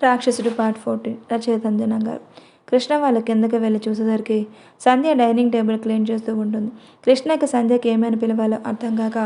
రాక్షసుడు పార్ట్ 14 రచయిత అంజనా గారు. కృష్ణ వాళ్ళ కిందకి వెళ్ళి చూసేసరికి సంధ్య డైనింగ్ టేబుల్ క్లీన్ చేస్తూ ఉంటుంది. కృష్ణకి సంధ్యకి ఏమని పిలవాలో అర్థం కాక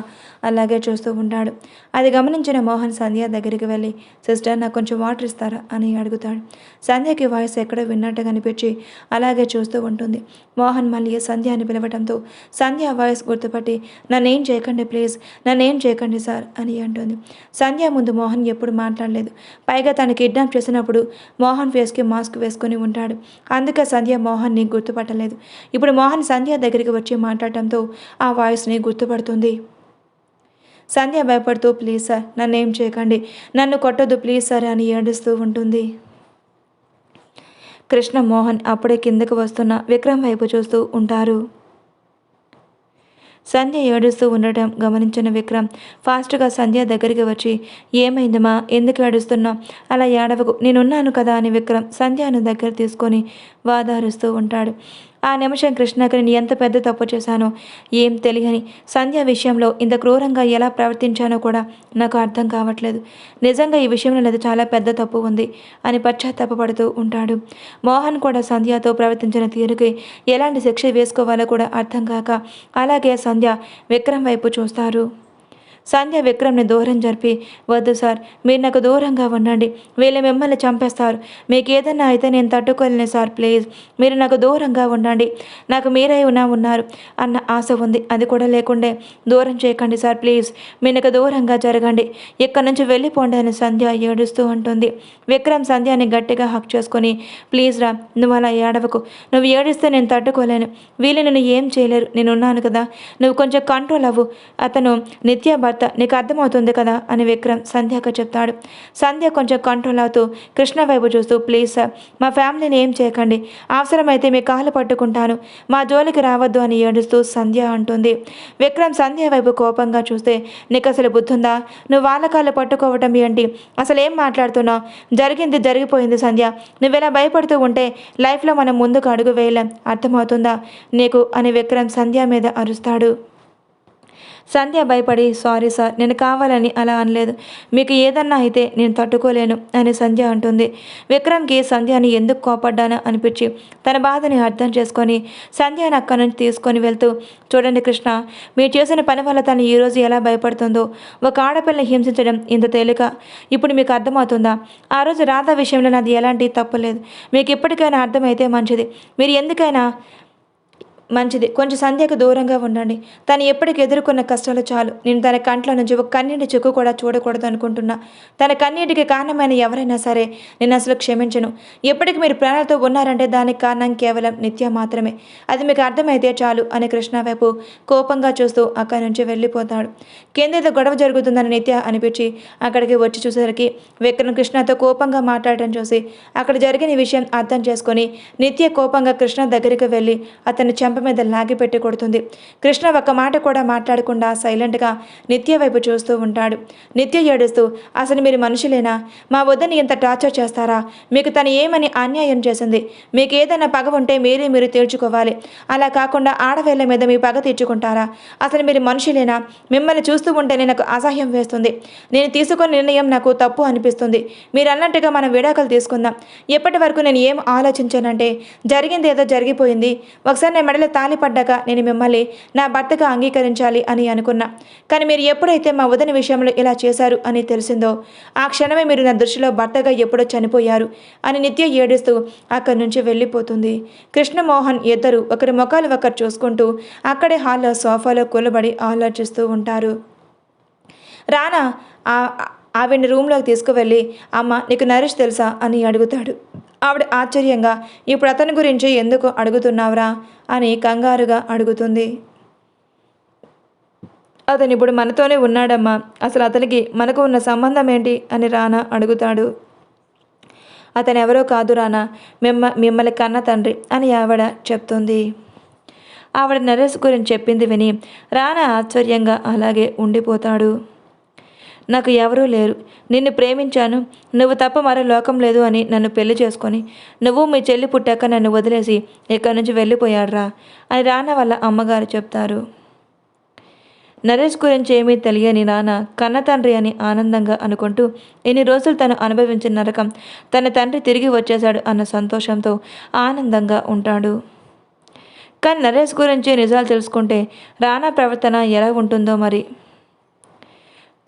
అలాగే చూస్తూ ఉంటాడు. అది గమనించిన మోహన్ సంధ్య దగ్గరికి వెళ్ళి, సిస్టర్ నాకు కొంచెం వాటర్ ఇస్తారా అని అడుగుతాడు. సంధ్యకి వాయిస్ ఎక్కడో విన్నట్టు కనిపించి అలాగే చూస్తూ ఉంటుంది. మోహన్ మళ్ళీ సంధ్య అని పిలవడంతో సంధ్య వాయిస్ గుర్తుపట్టి, నన్నేం చేయకండి ప్లీజ్, నన్నేం చేయకండి సార్ అని అంటుంది. సంధ్య ముందు మోహన్ ఎప్పుడు మాట్లాడలేదు. పైగా తను కిడ్నాప్ చేసినప్పుడు మోహన్ ఫేస్కి మాస్క్ వేసుకొని ఉంటాడు. అందుకే సంధ్య మోహన్ని గుర్తుపట్టలేదు. ఇప్పుడు మోహన్ సంధ్య దగ్గరికి వచ్చి మాట్లాడటంతో ఆ వాయిస్ని గుర్తుపడుతుంది. సంధ్య భయపడుతూ, ప్లీజ్ సార్ నన్నేం చేయకండి, నన్ను కొట్టొద్దు ప్లీజ్ సార్ అని ఏడుస్తూ ఉంటుంది. కృష్ణ మోహన్ అప్పుడే కిందకు వస్తున్న విక్రమ్ వైపు చూస్తూ ఉంటారు. సంధ్య ఏడుస్తూ ఉండటం గమనించిన విక్రమ్ ఫాస్ట్గా సంధ్య దగ్గరికి వచ్చి, ఏమైందమ్మా, ఎందుకు ఏడుస్తున్నావు, అలా ఏడవకు, నేనున్నాను కదా అని విక్రమ్ సంధ్యను దగ్గర తీసుకొని వాదారుస్తూ ఉంటాడు. ఆ నిమిషం కృష్ణకి నేను ఎంత పెద్ద తప్పు చేశానో ఏం తెలియని సంధ్య విషయంలో ఇంత క్రూరంగా ఎలా ప్రవర్తించానో కూడా నాకు అర్థం కావట్లేదు. నిజంగా ఈ విషయంలో నాది చాలా పెద్ద తప్పు ఉంది అని పశ్చాత్తాపడుతూ ఉంటాడు. మోహన్ కూడా సంధ్యతో ప్రవర్తించిన తీరుకి ఎలాంటి శిక్ష వేసుకోవాలో కూడా అర్థం కాక అలాగే సంధ్య విక్రమ్ వైపు చూస్తారు. సంధ్య విక్రమ్ని దూరం జరిపి, వద్దు సార్, మీరు నాకు దూరంగా ఉండండి, వీళ్ళు మిమ్మల్ని చంపేస్తారు, మీకు ఏదన్నా అయితే నేను తట్టుకోలేను సార్, ప్లీజ్ మీరు నాకు దూరంగా ఉండండి, నాకు మీరే ఉన్నారు అన్న ఆశ ఉంది, అది కూడా లేకుండే దూరం చేయకండి సార్, ప్లీజ్ మీరు నాకు దూరంగా జరగండి, ఇక్కడ నుంచి వెళ్ళిపోండి అని సంధ్య ఏడుస్తూ ఉంటుంది. విక్రమ్ సంధ్యని గట్టిగా హక్ చేసుకొని, ప్లీజ్ రా, నువ్వు అలా ఏడవకు, నువ్వు ఏడిస్తే నేను తట్టుకోలేను, వీళ్ళు నేను ఏం చేయలేరు, నేను ఉన్నాను కదా, నువ్వు కొంచెం కంట్రోల్ అవ్వు, అతను నిత్య భర్త, నీకు అర్థమవుతుంది కదా అని విక్రమ్ సంధ్యకు చెప్తాడు. సంధ్య కొంచెం కంట్రోల్ అవుతూ కృష్ణ వైపు చూస్తూ, ప్లీజ్ సార్ మా ఫ్యామిలీని ఏం చేయకండి, అవసరమైతే మీ కాళ్ళు పట్టుకుంటాను, మా జోలికి రావద్దు అని ఏడుస్తూ సంధ్య అంటుంది. విక్రమ్ సంధ్య వైపు కోపంగా చూస్తే, నీకు అసలు బుద్ధుందా, నువ్వు వాళ్ళ కాళ్ళు పట్టుకోవటం ఏంటి, అసలు ఏం మాట్లాడుతున్నావు, జరిగింది జరిగిపోయింది సంధ్య, నువ్వెలా భయపడుతూ ఉంటే లైఫ్లో మనం ముందుకు అడుగు వేయలేం, అర్థమవుతుందా నీకు అని విక్రమ్ సంధ్య మీద అరుస్తాడు. సంధ్య భయపడి, సారీ సార్ నేను కావాలని అలా అనలేదు, మీకు ఏదన్నా అయితే నేను తట్టుకోలేను అని సంధ్య అంటుంది. విక్రమ్కి సంధ్యని ఎందుకు కోపడ్డానో అనిపించి తన బాధని అర్థం చేసుకొని సంధ్యని అక్కడి నుంచి తీసుకొని వెళ్తూ, చూడండి కృష్ణ, మీరు చేసిన పని వల్ల తను ఈరోజు ఎలా భయపడుతుందో, ఒక ఆడపిల్లని హింసించడం ఇంత తేలిక ఇప్పుడు మీకు అర్థమవుతుందా, ఆ రోజు రాధా విషయంలో నాది ఎలాంటి తప్పు లేదు, మీకు ఇప్పటికైనా అర్థమైతే మంచిది, మీరు ఎందుకైనా మంచిది కొంచెం సంధ్యకు దూరంగా ఉండండి, తను ఎప్పటికి ఎదుర్కొన్న కష్టాలు చాలు, నేను తన కంట్లో నుంచి ఒక కన్నీటి చుక్కు కూడా చూడకూడదు అనుకుంటున్నా, తన కన్నీటికి కారణమైన ఎవరైనా సరే నేను అసలు క్షమించను, ఎప్పటికి మీరు ప్రాణాలతో ఉన్నారంటే దానికి కారణం కేవలం నిత్య మాత్రమే, అది మీకు అర్థమైతే చాలు అని కృష్ణ వైపు కోపంగా చూస్తూ అక్కడి నుంచి వెళ్ళిపోతాడు. కిందేదో గొడవ జరుగుతుందని నిత్య అనిపించి అక్కడికి వచ్చి చూసేసరికి విక్రమ్ కృష్ణతో కోపంగా మాట్లాడటం చూసి అక్కడ జరిగిన విషయం అర్థం చేసుకొని నిత్య కోపంగా కృష్ణ దగ్గరికి వెళ్ళి అతన్ని మీద లాగి పెట్టి కొడుతుంది. కృష్ణ ఒక్క మాట కూడా మాట్లాడకుండా సైలెంట్గా నిత్య వైపు చూస్తూ ఉంటాడు. నిత్య ఏడుస్తూ, అసలు మీరు మనుషులేనా, మా వద్దని ఇంత టార్చర్ చేస్తారా, మీకు తను ఏమని అన్యాయం చేసింది, మీకు ఏదైనా పగ ఉంటే మీరు తీర్చుకోవాలి, అలా కాకుండా ఆడవేళ్ల మీద మీ పగ తీర్చుకుంటారా, అసలు మీరు మనుషులేనా, మిమ్మల్ని చూస్తూ ఉంటేనే నాకు అసహ్యం వేస్తుంది, నేను తీసుకున్న నిర్ణయం నాకు తప్పు అనిపిస్తుంది, మీరు అన్నట్టుగా మనం విడాకులు తీసుకుందాం, ఇప్పటి వరకు నేను ఏం ఆలోచించానంటే జరిగింది ఏదో జరిగిపోయింది, ఒకసారి నేను మెడలో తాళి పడ్డాక నేను మిమ్మల్ని నా భర్తగా అంగీకరించాలి అని అనుకున్నా, కానీ మీరు ఎప్పుడైతే మా వదిన విషయంలో ఇలా చేశారు అని తెలిసిందో ఆ క్షణమే మీరు నా దృష్టిలో భర్తగా ఎప్పుడో చనిపోయారు అని నిత్య ఏడుస్తూ అక్కడి నుంచి వెళ్ళిపోతుంది. కృష్ణమోహన్ ఇద్దరు ఒకరి ముఖాలు ఒకరు చూసుకుంటూ అక్కడే హాల్లో సోఫాలో కూలబడి ఆలోచిస్తూ ఉంటారు. రానా ఆవిడ్ని రూమ్లోకి తీసుకువెళ్ళి, అమ్మ నీకు నరేష్ తెలుసా అని అడుగుతాడు. ఆవిడ ఆశ్చర్యంగా, ఇప్పుడు అతని గురించి ఎందుకు అడుగుతున్నావురా అని కంగారుగా అడుగుతుంది. అతను ఇప్పుడు మనతోనే ఉన్నాడమ్మా, అసలు అతనికి మనకు ఉన్న సంబంధం ఏంటి అని రానా అడుగుతాడు. అతను ఎవరో కాదు రానా, మిమ్మల్ని కన్న తండ్రి అని ఆవిడ చెప్తుంది. ఆవిడ నరేష్ గురించి చెప్పింది విని రానా ఆశ్చర్యంగా అలాగే ఉండిపోతాడు. నాకు ఎవరూ లేరు, నిన్ను ప్రేమించాను, నువ్వు తప్ప మరో లోకం లేదు అని నన్ను పెళ్లి చేసుకొని నువ్వు మీ చెల్లి పుట్టాక నన్ను వదిలేసి ఇక్కడి నుంచి వెళ్ళిపోయాడురా అని రానా వాళ్ళ అమ్మగారు చెప్తారు. నరేష్ గురించి ఏమీ తెలియని నాన్న కన్న తండ్రి అని ఆనందంగా అనుకుంటూ ఇన్ని రోజులు తను అనుభవించిన నరకం తన తండ్రి తిరిగి వచ్చేశాడు అన్న సంతోషంతో ఆనందంగా ఉంటాడు. కానీ నరేష్ గురించి నిజాలు తెలుసుకుంటే రానా ప్రవర్తన ఎలా ఉంటుందో మరి.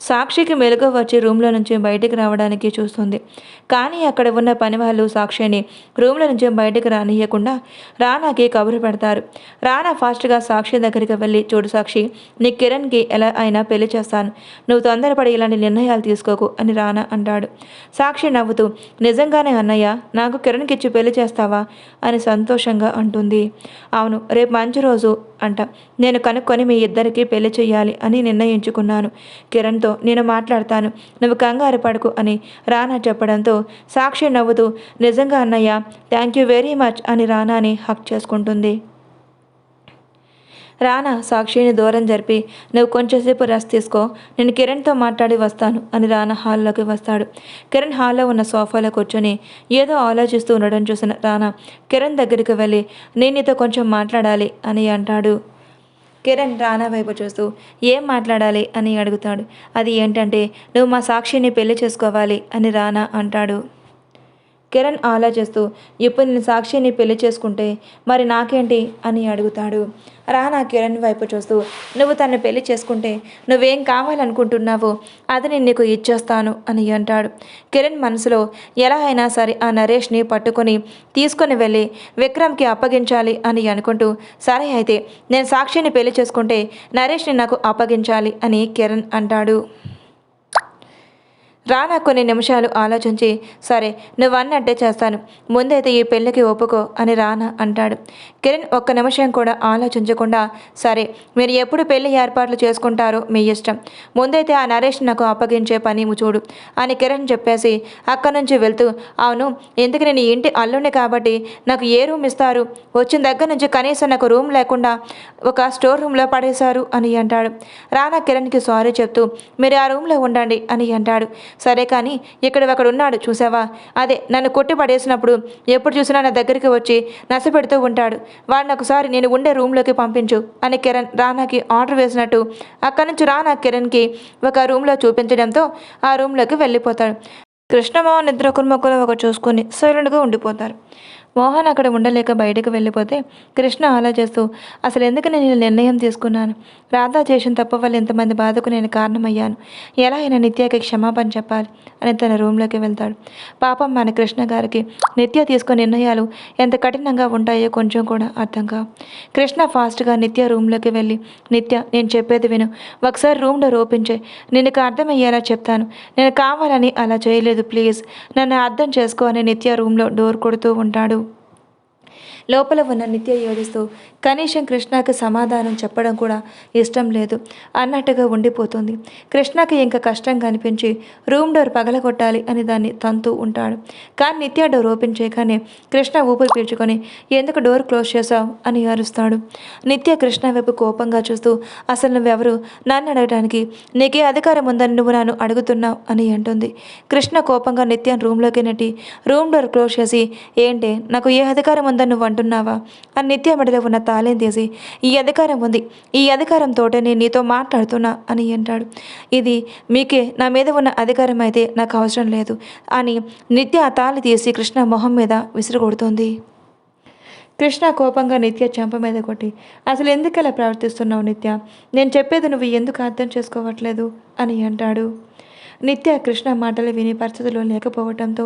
సాక్షికి మెలుగు వచ్చి రూమ్లో నుంచి బయటికి రావడానికి చూస్తుంది. కానీ అక్కడ ఉన్న పని వాళ్ళు సాక్షిని రూమ్లో నుంచి బయటికి రానియకుండా రానాకి కబురు పెడతారు. రానా ఫాస్ట్గా సాక్షి దగ్గరికి వెళ్ళి, చూడు సాక్షి, నీ కిరణ్కి ఎలా అయినా పెళ్లి చేస్తాను, నువ్వు తొందరపడి ఇలాంటి నిర్ణయాలు తీసుకోకు అని రానా అంటాడు. సాక్షి నవ్వుతూ, నిజంగానే అన్నయ్య, నాకు కిరణ్కి ఇచ్చి పెళ్లి చేస్తావా అని సంతోషంగా అంటుంది. అవును, రేపు మంచి రోజు అంట, నేను కనుక్కొని మీ ఇద్దరికీ పెళ్లి చేయాలి అని నిర్ణయించుకున్నాను. కిరణ్తో నేను మాట్లాడతాను, నువ్వు కంగారు పడకు అని రానా చెప్పడంతో సాక్షి నవ్వుతూ, నిజంగా అన్నయ్య, థ్యాంక్ యూ వెరీ మచ్ అని రానాని హక్ చేసుకుంటుంది. రానా సాక్షిని దూరం జరిపి, నువ్వు కొంచెంసేపు రెస్ట్ తీసుకో, నేను కిరణ్తో మాట్లాడి వస్తాను అని రానా హాల్లోకి వస్తాడు. కిరణ్ హాల్లో ఉన్న సోఫాలో కూర్చొని ఏదో ఆలోచిస్తూ ఉండడం చూసిన రానా కిరణ్ దగ్గరికి వెళ్ళి, నేను నీతో కొంచెం మాట్లాడాలి అని అంటాడు. కిరణ్ రానా వైపు చూస్తూ, ఏం మాట్లాడాలి అని అడుగుతాడు. అది ఏంటంటే, నువ్వు మా సాక్షిని పెళ్లి చేసుకోవాలి అని రానా అంటాడు. కిరణ్ ఆలోచిస్తూ, ఇప్పుడు నేను సాక్షిని పెళ్లి చేసుకుంటే మరి నాకేంటి అని అడుగుతాడు. రానా కిరణ్ వైపు చూస్తూ, నువ్వు తను పెళ్లి చేసుకుంటే నువ్వేం కావాలనుకుంటున్నావో అది నేను నీకు ఇచ్చేస్తాను అని అంటాడు. కిరణ్ మనసులో ఎలా అయినా సరే ఆ నరేష్ని పట్టుకొని తీసుకొని వెళ్ళి విక్రమ్కి అప్పగించాలి అని అనుకుంటూ, సరే అయితే నేను సాక్షిని పెళ్లి చేసుకుంటే నరేష్ని నాకు అప్పగించాలి అని కిరణ్ అంటాడు. రానా కొన్ని నిమిషాలు ఆలోచించి, సరే నువ్వు అన్నట్టే చేస్తాను, ముందైతే ఈ పెళ్ళికి ఒప్పుకో అని రానా అంటాడు. కిరణ్ ఒక్క నిమిషం కూడా ఆలోచించకుండా, సరే మీరు ఎప్పుడు పెళ్లి ఏర్పాట్లు చేసుకుంటారో మీ ఇష్టం, ముందైతే ఆ నరేష్ నాకు అప్పగించే పని చూడు అని కిరణ్ చెప్పేసి అక్కడి నుంచి వెళ్తూ, అవును ఎందుకు నేను ఇంటి అల్లుండి కాబట్టి నాకు ఏ రూమ్ ఇస్తారు, వచ్చిన దగ్గర నుంచి కనీసం నాకు రూమ్ లేకుండా ఒక స్టోర్ రూమ్లో పడేశారు అని అంటాడు. రానా కిరణ్కి సారీ చెప్తూ, మీరు ఆ రూమ్లో ఉండండి అని అంటాడు. సరే కానీ ఇక్కడ ఒకడు ఉన్నాడు చూసావా, అదే నన్ను కొట్టి పడేసినప్పుడు ఎప్పుడు చూసినా నా దగ్గరికి వచ్చి నసపెడుతూ ఉంటాడు, వాడిని ఒకసారి నేను ఉండే రూమ్లోకి పంపించు అని కిరణ్ రానాకి ఆర్డర్ వేసినట్టు అక్కడి నుంచి రానా కిరణ్కి ఒక రూమ్లో చూపించడంతో ఆ రూమ్లోకి వెళ్ళిపోతాడు. కృష్ణమోహన్ ఇద్దరు ఒకరిమొక్కరు ఒకరు చూసుకొని సైలెంట్గా ఉండిపోతారు. మోహన్ అక్కడ ఉండలేక బయటకు వెళ్ళిపోతే కృష్ణ ఆలోచిస్తూ, అసలు ఎందుకు నేను నిర్ణయం తీసుకున్నాను, రాధా చేసిన తప్పు వల్ల ఎంతమంది బాధకు నేను కారణమయ్యాను, ఎలా అయినా నిత్యకి క్షమాపణ చెప్పాలి అని తన రూమ్లోకి వెళ్తాడు. పాపం మన కృష్ణ గారికి నిత్య తీసుకునే నిర్ణయాలు ఎంత కఠినంగా ఉంటాయో కొంచెం కూడా అర్థం కావు. కృష్ణ ఫాస్ట్గా నిత్య రూమ్లోకి వెళ్ళి, నిత్య నేను చెప్పేది విను, ఒకసారి రూమ్ డోర్ ఓపెన్ చేయి, నేను అర్థమయ్యేలా చెప్తాను, నేను కావాలని అలా చేయలేదు, ప్లీజ్ నన్ను అర్థం చేసుకో అని నిత్య రూమ్లో డోర్ కొడుతూ ఉంటాడు. లోపల ఉన్న నిత్య ఏడుస్తూ కనీసం కృష్ణకి సమాధానం చెప్పడం కూడా ఇష్టం లేదు అన్నట్టుగా ఉండిపోతుంది. కృష్ణకి ఇంకా కష్టంగా అనిపించి రూమ్ డోర్ పగలగొట్టాలి అని దాన్ని తంతూ ఉంటాడు. కానీ నిత్య డోర్ ఓపెన్ చేయగానే కృష్ణ ఊపిరి పీల్చుకొని, ఎందుకు డోర్ క్లోజ్ చేశావు అని అరుస్తాడు. నిత్య కృష్ణ వైపు కోపంగా చూస్తూ, అసలు నువ్వెవరు నన్ను అడగడానికి, నీకే అధికారం ఉందని నువ్వు నన్ను అడుగుతున్నావు అని అంటుంది. కృష్ణ కోపంగా నిత్యను రూమ్లోకి నెట్టి రూమ్ డోర్ క్లోజ్ చేసి, ఏంటి నాకు ఏ అధికారం ఉందని నువ్వు అంటున్నావా అని నిత్య మెడలో ఉన్న తాళం తీసి, ఈ అధికారం ఉంది, ఈ అధికారంతోటే నేను నీతో మాట్లాడుతున్నా అని అంటాడు. ఇది మీకే నా మీద ఉన్న అధికారం అయితే నాకు అవసరం లేదు అని నిత్య ఆ తాళి తీసి కృష్ణ మొహం మీద విసిరి కొడుతుంది. కృష్ణ కోపంగా నిత్య చెంప మీద కొట్టి, అసలు ఎందుకు అలా ప్రవర్తిస్తున్నావు నిత్య, నేను చెప్పేది నువ్వు ఎందుకు అర్థం చేసుకోవట్లేదు అని అంటాడు. నిత్య కృష్ణ మాటలు వినే పరిస్థితుల్లో లేకపోవడంతో,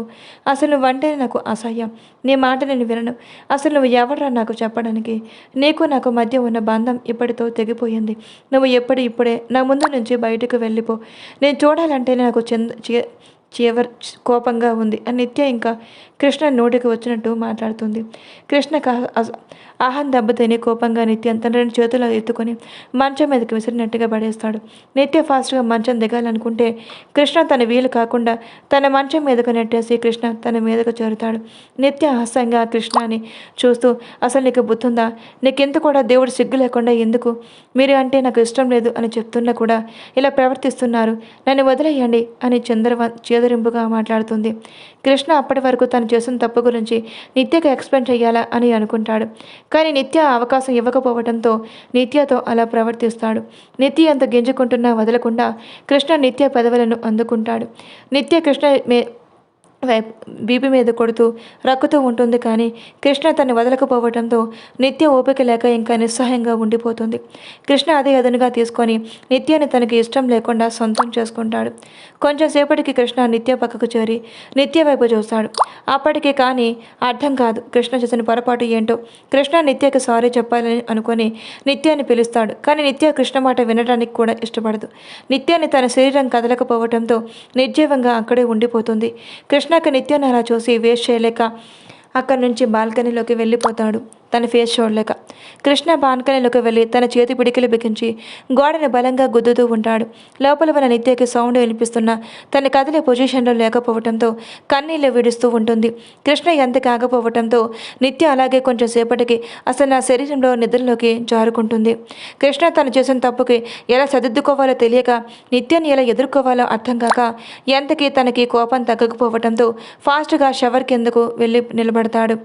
అసలు నువ్వంటేనే నాకు అసహ్యం, నీ మాట నేను వినను, అసలు నువ్వు ఎవడరా నాకు చెప్పడానికి, నీకు నాకు మధ్య ఉన్న బంధం ఇప్పటితో తెగిపోయింది, నువ్వు ఇప్పుడే నా ముందు నుంచి బయటకు వెళ్ళిపో, నేను చూడాలంటే నాకు చివరి కోపంగా ఉంది అని నిత్య ఇంకా కృష్ణ నోటికి వచ్చినట్టు మాట్లాడుతుంది. కృష్ణకు ఆహం దెబ్బతిని కోపంగా నిత్యం తన రెండు చేతులు ఎత్తుకొని మంచం మీదకి విసిరినట్టుగా పడేస్తాడు. నిత్య ఫాస్ట్గా మంచం దిగాలనుకుంటే కృష్ణ తన వీలు కాకుండా తన మంచం మీదకు నెట్టేసి కృష్ణ తన మీదకు చేరుతాడు. నిత్య హాస్యంగా కృష్ణని చూస్తూ, అసలు నీకు బుద్ధుందా, నీకెంత కూడా దేవుడు సిగ్గు లేకుండా ఎందుకు, మీరు అంటే నాకు ఇష్టం లేదు అని చెప్తున్నా కూడా ఇలా ప్రవర్తిస్తున్నారు, నన్ను వదిలేయండి అని చేతులు చిలకరింపుగా మాట్లాడుతుంది. కృష్ణ అప్పటి వరకు తను చేసిన తప్పు గురించి నిత్యకు ఎక్స్ప్లెయిన్ చేయాలా అని అనుకుంటాడు. కానీ నిత్య అవకాశం ఇవ్వకపోవడంతో నిత్యతో అలా ప్రవర్తిస్తాడు. నిత్య అంత గింజుకుంటున్నా వదలకుండా కృష్ణ నిత్య పెదవులను అందుకుంటాడు. నిత్య కృష్ణ బీపీ మీద కొడుతూ రక్కుతూ ఉంటుంది. కానీ కృష్ణ తను వదలకపోవడంతో నిత్య ఓపిక లేక ఇంకా నిస్సహాయంగా ఉండిపోతుంది. కృష్ణ అదే అదనుగా తీసుకొని నిత్యని తనకి ఇష్టం లేకుండా సొంతం చేసుకుంటాడు. కొంచెం సేపటికి కృష్ణ నిత్య పక్కకు చేరి నిత్య వైపు చూస్తాడు. అప్పటికి కానీ అర్థం కాదు కృష్ణ చేసిన పొరపాటు ఏంటో. కృష్ణ నిత్యకి సారీ చెప్పాలని అనుకొని నిత్యాన్ని పిలుస్తాడు. కానీ నిత్య కృష్ణ మాట వినడానికి కూడా ఇష్టపడదు. నిత్యాన్ని తన శరీరం కదలకపోవడంతో నిర్జీవంగా అక్కడే ఉండిపోతుంది. కృష్ణకి నిత్యాన్ని అలా చూసి వేస్ట్ చేయలేక అక్కడి నుంచి బాల్కనీలోకి వెళ్ళిపోతాడు. తన ఫేస్ చూడలేక కృష్ణ బాల్కనీలోకి వెళ్ళి తన చేతి పిడికిలు బిగించి గోడని బలంగా గుద్దుతూ ఉంటాడు. లోపల ఉన్న నిత్యకి సౌండ్ వినిపిస్తున్నా తన కదిలే పొజిషన్లో లేకపోవడంతో కన్నీళ్ళు విడుస్తూ ఉంటుంది. కృష్ణ ఎంత కాకపోవడంతో నిత్య అలాగే కొంచెం సేపటికి అసలు నా శరీరంలో నిద్రలోకి జారుకుంటుంది. కృష్ణ తను చేసిన తప్పుకి ఎలా సర్దిద్దుకోవాలో తెలియక నిత్యాన్ని ఎలా ఎదుర్కోవాలో అర్థం కాక ఎంతకీ తనకి కోపం తగ్గకపోవడంతో ఫాస్ట్గా షవర్ కిందకు వెళ్ళి నిలబడతాడు.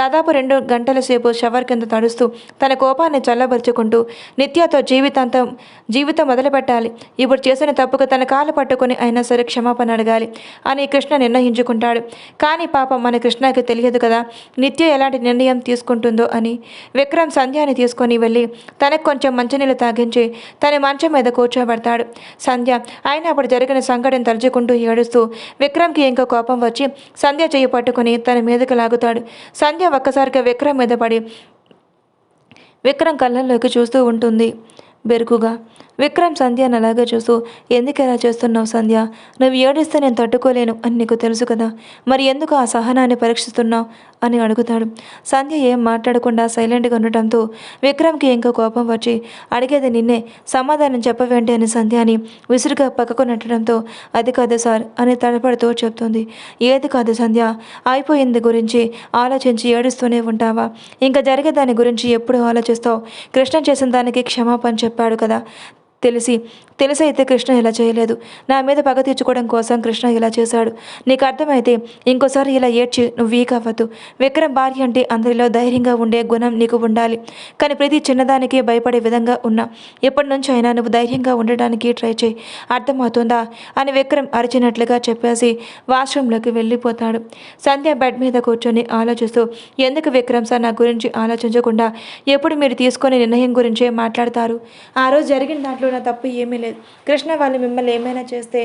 దాదాపు 2 గంటల సేపు షవర్ కింద తడుస్తూ తన కోపాన్ని చల్లబరుచుకుంటూ నిత్యతో జీవితం మొదలుపెట్టాలి. ఇప్పుడు చేసిన తప్పుకు తన కాలు పట్టుకొని అయినా సరే క్షమాపణ అడగాలి అని కృష్ణ నిర్ణయించుకుంటాడు. కానీ పాపం మన కృష్ణకి తెలియదు కదా నిత్య ఎలాంటి నిర్ణయం తీసుకుంటుందో అని. విక్రమ్ సంధ్యాని తీసుకొని వెళ్ళి తనకు కొంచెం మంచినీళ్ళు తాగించి తన మంచం మీద కూర్చోబెడతాడు. సంధ్య ఆయన అప్పుడు జరిగిన సంఘటన తలుచుకుంటూ ఏడుస్తూ విక్రమ్కి ఇంకా కోపం వచ్చి సంధ్య చెయ్యి పట్టుకుని తన మీదకి లాగుతాడు. సంధ్య ఒక్కసారిగా విక్రమ్ మీద పడి విక్రమ్ కళ్ళల్లోకి చూస్తూ ఉంటుంది బెరుకుగా. విక్రమ్ సంధ్యను అలాగే చూస్తూ ఎందుకు ఎలా చేస్తున్నావు సంధ్య? నువ్వు ఏడిస్తే నేను తట్టుకోలేను అని నీకు తెలుసు కదా, మరి ఎందుకు ఆ సహనాన్ని పరీక్షిస్తున్నావు అని అడుగుతాడు. సంధ్య ఏం మాట్లాడకుండా సైలెంట్గా ఉండటంతో విక్రమ్కి ఇంకా కోపం వచ్చి అడిగేది నిన్నే, సమాధానం చెప్పవేంటి అని సంధ్యాని విసురుగా పక్కకు నెట్టడంతో అది కాదు సార్ అని తడపడుతూ చెప్తుంది. ఏది కాదు సంధ్య, అయిపోయింది గురించి ఆలోచించి ఏడుస్తూనే ఉంటావా? ఇంకా జరిగే దాని గురించి ఎప్పుడు ఆలోచిస్తావు? కృష్ణ చేసిన దానికి క్షమాపణ చెప్పాడు కదా, తెలిసైతే కృష్ణ ఇలా చేయలేదు. నా మీద పగ తీర్చుకోవడం కోసం కృష్ణ ఇలా చేశాడు. నీకు అర్థమైతే ఇంకోసారి ఇలా ఏడ్చి నువ్వు వీక్ అవ్వద్దు. విక్రమ్ భార్య అంటే అందరిలో ధైర్యంగా ఉండే గుణం నీకు ఉండాలి. కానీ ప్రతి చిన్నదానికి భయపడే విధంగా ఉన్నా ఎప్పటి నుంచి అయినా నువ్వు ధైర్యంగా ఉండడానికి ట్రై చేయి, అర్థమవుతుందా అని విక్రమ్ అరిచినట్లుగా చెప్పేసి వాష్రూమ్లోకి వెళ్ళిపోతాడు. సంధ్య బెడ్ మీద కూర్చొని ఆలోచిస్తూ ఎందుకు విక్రమ్ సార్ నా గురించి ఆలోచించకుండా ఎప్పుడు మీరు తీసుకునే నిర్ణయం గురించే మాట్లాడతారు? ఆ రోజు జరిగిన దాంట్లో నా తప్పు ఏమీ లేదు. కృష్ణ వాళ్ళు మిమ్మల్ని ఏమైనా చేస్తే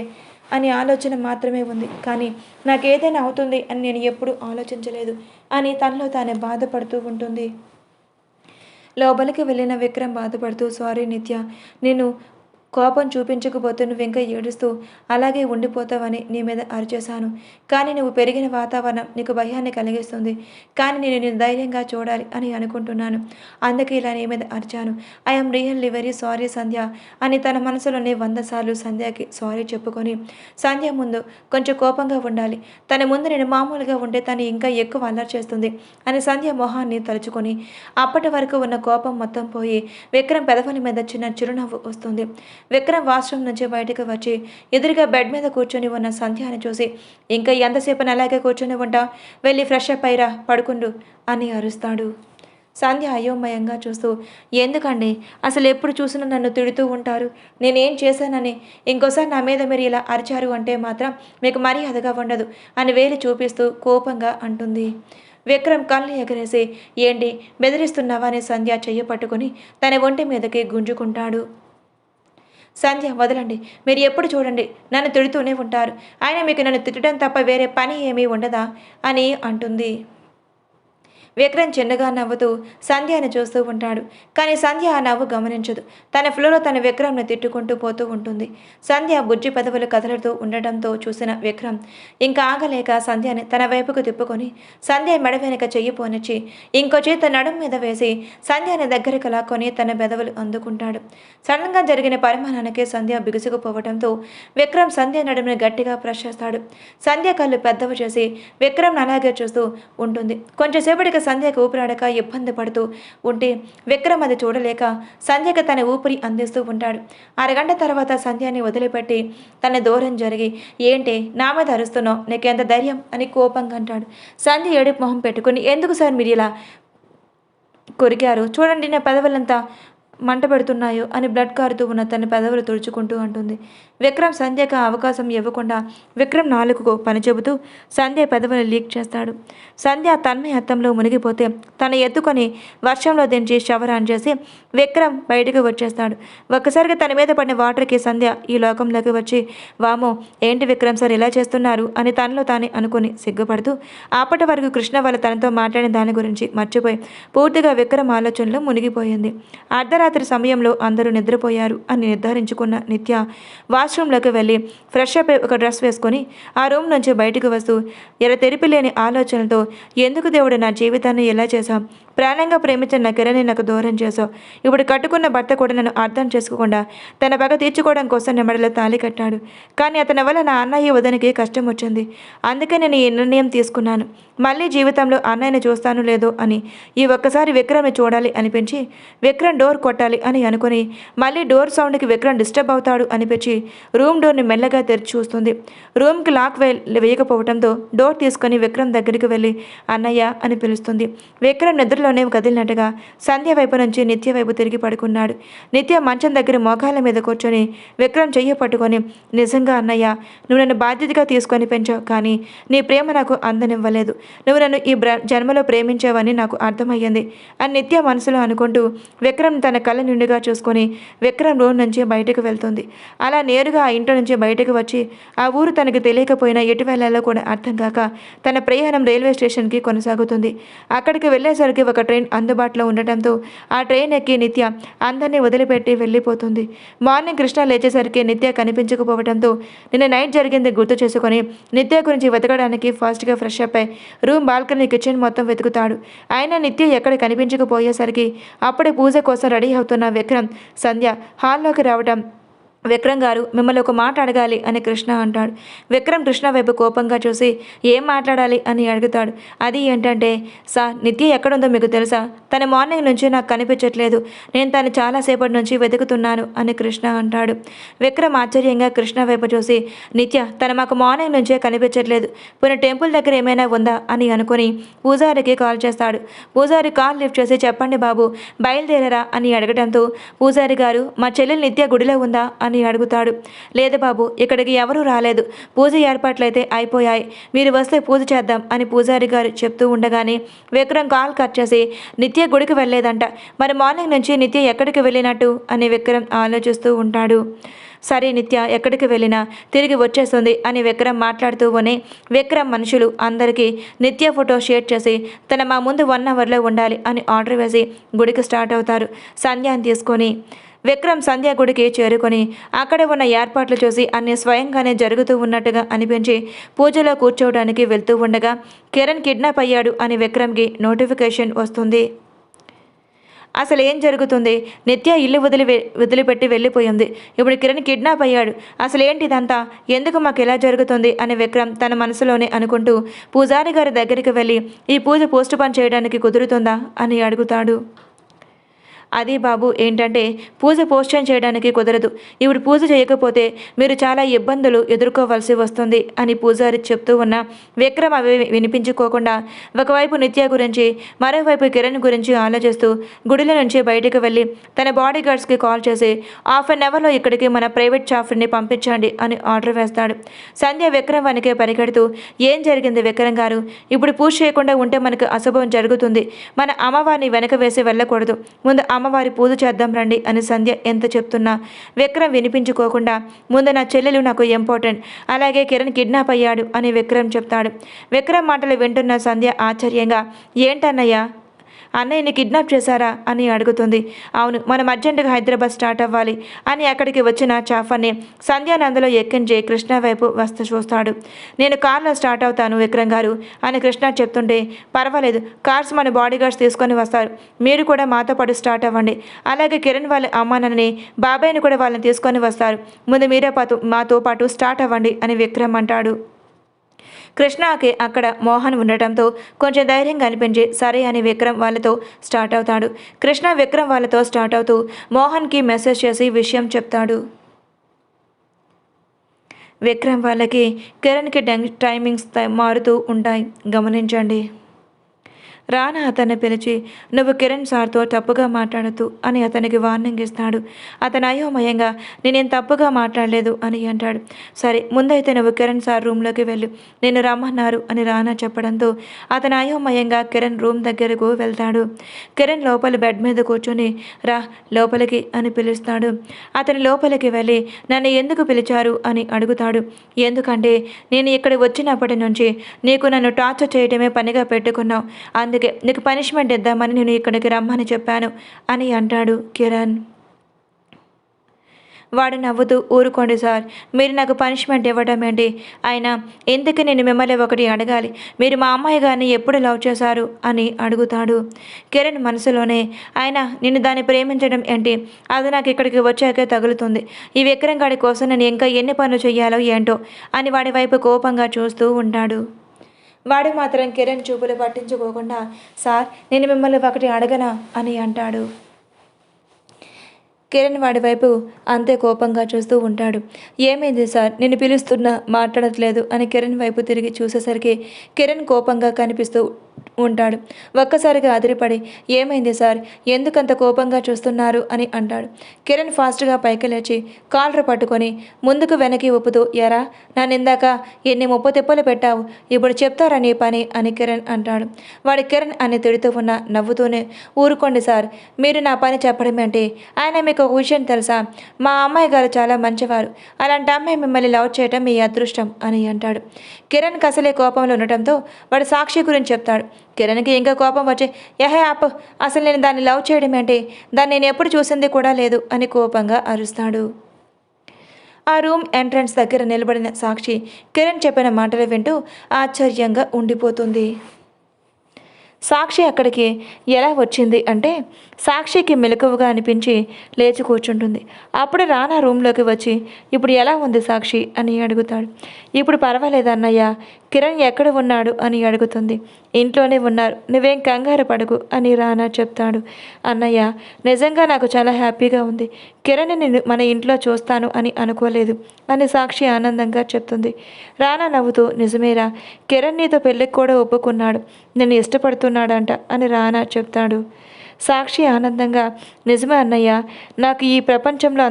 అని ఆలోచన మాత్రమే ఉంది. కానీ నాకు ఏదైనా అవుతుంది అని నేను ఎప్పుడూ ఆలోచించలేదు అని తనలో తానే బాధపడుతూ ఉంటుంది. లోపలికి వెళ్ళిన విక్రమ్ బాధపడుతూ సారీ నిత్య, నేను కోపం చూపించకపోతే నువ్వు ఇంకా ఏడుస్తూ అలాగే ఉండిపోతావని నీ మీద అరిచేశాను. కానీ నువ్వు పెరిగిన వాతావరణం నీకు భయాన్ని కలిగిస్తుంది. కానీ నేను ధైర్యంగా చూడాలి అని అనుకుంటున్నాను, అందుకే ఇలా నీ మీద అరిచాను. ఐఎమ్ రియల్లీ వెరీ సారీ సంధ్య అని తన మనసులోనే 100 సార్లు సంధ్యకి సారీ చెప్పుకొని సంధ్య ముందు కొంచెం కోపంగా ఉండాలి. తన ముందు నేను మామూలుగా ఉంటే తను ఇంకా ఎక్కువ అల్లరి చేస్తుంది అని సంధ్య మొహాన్ని తలుచుకొని అప్పటి వరకు ఉన్న కోపం మొత్తం పోయి విక్రమ్ పెదవుల మీద చిన్న చిరునవ్వు వస్తుంది. విక్రమ్ వాష్రూమ్ నుంచి బయటకు వచ్చి ఎదురుగా బెడ్ మీద కూర్చొని ఉన్న సంధ్యాని చూసి ఇంకా ఎంతసేపు అలాగే కూర్చొని ఉంటా, వెళ్ళి ఫ్రెష్ అప్ అయ్యిరా, పడుకుండు అని అరుస్తాడు. సంధ్య అయోమయంగా చూస్తూ ఎందుకండి అసలు ఎప్పుడు చూసినా నన్ను తిడుతూ ఉంటారు, నేనేం చేశానని ఇంకోసారి నా మీద మీరు ఇలా అరిచారు అంటే మాత్రం మీకు మర్యాదగా ఉండదు అని వేలు చూపిస్తూ కోపంగా అంటుంది. విక్రమ్ కళ్ళు ఎగరేసి ఏంటి బెదిరిస్తున్నావా అని సంధ్య చెయ్యి పట్టుకుని తన ఒంటి మీదకి గుంజుకుంటాడు. సంధ్య వదలండి, మీరు ఎప్పుడు చూడండి నన్ను తిడుతూనే ఉంటారు, ఆయన మీకు నన్ను తిట్టడం తప్ప వేరే పని ఏమీ ఉండదా అని అంటుంది. విక్రమ్ చిన్నగా నవ్వుతూ సంధ్యని చూస్తూ ఉంటాడు. కానీ సంధ్య ఆ నవ్వు గమనించదు. తన ఫ్లోలో తన విక్రమ్ని తిట్టుకుంటూ పోతూ ఉంటుంది. సంధ్య బుజ్జి పెదవులు కదలుతూ ఉండటంతో చూసిన విక్రమ్ ఇంకా ఆగలేక సంధ్యని తన వైపుకు తిప్పుకొని సంధ్య మెడ వెనుక చెయ్యి పోనిచ్చి ఇంకో చేత నడుం మీద వేసి సంధ్యని దగ్గరికి లాక్కొని తన పెదవులు అందుకుంటాడు. సడన్గా జరిగిన పరిమాణానికి సంధ్య బిగుసుకుపోవడంతో విక్రమ్ సంధ్య నడుముని గట్టిగా ప్రెస్ చేస్తాడు. సంధ్య కళ్ళు పెద్దవి చేసి విక్రమ్ని అలాగే చూస్తూ ఉంటుంది. కొంచెంసేపటికి సంధ్యకు ఊపిరాడక ఇబ్బంది పడుతూ ఉంటే విక్రమ్ అది చూడలేక సంధ్యకు తన ఊపిరి అందిస్తూ ఉంటాడు. అరగంట తర్వాత సంధ్యని వదిలిపెట్టి తన దూరం జరిగి, ఏంటి నా మీద అరుస్తున్నావు, నీకెంత ధైర్యం అని కోపంగా అంటాడు. సంధ్య ఏడుపు మొహం పెట్టుకుని, ఎందుకు సార్ మీరు ఇలా కొరికారు, చూడండి నా పెదవులంతా మంట పెడుతున్నాయో అని బ్లడ్ కారుతూ ఉన్న తన పెదవులు తుడుచుకుంటూ అంటుంది. విక్రమ్ సంధ్యకు అవకాశం ఇవ్వకుండా విక్రమ్ నాలుగుకు పని చెబుతూ సంధ్య పెదవులు లీక్ చేస్తాడు. సంధ్య తన్మయత్వంలో మునిగిపోతే తన ఎత్తుకొని వర్షంలో దించి షవర్ ఆన్ చేసి విక్రమ్ బయటకు వచ్చేస్తాడు. ఒక్కసారిగా తన మీద పడిన వాటర్కి సంధ్య ఈ లోకంలోకి వచ్చి, వామో ఏంటి విక్రమ్ సార్ ఇలా చేస్తున్నారు అని తనలో తానే అనుకుని సిగ్గుపడుతూ అప్పటి వరకు కృష్ణ వాళ్ళ తనతో మాట్లాడిన దాని గురించి మర్చిపోయి పూర్తిగా విక్రమ్ ఆలోచనలో మునిగిపోయింది. అర్ధరాత్రి సమయంలో అందరూ నిద్రపోయారు అని నిర్ధారించుకున్న నిత్య వాష్రూమ్లోకి వెళ్ళి ఫ్రెష్ అప్ ఒక డ్రెస్ వేసుకొని ఆ రూమ్ నుంచి బయటకు వస్తూ ఎర తెరిపి లేని ఆలోచనలతో, ఎందుకు దేవుడు నా జీవితాన్ని ఎలా చేశాం, ప్రాణంగా ప్రేమించిన నా కిరణి నాకు దూరం చేశావు, ఇప్పుడు కట్టుకున్న భర్త కూడా నన్ను అర్థం చేసుకోకుండా తన పగ తీర్చుకోవడం కోసం నెమ్మడిలో తాళి కట్టాడు. కానీ అతని వల్ల నా అన్నయ్య వదనికి కష్టం వచ్చింది. అందుకే నేను ఈ నిర్ణయం తీసుకున్నాను. మళ్ళీ జీవితంలో అన్నయ్యని చూస్తాను లేదో అని ఈ ఒక్కసారి విక్రమ్ని చూడాలి అనిపించి విక్రమ్ డోర్ కొట్టాలి అని అనుకుని మళ్ళీ డోర్ సౌండ్కి విక్రమ్ డిస్టర్బ్ అవుతాడు అనిపించి రూమ్ డోర్ని మెల్లగా తెరిచి చూస్తుంది. రూమ్కి లాక్ వేయకపోవడంతో డోర్ తీసుకొని విక్రమ్ దగ్గరికి వెళ్ళి అన్నయ్య అని పిలుస్తుంది. విక్రమ్ నిద్రలోనే కదిలినట్టుగా సంధ్య వైపు నుంచి నిత్య వైపు తిరిగి పడుకున్నాడు. నిత్య మంచం దగ్గర మోకాళ్ళ మీద కూర్చొని విక్రమ్ చెయ్యి పట్టుకొని, నిజంగా అన్నయ్య, నువ్వు నన్ను బాధ్యతగా తీసుకొని పెంచావు, కానీ నీ ప్రేమ నాకు అందనివ్వలేదు. నువ్వు నన్ను ఈ జన్మలో ప్రేమించావని నాకు అర్థమయ్యింది అని నిత్య మనసులో అనుకుంటూ విక్రమ్ తన కళ్ళ నిండుగా చూసుకొని విక్రమ్ రూమ్ నుంచి బయటకు వెళ్తుంది. అలా నేరుగా ఆ ఇంట్లో నుంచి బయటకు వచ్చి ఆ ఊరు తనకు తెలియకపోయినా ఎటు వెళ్ళాలో కూడా అర్థం కాక తన ప్రయాణం రైల్వే స్టేషన్కి కొనసాగుతుంది. అక్కడికి వెళ్ళేసరికి ఒక ట్రైన్ అందుబాటులో ఉండటంతో ఆ ట్రైన్ ఎక్కి నిత్య అందరినీ వదిలిపెట్టి వెళ్ళిపోతుంది. మార్నింగ్ కృష్ణ లేచేసరికి నిత్య కనిపించకపోవడంతో నిన్న నైట్ జరిగింది గుర్తు చేసుకొని నిత్య గురించి వెతకడానికి ఫాస్ట్గా ఫ్రెష్ అప్ అయి రూమ్, బాల్కనీ, కిచెన్ మొత్తం వెతుకుతాడు. అయినా నిత్య ఎక్కడ కనిపించకపోయేసరికి అప్పుడే పూజ కోసం రెడీ అవుతున్న విక్రమ్ సంధ్య హాల్లోకి రావడం, విక్రమ్ గారు మిమ్మల్ని ఒక మాట అడగాలి అని కృష్ణ అంటాడు. విక్రమ్ కృష్ణ వైపు కోపంగా చూసి ఏం మాట్లాడాలి అని అడుగుతాడు. అది ఏంటంటే, సార్ నిత్య ఎక్కడుందో మీకు తెలుసా, తన మార్నింగ్ నుంచి నాకు కనిపించట్లేదు, నేను తను చాలాసేపటి నుంచి వెతుకుతున్నాను అని కృష్ణ అంటాడు. విక్రమ్ ఆశ్చర్యంగా కృష్ణ వైపు చూసి, నిత్య తన మాకు మార్నింగ్ నుంచే కనిపించట్లేదు, పోయిన టెంపుల్ దగ్గర ఏమైనా ఉందా అని అనుకుని పూజారికి కాల్ చేస్తాడు. పూజారి కాల్ లిఫ్ట్ చేసి, చెప్పండి బాబు బయలుదేరరా అని అడగడంతో పూజారి గారు, మా చెల్లెలు నిత్య గుడిలో ఉందా అని అడుగుతాడు. లేదు బాబు, ఇక్కడికి ఎవరూ రాలేదు, పూజ ఏర్పాట్లయితే అయిపోయాయి, మీరు వస్తే పూజ చేద్దాం అని పూజారి గారు చెప్తూ ఉండగానే విక్రమ్ కాల్ కట్ చేసి, నిత్య గుడికి వెళ్ళలేదంట, మరి మార్నింగ్ నుంచి నిత్య ఎక్కడికి వెళ్ళినట్టు అని విక్రమ్ ఆలోచిస్తూ ఉంటాడు. సరే నిత్య ఎక్కడికి వెళ్ళినా తిరిగి వచ్చేస్తుంది అని విక్రమ్ మాట్లాడుతూ ఉనే విక్రమ్ మనుషులు అందరికీ నిత్య ఫోటో షేర్ చేసి తన మా ముందు 1 అవర్లో ఉండాలి అని ఆర్డర్ వేసి గుడికి స్టార్ట్ అవుతారు. సంధ్యాన్ని తీసుకొని విక్రమ్ సంధ్య గుడికి చేరుకొని అక్కడ ఉన్న ఏర్పాట్లు చూసి అన్నీ స్వయంగానే జరుగుతూ ఉన్నట్టుగా అనిపించి పూజలో కూర్చోవడానికి వెళ్తూ ఉండగా కిరణ్ కిడ్నాప్ అయ్యాడు అని విక్రమ్కి నోటిఫికేషన్ వస్తుంది. అసలు ఏం జరుగుతుంది, నిత్య ఇల్లు వదిలిపెట్టి వెళ్ళిపోయింది, ఇప్పుడు కిరణ్ కిడ్నాప్ అయ్యాడు, అసలు ఏంటి ఇదంతా, ఎందుకు మాకు ఎలా జరుగుతుంది అని విక్రమ్ తన మనసులోనే అనుకుంటూ పూజారి గారి దగ్గరికి వెళ్ళి ఈ పూజ పోస్ట్ పోన్ చేయడానికి కుదురుతుందా అని అడుగుతాడు. అది బాబు ఏంటంటే పూజ పోస్టన్ చేయడానికి కుదరదు, ఇప్పుడు పూజ చేయకపోతే మీరు చాలా ఇబ్బందులు ఎదుర్కోవాల్సి వస్తుంది అని పూజారి చెప్తూ ఉన్న విక్రమ్ అవి వినిపించుకోకుండా ఒకవైపు నిత్య గురించి మరోవైపు కిరణ్ గురించి ఆలోచిస్తూ గుడిలో నుంచి బయటకు వెళ్ళి తన బాడీ గార్డ్స్కి కాల్ చేసి 1/2 అవర్లో ఇక్కడికి మన ప్రైవేట్ చాఫ్ని పంపించండి అని ఆర్డర్ వేస్తాడు. సంధ్య విక్రమ్ వెనకే పరిగెడుతూ, ఏం జరిగింది విక్రమ్ గారు, ఇప్పుడు పూజ చేయకుండా ఉంటే మనకు అశుభం జరుగుతుంది, మన అమ్మవారిని వెనక వేసి వెళ్ళకూడదు, ముందు అమ్మవారి పూజ చేద్దాం రండి అని సంధ్య ఎంత చెప్తున్నా విక్రమ్ వినిపించుకోకుండా ముందు నా చెల్లెలు నాకు ఇంపార్టెంట్, అలాగే కిరణ్ కిడ్నాప్ అయ్యాడు అని విక్రమ్ చెప్తాడు. విక్రమ్ మాటలు వింటున్న సంధ్య ఆశ్చర్యంగా, ఏంటన్నయ్య అన్నయ్యని కిడ్నాప్ చేశారా అని అడుగుతుంది. అవును, మనం అర్జెంటుగా హైదరాబాద్ స్టార్ట్ అవ్వాలి అని అక్కడికి వచ్చిన చాఫర్ని సంధ్యానందలో ఎక్కించి కృష్ణ వైపు వస్తూ చూస్తాడు. నేను కార్లో స్టార్ట్ అవుతాను విక్రమ్ గారు అని కృష్ణ చెప్తుంటే, పర్వాలేదు కార్స్ మన బాడీ గార్డ్స్ తీసుకొని వస్తారు, మీరు కూడా మాతో పాటు స్టార్ట్ అవ్వండి, అలాగే కిరణ్ వాళ్ళ అమ్మానని బాబాయ్ని కూడా వాళ్ళని తీసుకొని వస్తారు, ముందు మీరే మాతో పాటు స్టార్ట్ అవ్వండి అని విక్రమ్ అంటాడు. కృష్ణకి అక్కడ మోహన్ ఉండటంతో కొంచెం ధైర్యంగా అనిపించి సరే అని విక్రమ్ వాళ్ళతో స్టార్ట్ అవుతాడు. కృష్ణ విక్రమ్ వాళ్ళతో స్టార్ట్ అవుతూ మోహన్కి మెసేజ్ చేసి విషయం చెప్తాడు. విక్రమ్ వాళ్ళకి కిరణ్కి టైమింగ్స్ మారుతూ ఉంటాయి, గమనించండి. రానా అతన్ని పిలిచి నువ్వు కిరణ్ సార్తో తప్పుగా మాట్లాడద్దు అని అతనికి వార్నింగ్ ఇస్తాడు. అతను అయోమయంగా నేనేం తప్పుగా మాట్లాడలేదు అని అంటాడు. సరే ముందైతే నువ్వు కిరణ్ సార్ రూమ్లోకి వెళ్ళు, నేను రమ్మన్నారు అని రానా చెప్పడంతో అతను అయోమయంగా కిరణ్ రూమ్ దగ్గరకు వెళ్తాడు. కిరణ్ లోపల బెడ్ మీద కూర్చొని రా లోపలికి అని పిలుస్తాడు. అతని లోపలికి వెళ్ళి నన్ను ఎందుకు పిలిచారు అని అడుగుతాడు. ఎందుకంటే నేను ఇక్కడ వచ్చినప్పటి నుంచి నీకు నన్ను టార్చర్ చేయడమే పనిగా పెట్టుకున్నావు, అందుకే నీకు పనిష్మెంట్ ఇద్దామని నేను ఇక్కడికి రమ్మని చెప్పాను అని అంటాడు కిరణ్. వాడు నవ్వుతూ ఊరుకోండి సార్, మీరు నాకు పనిష్మెంట్ ఇవ్వడం ఏంటి? అయినా ఎందుకు నేను మిమ్మల్ని ఒకటి అడగాలి, మీరు మా అమ్మాయి గారిని ఎప్పుడు లవ్ చేశారు అని అడుగుతాడు. కిరణ్ మనసులోనే అయినా నిన్ను దాన్ని ప్రేమించడం ఏంటి, అది నాకు ఇక్కడికి వచ్చాకే తగులుతుంది. ఈ విక్రమ్ గాడి కోసం నేను ఇంకా ఎన్ని పనులు చేయాలో ఏంటో అని వాడి వైపు కోపంగా చూస్తూ ఉంటాడు. వాడు మాత్రం కిరణ్ చూపులు పట్టించుకోకుండా సార్ నేను మిమ్మల్ని ఒకటి అడగనా అని అంటాడు. కిరణ్ వాడి వైపు అంతే కోపంగా చూస్తూ ఉంటాడు. ఏమైంది సార్, నేను పిలుస్తున్నా మాట్లాడట్లేదు అని కిరణ్ వైపు తిరిగి చూసేసరికి కిరణ్ కోపంగా కనిపిస్తూ ఉంటాడు. ఒక్కసారిగా అదిరిపడి ఏమైంది సార్, ఎందుకంత కోపంగా చూస్తున్నారు అని అంటాడు. కిరణ్ ఫాస్ట్గా పైకి లేచి కాలర్ పట్టుకొని ముందుకు వెనక్కి ఊపుతూ ఎరా నన్ను ఇందాక ఎన్ని ముప్పు తిప్పలు పెట్టావు, ఇప్పుడు చెప్తారా నీ పని అని కిరణ్ అంటాడు. వాడి కిరణ్ అని తిడుతూ ఉన్న నవ్వుతూనే ఊరుకోండి సార్, మీరు నా పని చెప్పడం ఏంటి, ఆయన మీకు ఒక విషయం తెలుసా, మా అమ్మాయి గారు చాలా మంచివారు, అలాంటి అమ్మాయి మిమ్మల్ని లవ్ చేయటం మీ అదృష్టం అని అంటాడు. కిరణ్కి అసలే కోపంలో ఉండటంతో వాడు సాక్షి గురించి చెప్తాడు. కిరణ్కి ఇంకా కోపం వచ్చి యహే ఆప్, అసలు నేను దాన్ని లవ్ చేయడం ఏంటి, దాన్ని నేను ఎప్పుడు చూసింది కూడా లేదు అని కోపంగా అరుస్తాడు. ఆ రూమ్ ఎంట్రన్స్ దగ్గర నిలబడిన సాక్షి కిరణ్ చెప్పిన మాటలు వింటూ ఆశ్చర్యంగా ఉండిపోతుంది. సాక్షి అక్కడికి ఎలా వచ్చింది అంటే సాక్షికి మెలకువగా అనిపించి లేచి కూర్చుంటుంది. అప్పుడు రానా రూమ్లోకి వచ్చి ఇప్పుడు ఎలా ఉంది సాక్షి అని అడుగుతాడు. ఇప్పుడు పర్వాలేదు అన్నయ్య, కిరణ్ ఎక్కడ ఉన్నాడు అని అడుగుతుంది. ఇంట్లోనే ఉన్నారు, నువ్వేం కంగారు పడకు అని రానా చెప్తాడు. అన్నయ్య నిజంగా నాకు చాలా హ్యాపీగా ఉంది, కిరణ్ని నేను మన ఇంట్లో చూస్తాను అని అనుకోలేదు అని సాక్షి ఆనందంగా చెప్తుంది. రానా నవ్వుతూ నిజమేరా, కిరణ్ నీతో పెళ్ళికి కూడా ఒప్పుకున్నాడు, నేను ఇష్టపడుతున్నాడంట అని రానా చెప్తాడు. సాక్షి ఆనందంగా నిజమే అన్నయ్య, నాకు ఈ ప్రపంచంలో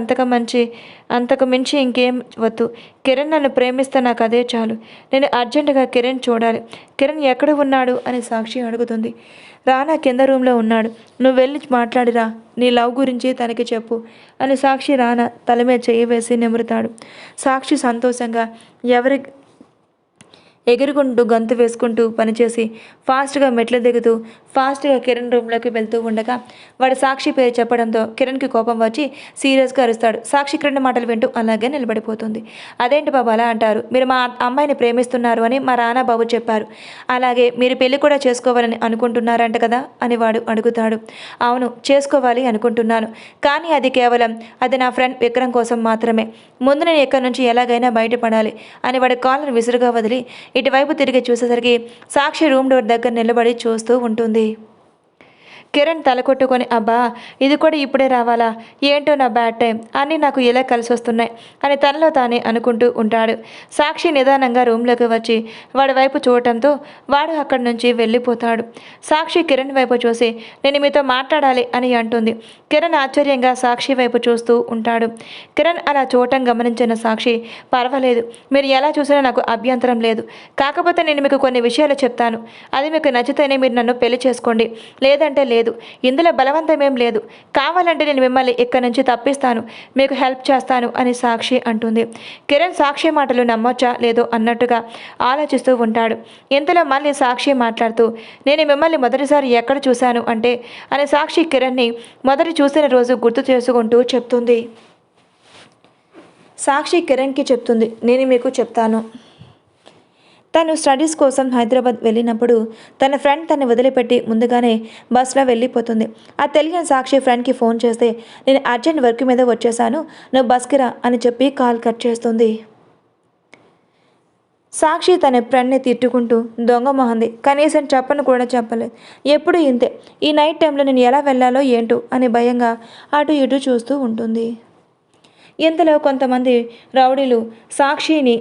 అంతకు మించి ఇంకేం వద్దు, కిరణ్ నన్ను ప్రేమిస్తే నాకు అదే చాలు, నేను అర్జెంటుగా కిరణ్ చూడాలి, కిరణ్ ఎక్కడ ఉన్నాడు అని సాక్షి అడుగుతుంది. రానా కింద రూమ్లో ఉన్నాడు, నువ్వు వెళ్ళి మాట్లాడిరా, నీ లవ్ గురించి తనకి చెప్పు అని సాక్షి రానా తల మీద చెయ్యి వేసి నిమురుతాడు. సాక్షి సంతోషంగా ఎగురుకుంటూ గంతు వేసుకుంటూ పనిచేసి ఫాస్ట్గా మెట్లు దిగుతూ ఫాస్ట్గా కిరణ్ రూమ్లోకి వెళ్తూ ఉండగా వాడు సాక్షి పేరు చెప్పడంతో కిరణ్కి కోపం వచ్చి సీరియస్గా అరుస్తాడు. సాక్షి కిరణ్ మాటలు వింటూ అలాగే నిలబడిపోతుంది. అదేంటి బాబు అలా అంటారు, మీరు మా అమ్మాయిని ప్రేమిస్తున్నారు అని మా రానా బాబు చెప్పారు, అలాగే మీరు పెళ్లి కూడా చేసుకోవాలని అనుకుంటున్నారంట కదా అని వాడు అడుగుతాడు. అవును చేసుకోవాలి అనుకుంటున్నాను, కానీ అది నా ఫ్రెండ్ విక్రమ్ కోసం మాత్రమే, ముందు నేను ఇక్కడి నుంచి ఎలాగైనా బయటపడాలి అని వాడి కాలర్ విసురుగా వదిలి ఇటువైపు తిరిగి చూసేసరికి సాక్షి రూమ్ డోర్ దగ్గర నిలబడి చూస్తూ ఉంటుంది. కిరణ్ తల కొట్టుకొని అబ్బా ఇది కూడా ఇప్పుడే రావాలా, ఏంటో నా బ్యాడ్ టైం అన్నీ నాకు ఎలా కలిసి వస్తున్నాయి అని తనలో తానే అనుకుంటూ ఉంటాడు. సాక్షి నిదానంగా రూమ్లోకి వచ్చి వాడి వైపు చూడటంతో వాడు అక్కడి నుంచి వెళ్ళిపోతాడు. సాక్షి కిరణ్ వైపు చూసి నేను మీతో మాట్లాడాలి అని అంటుంది. కిరణ్ ఆశ్చర్యంగా సాక్షి వైపు చూస్తూ ఉంటాడు. కిరణ్ అలా చూడటం గమనించిన సాక్షి పర్వాలేదు, మీరు ఎలా చూసినా నాకు అభ్యంతరం లేదు, కాకపోతే నేను మీకు కొన్ని విషయాలు చెప్తాను, అది మీకు నచ్చితేనే మీరు నన్ను పెళ్లి చేసుకోండి, లేదంటే లేదు, ఇందులో బలవంతమేం లేదు, కావాలంటే నేను మిమ్మల్ని ఇక్కడి నుంచి తప్పిస్తాను, మీకు హెల్ప్ చేస్తాను అని సాక్షి అంటుంది. కిరణ్ సాక్షి మాటలు నమ్మొచ్చా లేదో అన్నట్టుగా ఆలోచిస్తూ ఉంటాడు. ఇంతలో మళ్ళీ సాక్షి మాట్లాడుతూ నేను మిమ్మల్ని మొదటిసారి ఎక్కడ చూశాను అంటే అని సాక్షి కిరణ్ని మొదటి చూసిన రోజు గుర్తు చేసుకుంటూ చెప్తుంది. సాక్షి కిరణ్కి చెప్తుంది, నేను మీకు చెప్తాను, తను స్టడీస్ కోసం హైదరాబాద్ వెళ్ళినప్పుడు తన ఫ్రెండ్ తను వదిలిపెట్టి ముందుగానే బస్లో వెళ్ళిపోతుంది. ఆ తెలియని సాక్షి ఫ్రెండ్కి ఫోన్ చేస్తే నేను అర్జెంట్ వర్క్ మీద వచ్చేసాను, నువ్వు బస్కి రా అని చెప్పి కాల్ కట్ చేస్తుంది. సాక్షి తన ఫ్రెండ్ని తిట్టుకుంటూ దొంగ మొహంది, కనీసం చెప్పను కూడా చెప్పలేదు. ఎప్పుడు ఇంతే, ఈ నైట్ టైంలో నేను ఎలా వెళ్ళాలో ఏంటో అని భయంగా అటు ఇటు చూస్తూ ఉంటుంది. ఇంతలో కొంతమంది రౌడీలు సాక్షిని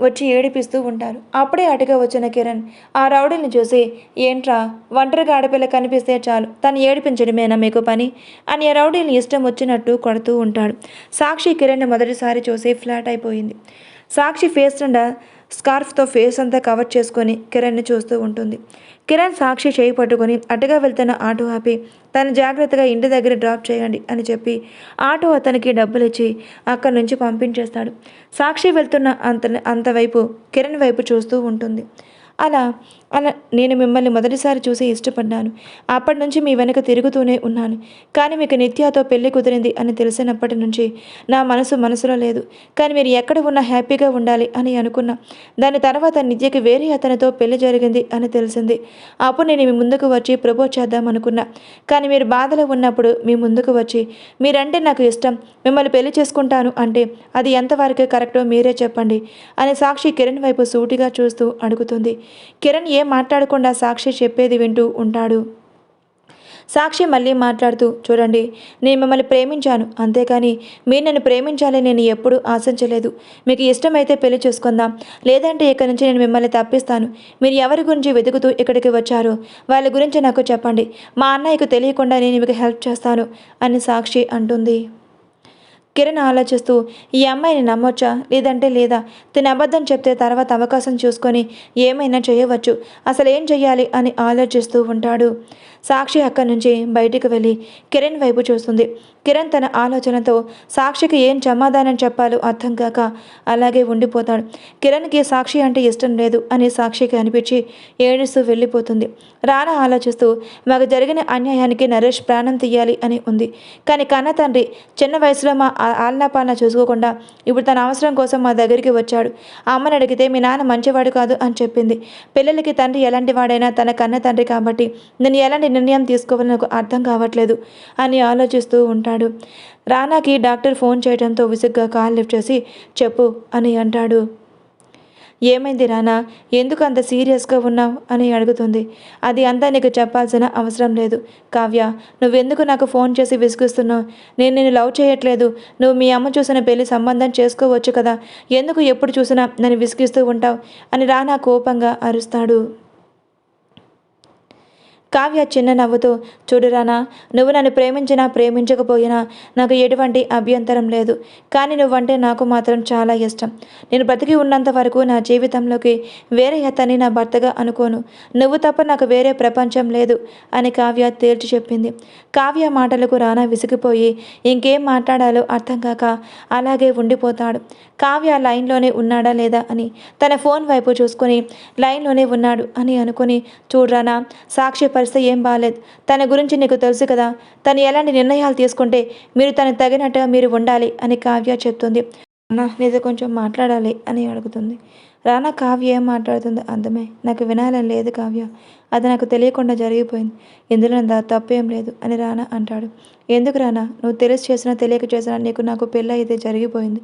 వచ్చి ఏడిపిస్తూ ఉంటారు. అప్పుడే అటుగా వచ్చిన కిరణ్ ఆ రౌడీని చూసి, ఏంట్రా, ఒంటరిగా ఆడపిల్ల కనిపిస్తే చాలు తను ఏడిపించడమేనా మీకు పని అని ఆ రౌడీని ఇష్టం వచ్చినట్టు కొడుతూ ఉంటాడు. సాక్షి కిరణ్ని మొదటిసారి చూసి ఫ్లాట్ అయిపోయింది. సాక్షి ఫేస్ నిండా స్కార్ఫ్తో ఫేస్ అంతా కవర్ చేసుకొని కిరణ్ని చూస్తూ ఉంటుంది. కిరణ్ సాక్షి చేయి పట్టుకొని అటుగా వెళ్తున్న ఆటో ఆపి, తను జాగ్రత్తగా ఇంటి దగ్గర డ్రాప్ చేయండి అని చెప్పి ఆటో అతనికి డబ్బులు ఇచ్చి అక్కడి నుంచి పంపించేస్తాడు. సాక్షి వెళ్తున్న అంతవైపు కిరణ్ వైపు చూస్తూ ఉంటుంది. అలా అలా నేను మిమ్మల్ని మొదటిసారి చూసి ఇష్టపడ్డాను. అప్పటి నుంచి మీ వెనక తిరుగుతూనే ఉన్నాను. కానీ మీకు నిత్యాతో పెళ్లి కుదిరింది అని తెలిసినప్పటి నుంచి నా మనసులో లేదు. కానీ మీరు ఎక్కడ ఉన్నా హ్యాపీగా ఉండాలి అని అనుకున్నా. దాని తర్వాత నిత్యకి వేరే అతనితో పెళ్లి జరిగింది అని తెలిసింది. అప్పుడు నేను మీ ముందుకు వచ్చి ప్రపోజ్ చేద్దాం అనుకున్నా. కానీ మీరు బాధలో ఉన్నప్పుడు మీ ముందుకు వచ్చి, మీరంటే నాకు ఇష్టం, మిమ్మల్ని పెళ్లి చేసుకుంటాను అంటే అది ఎంతవరకు కరెక్టో మీరే చెప్పండి అని సాక్షి కిరణ్ వైపు సూటిగా చూస్తూ అడుగుతుంది. కిరణ్ ఏం మాట్లాడకుండా సాక్షి చెప్పేది వింటూ ఉంటాడు. సాక్షి మళ్ళీ మాట్లాడుతూ, చూడండి, నేను మిమ్మల్ని ప్రేమించాను, అంతేకాని మీరు నన్ను ప్రేమించాలని నేను ఎప్పుడూ ఆశించలేదు. మీకు ఇష్టమైతే పెళ్లి చేసుకుందాం, లేదంటే ఇక్కడి నుంచి నేను మిమ్మల్ని తప్పిస్తాను. మీరు ఎవరి గురించి వెతుకుతూ ఇక్కడికి వచ్చారో వాళ్ళ గురించి నాకు చెప్పండి. మా అన్నయ్యకు తెలియకుండా నేను మీకు హెల్ప్ చేస్తాను అని సాక్షి అంటుంది. కిరణ్ ఆలోచిస్తూ, ఈ అమ్మాయిని నమ్మొచ్చా లేదంటే లేదా, తిని అబద్ధం చెప్తే తర్వాత అవకాశం చూసుకొని ఏమైనా చేయవచ్చు, అసలు ఏం చెయ్యాలి అని ఆలోచిస్తూ ఉంటాడు. సాక్షి అక్కడి నుంచి బయటికి వెళ్ళి కిరణ్ వైపు చూస్తుంది. కిరణ్ తన ఆలోచనతో సాక్షికి ఏం సమాధానం చెప్పాలో అర్థం కాక అలాగే ఉండిపోతాడు. కిరణ్కి సాక్షి అంటే ఇష్టం లేదు అని సాక్షికి అనిపించి ఏడుస్తూ వెళ్ళిపోతుంది. రానా ఆలోచిస్తూ, మాకు జరిగిన అన్యాయానికి నరేష్ ప్రాణం తీయాలి అని ఉంది. కానీ కన్న తండ్రి చిన్న వయసులో మా ఆలనాపాలన చూసుకోకుండా ఇప్పుడు తన అవసరం కోసం మా దగ్గరికి వచ్చాడు. అమ్మని అడిగితే మీ నాన్న మంచివాడు కాదు అని చెప్పింది. పిల్లలకి తండ్రి ఎలాంటి వాడైనా తన కన్న తండ్రి కాబట్టి నేను ఎలాంటి నిర్ణయం తీసుకోవాలని నాకు అర్థం కావట్లేదు అని ఆలోచిస్తూ ఉంటాడు. రానాకి డాక్టర్ ఫోన్ చేయడంతో విసుగ్గా కాల్ లిఫ్ట్ చేసి, చెప్పు అని అంటాడు. ఏమైంది రానా, ఎందుకు అంత సీరియస్గా ఉన్నావు అని అడుగుతుంది. అది అంతా నీకు చెప్పాల్సిన అవసరం లేదు కావ్య, నువ్వెందుకు నాకు ఫోన్ చేసి విసిగిస్తున్నావు? నేను నిన్ను లవ్ చేయట్లేదు. నువ్వు మీ అమ్మ చూసిన పెళ్లి సంబంధం చేసుకోవచ్చు కదా, ఎందుకు ఎప్పుడు చూసినా నన్ను విసిగిస్తూ ఉంటావు అని రానా కోపంగా అరుస్తాడు. కావ్య చిన్న నవ్వుతూ, చూడు రానా, నువ్వు నన్ను ప్రేమించినా ప్రేమించకపోయినా నాకు ఎటువంటి అభ్యంతరం లేదు. కానీ నువ్వంటే నాకు మాత్రం చాలా ఇష్టం. నేను బ్రతికి ఉన్నంత వరకు నా జీవితంలోకి వేరే అతన్ని నా భర్తగా అనుకోను. నువ్వు తప్ప నాకు వేరే ప్రపంచం లేదు అని కావ్య తేల్చి చెప్పింది. కావ్య మాటలకు రానా విసిగిపోయి ఇంకేం మాట్లాడాలో అర్థం కాక అలాగే ఉండిపోతాడు. కావ్య లైన్లోనే ఉన్నాడా లేదా అని తన ఫోన్ వైపు చూసుకొని లైన్లోనే ఉన్నాడు అని అనుకుని, చూడరానా, సాక్షి పరిస్థితి ఏం బాలేదు. తన గురించి నీకు తెలుసు కదా, తను ఎలాంటి నిర్ణయాలు తీసుకుంటే మీరు తనకు తగినట్టుగా మీరు ఉండాలి అని కావ్య చెప్తుంది. అన్న నీతో కొంచెం మాట్లాడాలి అని అడుగుతుంది. రానా కావ్య ఏం మాట్లాడుతుందో అర్థమే, నాకు వినాలని లేదు కావ్య, అది నాకు తెలియకుండా జరిగిపోయింది, ఇందులో నా తప్పేం లేదు అని రానా అంటాడు. ఎందుకు రానా, నువ్వు తెలిసి చేసినా తెలియక చేసినా నాకు పెళ్ళి అయితే జరిగిపోయింది.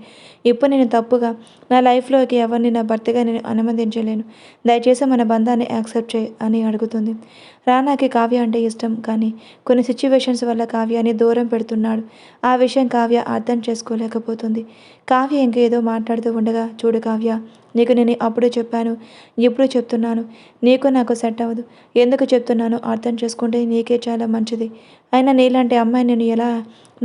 ఇప్పుడు నేను తప్పుగా నా లైఫ్లోకి ఎవరిని నా భర్తగా నేను అనుమతించలేను. దయచేసి మన బంధాన్ని యాక్సెప్ట్ చేయి అని అడుగుతుంది. రానాకి కావ్య అంటే ఇష్టం, కానీ కొన్ని సిచ్యువేషన్స్ వల్ల కావ్యాన్ని దూరం పెడుతున్నాడు. ఆ విషయం కావ్య అర్థం చేసుకోలేకపోతుంది. కావ్య ఇంకేదో మాట్లాడుతూ ఉండగా, చూడు కావ్య, నీకు నేను అప్పుడే చెప్పాను, ఇప్పుడు చెప్తున్నాను, నీకు నాకు సెట్ అవ్వదు. ఎందుకు చెప్తున్నానో అర్థం చేసుకుంటే నీకే చాలా మంచిది. అయినా నీలాంటి అమ్మాయి నేను ఎలా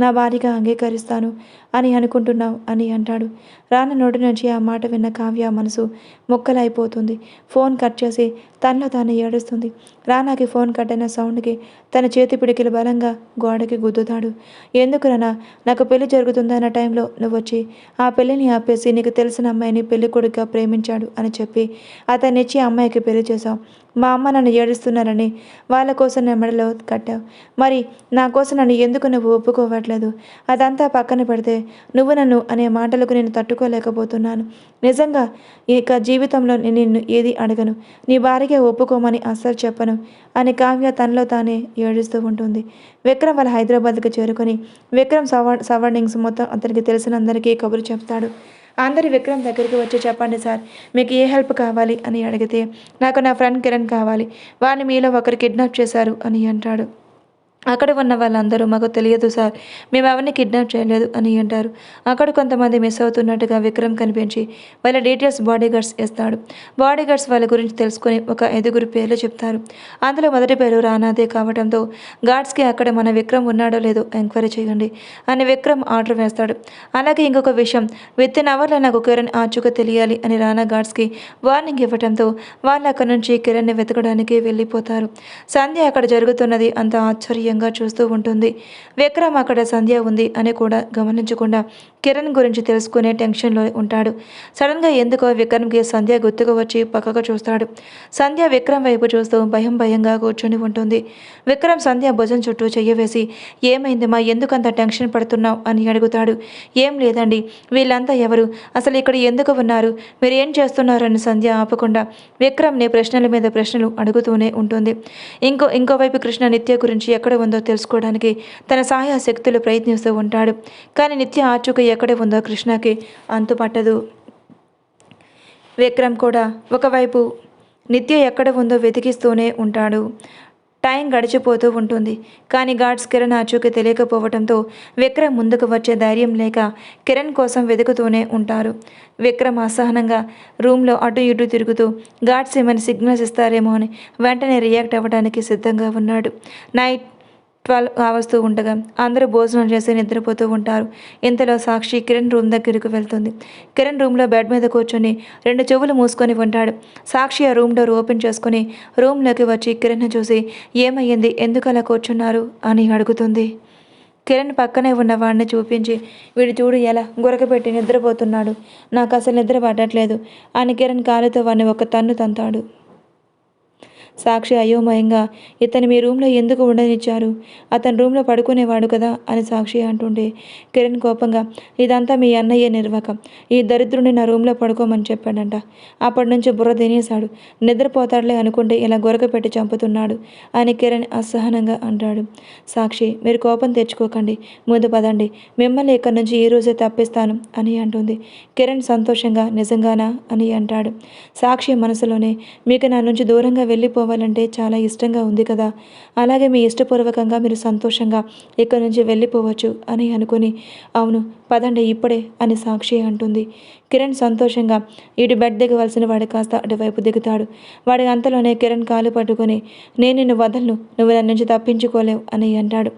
నా భార్యగా అంగీకరిస్తాను అని అనుకుంటున్నావు అని అంటాడు. రాన నోటి నుంచి ఆ మాట విన్న కావ్య మనసు ముక్కలైపోతుంది. ఫోన్ కట్ చేసి తనలో తాను ఏడుస్తుంది. రానాకి ఫోన్ కట్ అయిన సౌండ్కి తన చేతి పిడికిలు బలంగా గోడకి గుద్దుతాడు. ఎందుకు రానా, నాకు పెళ్లి జరుగుతుందన్న టైంలో నువ్వు వచ్చి ఆ పెళ్లిని ఆపేసి నీకు తెలిసిన అమ్మాయిని పెళ్లి కొడుకుగా ప్రేమించాడు అని చెప్పి అతన్నిచ్చి అమ్మాయికి పెళ్లి చేశావు. మా అమ్మ నన్ను ఏడుస్తున్నారని వాళ్ళ కోసం నా మెడలో కట్టావు. మరి నా కోసం నన్ను ఎందుకు నువ్వు ఒప్పుకోవట్లేదు? అదంతా పక్కన పెడితే నువ్వు నన్ను అనే మాటలకు నేను తట్టుకోలేకపోతున్నాను. నిజంగా ఇక జీవితంలో నిన్ను ఏది అడగను, నీ భార్యగా ఒప్పుకోమని అస్సలు చెప్పను అని కావ్య తనలో తానే ఏడుస్తూ ఉంటుంది. విక్రమ్ వాళ్ళ హైదరాబాద్కి చేరుకొని విక్రమ్ సరౌండింగ్స్ మొత్తం అతనికి తెలిసినందరికీ కబురు చెప్తాడు. అందరూ విక్రమ్ దగ్గరికి వచ్చి చెప్పండి సార్, మీకు ఏ హెల్ప్ కావాలి అని అడిగితే, నాకు నా ఫ్రెండ్ కిరణ్ కావాలి, వాడిని మీలో ఒకరు కిడ్నాప్ చేశారు అని అంటాడు. అక్కడ ఉన్న వాళ్ళందరూ మాకు తెలియదు సార్, మేము ఎవరిని కిడ్నాప్ చేయలేదు అని అంటారు. అక్కడ కొంతమంది మిస్ అవుతున్నట్టుగా విక్రమ్ కనిపించి వాళ్ళ డీటెయిల్స్ బాడీగార్డ్స్ ఇస్తాడు. బాడీగార్డ్స్ వాళ్ళ గురించి తెలుసుకొని ఒక 5 పేర్లు చెప్తారు. అందులో మొదటి పేరు రానాదే కావడంతో గార్డ్స్కి అక్కడ మన విక్రమ్ ఉన్నాడో లేదో ఎంక్వైరీ చేయండి అని విక్రమ్ ఆర్డర్ వేస్తాడు. అలాగే ఇంకొక విషయం, విత్ ఇన్ అవర్లో నాకు కిరణ్ ఆచూక తెలియాలి అని రానా గార్డ్స్కి వార్నింగ్ ఇవ్వడంతో వాళ్ళు అక్కడ నుంచి కిరణ్ని వెతకడానికి వెళ్ళిపోతారు. సంధ్య అక్కడ జరుగుతున్నది అంత ఆశ్చర్యంగా చూస్తూ ఉంటుంది. విక్రమ్ అక్కడ సంధ్య ఉంది అని కూడా గమనించకుండా కిరణ్ గురించి తెలుసుకునే టెన్షన్లో ఉంటాడు. సడన్గా ఎందుకో విక్రమ్కి సంధ్య గుర్తుకు వచ్చి పక్కకు చూస్తాడు. సంధ్య విక్రమ్ వైపు చూస్తూ భయంగా కూర్చొని ఉంటుంది. విక్రమ్ సంధ్య భుజం చుట్టూ చెయ్యి వేసి, ఏమైందమ్మా, ఎందుకంత టెన్షన్ పడుతున్నావు అని అడుగుతాడు. ఏం లేదండి, వీళ్ళంతా ఎవరు, అసలు ఇక్కడ ఎందుకు ఉన్నారు, మీరు ఏం చేస్తున్నారని సంధ్య ఆపకుండా విక్రమ్ని ప్రశ్నల మీద ప్రశ్నలు అడుగుతూనే ఉంటుంది. ఇంకోవైపు కృష్ణ నిత్య గురించి ఎక్కడ ఉందో తెలుసుకోవడానికి తన శక్తులు ప్రయత్నిస్తూ ఉంటాడు. కానీ నిత్య ఆచూక ఎక్కడ ఉందో కృష్ణకి అంతుపట్టదు. విక్రమ్ కూడా ఒకవైపు నిత్య ఎక్కడ ఉందో వెతికిస్తూనే ఉంటాడు. టైం గడిచిపోతూ ఉంటుంది. కానీ గార్డ్స్ కిరణ్ ఆచూకీ తెలియకపోవడంతో విక్రమ్ ముందుకు వచ్చే ధైర్యం లేక కిరణ్ కోసం వెతుకుతూనే ఉంటారు. విక్రమ్ అసహనంగా రూమ్లో అటు ఇటు తిరుగుతూ గార్డ్స్ ఏమైనా సిగ్నల్స్ ఇస్తారేమో అని వెంటనే రియాక్ట్ అవ్వడానికి సిద్ధంగా ఉన్నాడు. నైట్ 12 కావస్తూ ఉండగా అందరూ భోజనం చేసి నిద్రపోతూ ఉంటారు. ఇంతలో సాక్షి కిరణ్ రూమ్ దగ్గరకు వెళ్తుంది. కిరణ్ రూమ్లో బెడ్ మీద కూర్చొని 2 చెవులు మూసుకొని ఉంటాడు. సాక్షి ఆ రూమ్ డోర్ ఓపెన్ చేసుకుని రూమ్లోకి వచ్చి కిరణ్ని చూసి, ఏమయ్యింది, ఎందుకు అలా కూర్చున్నారు అని అడుగుతుంది. కిరణ్ పక్కనే ఉన్న వాడిని చూపించి, వీడు చూడు ఎలా గురకపెట్టి నిద్రపోతున్నాడు, నాకు అసలు నిద్ర పట్టట్లేదు అని కిరణ్ కాలుతో వాడిని ఒక తన్ను తంతాడు. సాక్షి అయోమయంగా, ఇతను మీ రూమ్లో ఎందుకు ఉండనిచ్చారు, అతని రూమ్లో పడుకునేవాడు కదా అని సాక్షి అంటుండే, కిరణ్ కోపంగా, ఇదంతా మీ అన్నయ్య నిర్వాకం, ఈ దరిద్రుడిని నా రూమ్లో పడుకోమని చెప్పాడంట, అప్పటి నుంచి బుర్ర తినేశాడు, నిద్రపోతాడులే అనుకుంటే ఇలా గొరకపెట్టి చంపుతున్నాడు అని కిరణ్ అసహనంగా అంటాడు. సాక్షి, మీరు కోపం తెచ్చుకోకండి, ముందు పదండి, మిమ్మల్ని ఇక్కడి నుంచి ఈ రోజే తప్పిస్తాను అని అంటుంది. కిరణ్ సంతోషంగా, నిజంగానా అని అంటాడు. సాక్షి మనసులోనే, మీకు నా నుంచి దూరంగా వెళ్ళిపోవాలంటే చాలా ఇష్టంగా ఉంది కదా, అలాగే మీ ఇష్టపూర్వకంగా మీరు సంతోషంగా ఇక్కడి నుంచి వెళ్ళిపోవచ్చు అని అనుకుని, అవును పదండి ఇప్పుడే అని సాక్షి అంటుంది. కిరణ్ సంతోషంగా ఇటు బెడ్ దిగవలసిన వాడు కాస్త అటువైపు దిగుతాడు. వాడి అంతలోనే కిరణ్ కాలు పట్టుకొని, నేను నిన్ను వదలను, నువ్వు నా నుంచి తప్పించుకోలేవు అని అంటాడు.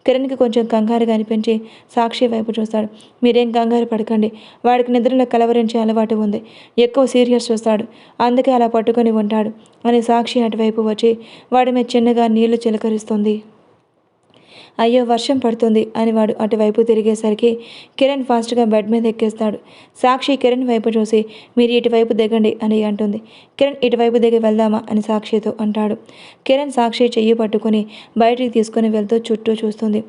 కిరణ్కి కొంచెం కంగారుగా అనిపించి సాక్షి వైపు చూస్తాడు. మీరేం కంగారు పడకండి, వాడికి నిద్రలో కలవరించే అలవాటు ఉంది, ఎక్కువ సీరియస్ చూస్తాడు, అందుకే అలా పట్టుకొని ఉంటాడు అని సాక్షి అటువైపు వచ్చి వాడి మీద చిన్నగా నీళ్లు చిలకరిస్తుంది. అయ్యో వర్షం పడుతుంది అని వాడు అటువైపు తిరిగేసరికి కిరణ్ ఫాస్ట్గా బెడ్ మీద ఎక్కేస్తాడు. సాక్షి కిరణ్ వైపు చూసి, మీరు ఇటువైపు దిగండి అని అంటుంది. కిరణ్ ఇటువైపు దిగి వెళ్దామా అని సాక్షితో అంటాడు. కిరణ్ సాక్షి చెయ్యి పట్టుకుని బయటికి తీసుకుని వెళ్తూ చుట్టూ చూస్తుంది.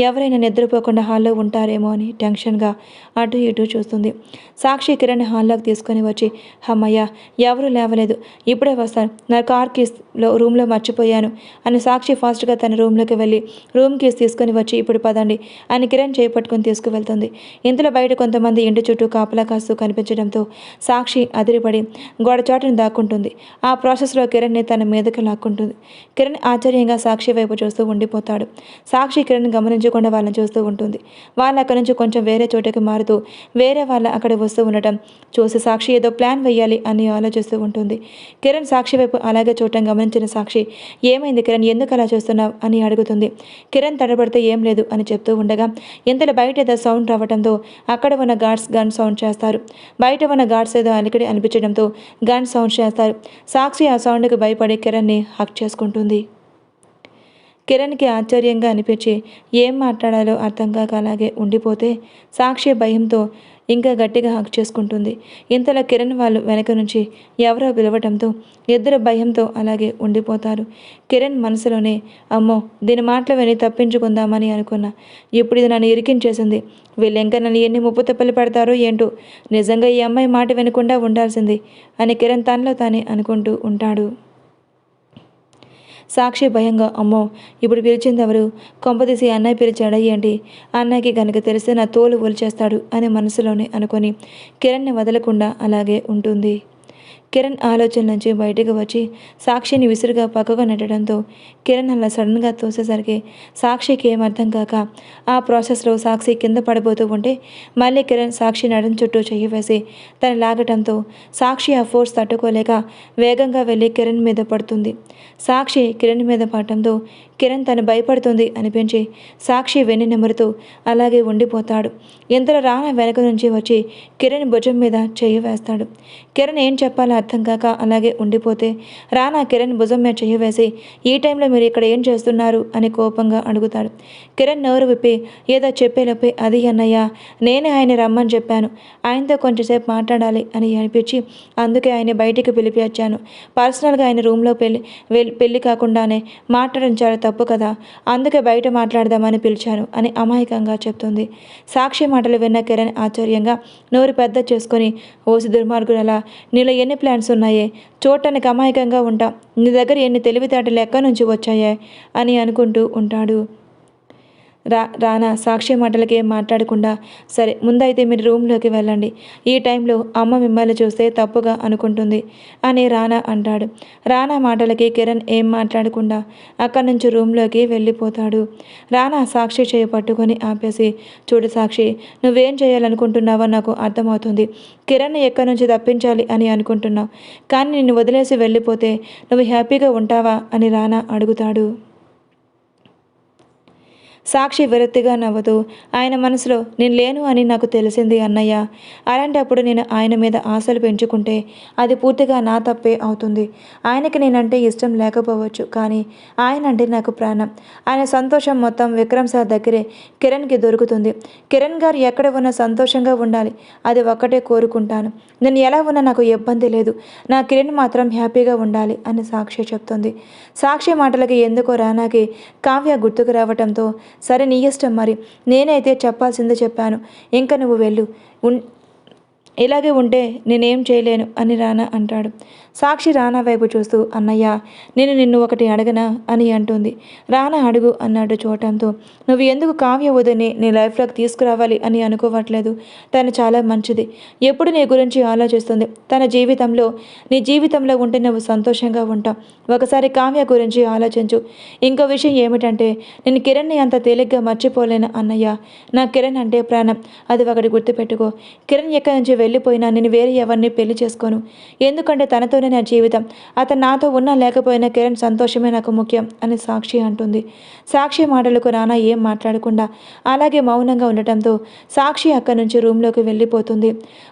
ఎవరైనా నిద్రపోకుండా హాల్లో ఉంటారేమో అని టెన్షన్గా అటు ఇటు చూస్తుంది. సాక్షి కిరణ్ హాల్లోకి తీసుకొని వచ్చి, అమ్మయ్య ఎవరూ లేవలేదు, ఇప్పుడే వస్తాను, నా కార్ కీస్ రూమ్లో మర్చిపోయాను అని సాక్షి ఫాస్ట్గా తన రూమ్లోకి వెళ్ళి రూమ్ కీస్ తీసుకొని వచ్చి, ఇప్పుడు పదండి అని కిరణ్ చేపట్టుకొని తీసుకువెళ్తుంది. ఇంతలో బయట కొంతమంది ఇంటి చుట్టూ కాపలా కాస్తూ కనిపించడంతో సాక్షి అదిరిపడి గోడచాటును దాక్కుంటుంది. ఆ ప్రాసెస్లో కిరణ్ని తన మీదకి లాక్కుంటుంది. కిరణ్ ఆశ్చర్యంగా సాక్షి వైపు చూస్తూ ఉండిపోతాడు. సాక్షి కిరణ్ గమనించకుండా వాళ్ళని చూస్తూ ఉంటుంది. వాళ్ళు అక్కడి నుంచి కొంచెం వేరే చోటుకి మారుతూ వేరే వాళ్ళ అక్కడ వస్తూ ఉండటం చూసి సాక్షి ఏదో ప్లాన్ వేయాలి అని ఆలోచిస్తూ ఉంటుంది. కిరణ్ సాక్షి వైపు అలాగే చూడటం గమనించిన సాక్షి, ఏమైంది కిరణ్, ఎందుకు అలా చూస్తున్నావు అని అడుగుతుంది. కిరణ్ తడబడితే ఏం లేదు అని చెప్తూ ఉండగా ఇంతలో బయట ఏదో సౌండ్ రావడంతో అక్కడ ఉన్న గార్డ్స్ గన్ సౌండ్ చేస్తారు. బయట ఉన్న గార్డ్స్ ఏదో అలికిడి అనిపించడంతో గన్ సౌండ్ చేస్తారు. సాక్షి ఆ సౌండ్కి భయపడి కిరణ్ని హక్ చేసుకుంటుంది. కిరణ్కి ఆశ్చర్యంగా అనిపించి ఏం మాట్లాడాలో అర్థం కాక అలాగే ఉండిపోతే సాక్షి భయంతో ఇంకా గట్టిగా హక్ చేసుకుంటుంది. ఇంతలో కిరణ్ వాళ్ళు వెనక నుంచి ఎవరో పిలవటంతో ఇద్దరు భయంతో అలాగే ఉండిపోతారు. కిరణ్ మనసులోనే, అమ్మో దీని మాటలు విని తప్పించుకుందామని అనుకున్నా, ఇప్పుడు ఇది నన్ను ఇరికించేసింది, వీళ్ళు ఇంకా నన్ను ఎన్ని ముప్పు తెప్పలు పెడతారో ఏంటో, నిజంగా ఈ అమ్మాయి మాట వినకుండా ఉండాల్సింది అని కిరణ్ తనలో తానే అనుకుంటూ ఉంటాడు. సాక్షి భయంగా అమ్మో ఇప్పుడు పిలిచింది ఎవరు, కొంపదీసి అన్నయ్య పిలిచాడా ఏంటి, అన్నయ్యకి కనుక తెలిస్తే నా తోలు ఒలిచేస్తాడు అని మనసులోనే అనుకొని కిరణ్ని వదలకుండా అలాగే ఉంటుంది. కిరణ్ ఆలోచన నుంచి బయటకు వచ్చి సాక్షిని విసురుగా పక్కకు నెట్టడంతో కిరణ్ అలా సడన్గా తోసేసరికి సాక్షికి ఏమర్థం కాక ఆ ప్రాసెస్లో సాక్షి కింద పడిపోతూ ఉంటే మళ్ళీ కిరణ్ సాక్షి నడుం చుట్టూ చెయ్యి వేసి తను లాగటంతో సాక్షి ఆ ఫోర్స్ తట్టుకోలేక వేగంగా వెళ్ళి కిరణ్ మీద పడుతుంది. సాక్షి కిరణ్ మీద పడటంతో కిరణ్ తను భయపడుతుంది అనిపించి సాక్షి వెన్ను నెమరుతూ అలాగే ఉండిపోతాడు. ఇంతలో రానా వెనక నుంచి వచ్చి కిరణ్ భుజం మీద చెయ్యి వేస్తాడు. కిరణ్ ఏం చెప్పాలో అర్థం కాక అలాగే ఉండిపోతే రానా కిరణ్ భుజం మీద చెయ్యి వేసి ఈ టైంలో మీరు ఇక్కడ ఏం చేస్తున్నారు అని కోపంగా అడుగుతాడు. కిరణ్ నోరు విప్పి ఏదో చెప్పేలోపే అది అన్నయ్య నేనే ఆయన రమ్మని చెప్పాను, ఆయనతో కొంచెంసేపు మాట్లాడాలి అని అనిపించి అందుకే ఆయన బయటికి పిలిపించాను. పర్సనల్గా ఆయన రూమ్లో పెళ్ళి కాకుండానే మాట్లాడడం చాలా తప్పు కదా, అందుకే బయట మాట్లాడదామని పిలిచాను అని అమాయకంగా చెప్తుంది. సాక్షి మాటలు విన్న కిరణ్ ఆశ్చర్యంగా నోరు పెద్ద చేసుకొని ఓసి దుర్మార్గుడలా నీలో ఎన్ని ప్లాన్స్ ఉన్నాయే, చూడటానికి అమాయకంగా ఉంటా, నీ దగ్గర ఎన్ని తెలివితేటలు ఎక్కడి నుంచి వచ్చాయే అని అనుకుంటూ ఉంటాడు. రానా సాక్షి మాటలకి ఏం మాట్లాడకుండా సరే ముందైతే మీరు రూమ్లోకి వెళ్ళండి, ఈ టైంలో అమ్మ మిమ్మల్ని చూస్తే తప్పుగా అనుకుంటుంది అని రానా అంటాడు. రానా మాటలకి కిరణ్ ఏం మాట్లాడకుండా అక్కడి నుంచి రూమ్లోకి వెళ్ళిపోతాడు. రానా సాక్షి చేయి పట్టుకొని ఆపేసి చూడు సాక్షి నువ్వేం చేయాలనుకుంటున్నావో నాకు అర్థమవుతుంది, కిరణ్ ఎక్కడి నుంచి తప్పించాలి అని అనుకుంటున్నావు, కానీ నిన్ను వదిలేసి వెళ్ళిపోతే నువ్వు హ్యాపీగా ఉంటావా అని రానా అడుగుతాడు. సాక్షి విరక్తిగా నవ్వుతూ ఆయన మనసులో నేను లేను అని నాకు తెలిసింది అన్నయ్య, అలాంటప్పుడు నేను ఆయన మీద ఆశలు పెంచుకుంటే అది పూర్తిగా నా తప్పే అవుతుంది. ఆయనకి నేనంటే ఇష్టం లేకపోవచ్చు, కానీ ఆయన అంటే నాకు ప్రాణం. ఆయన సంతోషం మొత్తం విక్రమ్ సార్ దగ్గరే కిరణ్కి దొరుకుతుంది. కిరణ్ గారు ఎక్కడ ఉన్నా సంతోషంగా ఉండాలి, అది ఒక్కటే కోరుకుంటాను. నేను ఎలా ఉన్నా నాకు ఇబ్బంది లేదు, నా కిరణ్ మాత్రం హ్యాపీగా ఉండాలి అని సాక్షి చెప్తుంది. సాక్షి మాటలకి ఎందుకో రానాకి కావ్య గుర్తుకు రావటంతో సరే నీ ఇష్టం, మరి నేనైతే చెప్పాల్సిందే చెప్పాను, ఇంకా నువ్వు వెళ్ళు, ఇలాగే ఉంటే నేనేం చేయలేను అని రానా అంటాడు. సాక్షి రానా వైపు చూస్తూ అన్నయ్య నేను నిన్ను ఒకటి అడగనా అని అంటుంది. రానా అడుగు అన్నట్టు చూడటంతో నువ్వు ఎందుకు కావ్య వదిని నీ లైఫ్లోకి తీసుకురావాలి అని అనుకోవట్లేదు, తను చాలా మంచిది, ఎప్పుడు నీ గురించి ఆలోచిస్తుంది, తన జీవితంలో నీ జీవితంలో ఉంటే నువ్వు సంతోషంగా ఉంటావు, ఒకసారి కావ్య గురించి ఆలోచించు. ఇంకో విషయం ఏమిటంటే నేను కిరణ్ని అంత తేలిగ్గా మర్చిపోలేను అన్నయ్య, నా కిరణ్ అంటే ప్రాణం, అది ఒకటి గుర్తుపెట్టుకో. కిరణ్ ఎక్కడి నుంచి వెళ్ళిపోయినా నేను వేరే ఎవరిని పెళ్లి చేసుకోను, ఎందుకంటే తనతోనే నా జీవితం, అతను నాతో ఉన్నా లేకపోయినా కిరణ్ సంతోషమే నాకు ముఖ్యం అని సాక్షి అంటుంది. సాక్షి మాటలకు రానా ఏం మాట్లాడకుండా అలాగే మౌనంగా ఉండటంతో సాక్షి అక్కడి నుంచి రూమ్లోకి వెళ్ళిపోతుంది.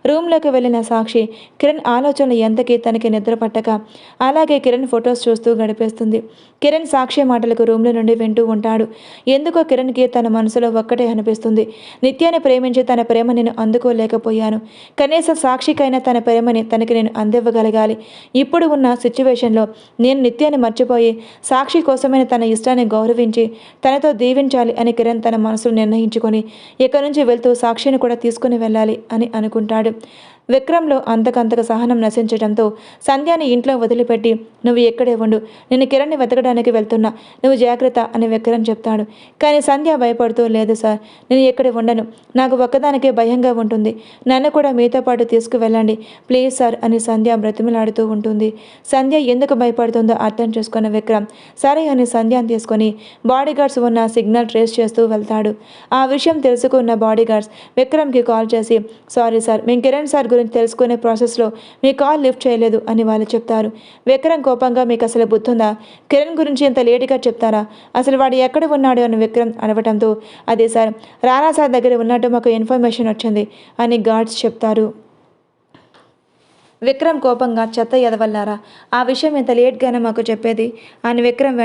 రూమ్లోకి వెళ్ళిన సాక్షి కిరణ్ ఆలోచనలు ఎంతకీ తనకి నిద్ర పట్టక అలాగే కిరణ్ ఫొటోస్ చూస్తూ గడిపేస్తుంది. కిరణ్ సాక్షి మాటలకు రూమ్లో నుండి వింటూ ఉంటాడు. ఎందుకో కిరణ్కి తన మనసులో ఒక్కటే అనిపిస్తుంది, నిత్యాన్ని ప్రేమించి తన ప్రేమ నేను అందుకోలేకపోయాను, కనీసం సాక్షికైనా తన ప్రేమని తనకి నేను అందివ్వగలగాలి. ఇప్పుడు ఉన్న సిచ్యువేషన్లో నేను నిత్యాన్ని మర్చిపోయి సాక్షి కోసమైన తన ఇష్టాన్ని గౌరవించి తనతో దీవించాలి అని కిరణ్ తన మనసులో నిర్ణయించుకొని ఇక్కడి నుంచి వెళ్తూ సాక్షిని కూడా తీసుకుని వెళ్ళాలి అని అనుకుంటాడు. విక్రమ్లో అంతకంతకు సహనం నశించడంతో సంధ్యాని ఇంట్లో వదిలిపెట్టి నువ్వు ఎక్కడే ఉండు, నేను కిరణ్ని వెతకడానికి వెళ్తున్నా, నువ్వు జాగ్రత్త అని విక్రమ్ చెప్తాడు. కానీ సంధ్య భయపడుతూ లేదు సార్ నేను ఎక్కడ ఉండను, నాకు ఒక్కదానికే భయంగా ఉంటుంది, నన్ను కూడా మీతో పాటు తీసుకువెళ్ళండి ప్లీజ్ సార్ అని సంధ్య బ్రతిమలాడుతూ ఉంటుంది. సంధ్య ఎందుకు భయపడుతుందో అర్థం చేసుకున్న విక్రమ్ సరే అని సంధ్యాన్ని తీసుకొని బాడీగార్డ్స్ ఉన్న సిగ్నల్ ట్రేస్ చేస్తూ వెళ్తాడు. ఆ విషయం తెలుసుకున్న బాడీగార్డ్స్ విక్రమ్కి కాల్ చేసి సారీ సార్ మేము కిరణ్ సార్ గురించి తెలుసుకునే ప్రాసెస్లో మీ కాల్ లిఫ్ట్ చేయలేదు అని వాళ్ళు చెప్తారు. విక్రమ్ కోపంగా మీకు అసలు బుద్ధుందా, కిరణ్ గురించి ఇంత లేటుగా చెప్తారా, అసలు వాడు ఎక్కడ ఉన్నాడు అని విక్రమ్ అడగటంతో అదే సార్ రానా సార్ దగ్గర ఉన్నట్టు మాకు ఇన్ఫర్మేషన్ వచ్చింది అని గార్డ్స్ చెప్తారు. విక్రమ్ కోపంగా చెత్త ఎదవల్లారా, ఆ విషయం ఇంత లేట్గానే మాకు చెప్పేది అని విక్రమ్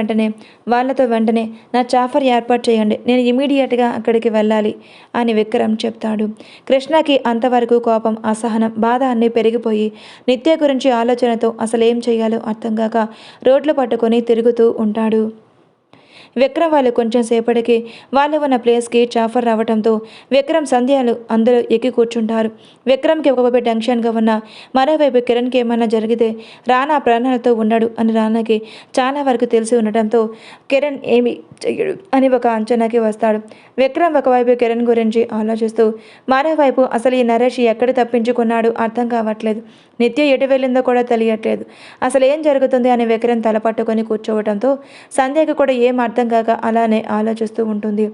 వాళ్ళతో వెంటనే నా చాఫర్ ఏర్పాటు చేయండి, నేను ఇమీడియట్గా అక్కడికి వెళ్ళాలి అని విక్రమ్ చెప్తాడు. కృష్ణకి అంతవరకు కోపం అసహనం బాధ అన్నీ పెరిగిపోయి నిత్య గురించి ఆలోచనతో అసలు ఏం చేయాలో అర్థం కాక రోడ్లు పట్టుకొని తిరుగుతూ ఉంటాడు. విక్రమ్ వాళ్ళు కొంచెం సేపటికి వాళ్ళు ఉన్న ప్లేస్కి చాఫర్ రావడంతో విక్రమ్ సంధ్యాలు అందరూ ఎక్కి కూర్చుంటారు. విక్రమ్కి ఒకవైపు టెన్షన్గా ఉన్న మరోవైపు కిరణ్కి ఏమన్నా జరిగితే రానా ప్రాణాలతో ఉండడు అని రానాకి చాలా వరకు తెలిసి ఉండటంతో కిరణ్ ఏమి చెయ్యడు అని ఒక అంచనాకి వస్తాడు. విక్రమ్ ఒకవైపు కిరణ్ గురించి ఆలోచిస్తూ మరోవైపు అసలు ఈ నరేష్ ఎక్కడ తప్పించుకున్నాడు అర్థం కావట్లేదు. నిత్య ఎటు వెళ్ళిందో కూడా తెలియట్లేదు. అసలు ఏం జరుగుతుంది అని విక్రమ్ తల పట్టుకొని కూర్చోవడంతో సంధ్యకి కూడా ఏం అర్థం కాక అలానే ఆలోచిస్తూ ఉంటుంది.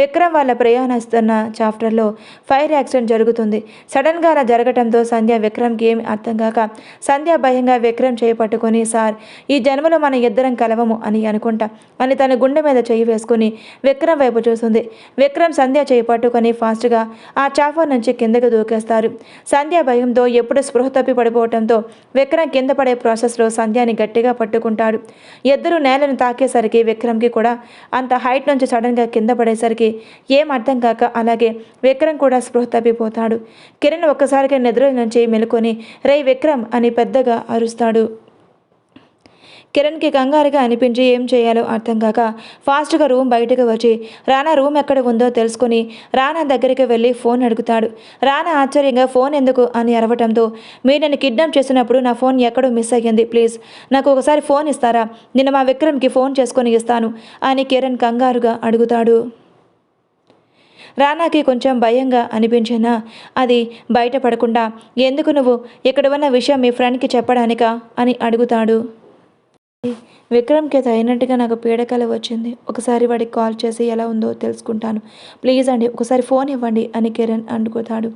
విక్రమ్ వాళ్ళ ప్రయాణిస్తున్న చాప్టర్లో ఫైర్ యాక్సిడెంట్ జరుగుతుంది. సడన్గా అలా జరగడంతో సంధ్య విక్రమ్కి ఏమి అర్థం కాక సంధ్య భయంగా విక్రమ్ చేయి పట్టుకొని సార్ ఈ జన్మలో మన ఇద్దరం కలవము అని అనుకుంటా అని తన గుండె మీద చేయి వేసుకుని విక్రమ్ వైపు చూస్తుంది. విక్రమ్ సంధ్య చేయి పట్టుకొని ఫాస్ట్గా ఆ చాఫర్ నుంచి కిందకు దూకేస్తారు. సంధ్య భయంతో ఎప్పుడు స్పృహ తప్పి పడిపోవడంతో విక్రమ్ కింద పడే ప్రాసెస్లో సంధ్యాని గట్టిగా పట్టుకుంటాడు. ఇద్దరు నేలను తాకేసరికి విక్రమ్కి కూడా అంత హైట్ నుంచి సడన్గా కింద పడేసరికి ఏం అర్థం కాక అలాగే విక్రమ్ కూడా స్పృహ తప్పిపోతాడు. కిరణ్ ఒక్కసారిగా నిద్ర నుంచి మెలుకొని రే విక్రమ్ అని పెద్దగా అరుస్తాడు. కిరణ్కి కంగారుగా అనిపించి ఏం చేయాలో అర్థం కాక ఫాస్ట్గా రూమ్ బయటకు వచ్చి రానా రూమ్ ఎక్కడ ఉందో తెలుసుకొని రానా దగ్గరికి వెళ్ళి ఫోన్ అడుగుతాడు. రానా ఆశ్చర్యంగా ఫోన్ ఎందుకు అని అరవటంతో మీరు నన్ను కిడ్నాప్ చేసినప్పుడు నా ఫోన్ ఎక్కడో మిస్ అయ్యింది, ప్లీజ్ నాకు ఒకసారి ఫోన్ ఇస్తారా, నేను మా విక్రమ్కి ఫోన్ చేసుకొని ఇస్తాను అని కిరణ్ కంగారుగా అడుగుతాడు. రానాకి కొంచెం భయంగా అనిపించినా అది బయటపడకుండా ఎందుకు నువ్వు ఇక్కడ ఉన్న విషయం మీ ఫ్రెండ్కి చెప్పడానికా అని అడుగుతాడు. విక్రమ్కి అయినట్టుగా నాకు పీడకల వచ్చింది. ఒకసారి వాడికి కాల్ చేసి ఎలా ఉందో తెలుసుకుంటాను, ప్లీజ్ అండి ఒకసారి ఫోన్ ఇవ్వండి అని కిరణ్ అనుకుంటాడు.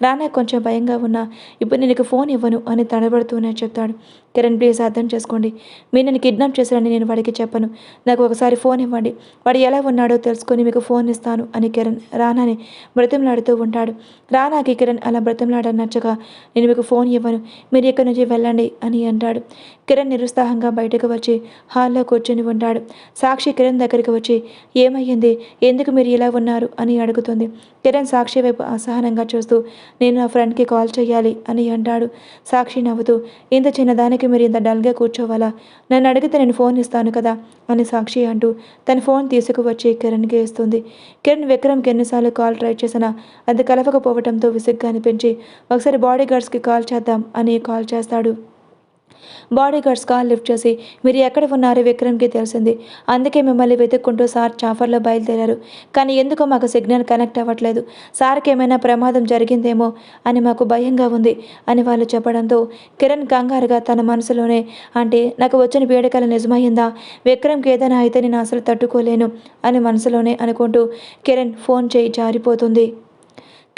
రానా కొంచెం భయంగా ఉన్నా ఇప్పుడు నేను ఫోన్ ఇవ్వను అని తడబడుతూనే చెప్తాడు. కిరణ్ ప్లీజ్ అర్థం చేసుకోండి, మీరు నన్ను కిడ్నాప్ చేశారని నేను వాడికి చెప్పను, నాకు ఒకసారి ఫోన్ ఇవ్వండి, వాడు ఎలా ఉన్నాడో తెలుసుకొని మీకు ఫోన్ ఇస్తాను అని కిరణ్ రానాని బ్రతిమలాడుతూ ఉంటాడు. రానాకి కిరణ్ అలా బ్రతిమలాడని నచ్చగా నేను మీకు ఫోన్ ఇవ్వను, మీరు ఇక్కడి నుంచి వెళ్ళండి అని అంటాడు. కిరణ్ నిరుత్సాహంగా బయటకు వచ్చి హాల్లో కూర్చొని ఉంటాడు. సాక్షి కిరణ్ దగ్గరికి వచ్చి ఏమయ్యింది, ఎందుకు మీరు ఇలా ఉన్నారు అని అడుగుతుంది. కిరణ్ సాక్షి వైపు అసహనంగా చూస్తూ నేను నా ఫ్రెండ్కి కాల్ చేయాలి అని అంటాడు. సాక్షి నవ్వుతూ ఇంత చిన్నదానికి మీరు ఇంత డల్గా కూర్చోవాలా, నన్ను అడిగితే నేను ఫోన్ ఇస్తాను కదా అని సాక్షి అంటూ తన ఫోన్ తీసుకువచ్చి కిరణ్కి ఇస్తుంది. కిరణ్ విక్రమ్కి ఎన్నిసార్లు కాల్ ట్రై చేసినా అది కలవకపోవడంతో విసుగ్గా అనిపించి ఒకసారి బాడీ గార్డ్స్కి కాల్ చేద్దాం అని కాల్ చేస్తాడు. బాడీ గార్డ్స్ కాల్ లిఫ్ట్ చేసి మీరు ఎక్కడ ఉన్నారో విక్రమ్కి తెలిసింది, అందుకే మిమ్మల్ని వెతుక్కుంటూ సార్ చాఫర్లో బయలుదేరారు, కానీ ఎందుకో మాకు సిగ్నల్ కనెక్ట్ అవ్వట్లేదు, సార్కి ఏమైనా ప్రమాదం జరిగిందేమో అని మాకు భయంగా ఉంది అని వాళ్ళు చెప్పడంతో కిరణ్ కంగారుగా తన మనసులోనే అంటే నాకు వచ్చిన పీడకల నిజమైందా, విక్రమ్కి ఏదైనా అయితే నేను అసలు తట్టుకోలేను అని మనసులోనే అనుకుంటూ కిరణ్ ఫోన్ చేయి జారిపోతుంది.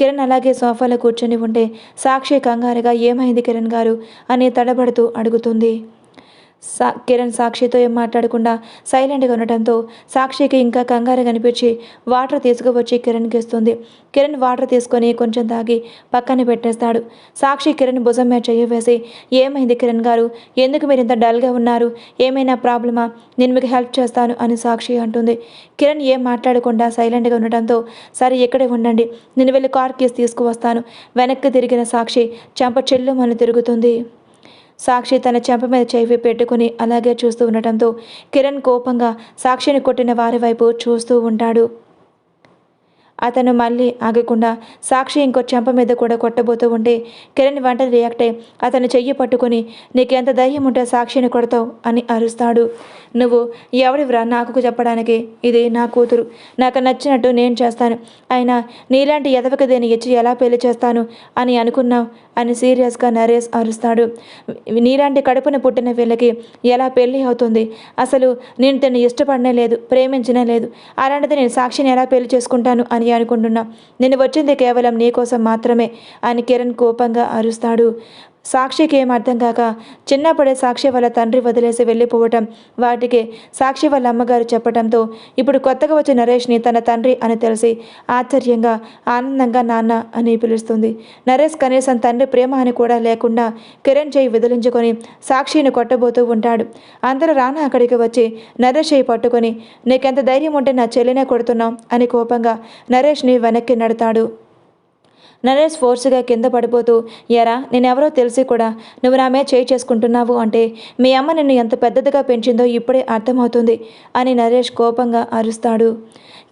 కిరణ్ అలాగే సోఫాలో కూర్చొని ఉంటే సాక్షి కంగారుగా ఏమైంది కిరణ్ గారు అని తడబడుతూ అడుగుతుంది. కిరణ్ సాక్షితో ఏం మాట్లాడకుండా సైలెంట్గా ఉండటంతో సాక్షికి ఇంకా కంగారు కనిపించి వాటర్ తీసుకువచ్చి కిరణ్కి ఇస్తుంది. కిరణ్ వాటర్ తీసుకొని కొంచెం తాగి పక్కన పెట్టేస్తాడు. సాక్షి కిరణ్ భుజం మీద చెయ్యి వేసి ఏమైంది కిరణ్ గారు, ఎందుకు మీరు ఇంత డల్గా ఉన్నారు, ఏమైనా ప్రాబ్లమా, నేను మీకు హెల్ప్ చేస్తాను అని సాక్షి అంటుంది. కిరణ్ ఏం మాట్లాడకుండా సైలెంట్గా ఉండటంతో సరే ఇక్కడే ఉండండి, నేను వెళ్ళి కార్ కీస్ తీసుకువస్తాను. వెనక్కి తిరిగిన సాక్షి చెంప చెల్లుమని తిరుగుతుంది. సాక్షి తన చెంప మీద చేయి పెట్టుకుని అలాగే చూస్తూ ఉండటంతో కిరణ్ కోపంగా సాక్షిని కొట్టిన వారి వైపు చూస్తూ ఉంటాడు. అతను మళ్ళీ ఆగకుండా సాక్షి ఇంకో చెంప మీద కూడా కొట్టబోతూ ఉంటే కిరణ్ వెంటనే రియాక్ట్ అయ్యి అతను చెయ్యి పట్టుకొని నీకెంత ధైర్యం ఉంటే సాక్షిని కొడతావు అని అరుస్తాడు. నువ్వు ఎవరివ్రా నాకు చెప్పడానికి, ఇది నా కూతురు, నాకు నచ్చినట్టు నేను చేస్తాను, అయినా నీలాంటి ఎదవకి దేని ఇచ్చి ఎలా పెళ్లి చేస్తాను అని అనుకున్నావు అని సీరియస్గా నరేష్ అరుస్తాడు. నీలాంటి కడుపున పుట్టిన వీళ్ళకి ఎలా పెళ్ళి అవుతుంది, అసలు నేను తను ఇష్టపడనే లేదు, ప్రేమించనే లేదు, అలాంటిది నేను సాక్షిని ఎలా పెళ్లి చేసుకుంటాను అని అనుకుంటున్నా, నేను వచ్చింది కేవలం నీకోసం మాత్రమే అని కిరణ్ కోపంగా అరుస్తాడు. సాక్షికి ఏం అర్థం కాక చిన్నప్పుడే సాక్షి వాళ్ళ తండ్రి వదిలేసి వెళ్ళిపోవటం, వాటికి సాక్షి వాళ్ళ అమ్మగారు చెప్పడంతో ఇప్పుడు కొత్తగా వచ్చిన నరేష్ని తన తండ్రి అని తెలిసి ఆశ్చర్యంగా ఆనందంగా నాన్న అని పిలుస్తుంది. నరేష్ కనీసం తండ్రి ప్రేమ అని కూడా లేకుండా కిరణ్ చేయి విదిలించుకొని సాక్షిని కొట్టబోతూ ఉంటాడు. అందరూ రానా అక్కడికి వచ్చి నరేష్ చేయి పట్టుకొని నీకెంత ధైర్యం ఉంటే నా చెల్లినే కొడుతున్నావు అని కోపంగా నరేష్ని వెనక్కి నడతాడు. నరేష్ ఫోర్స్గా కింద పడిపోతూ, ఎరా నేనెవరో తెలిసి కూడా నువ్వు నా మీద చేయి చేసుకుంటున్నావు అంటే మీ అమ్మ నిన్ను ఎంత పెద్దదిగా పెంచిందో ఇప్పుడే అర్థమవుతుంది అని నరేష్ కోపంగా అరుస్తాడు.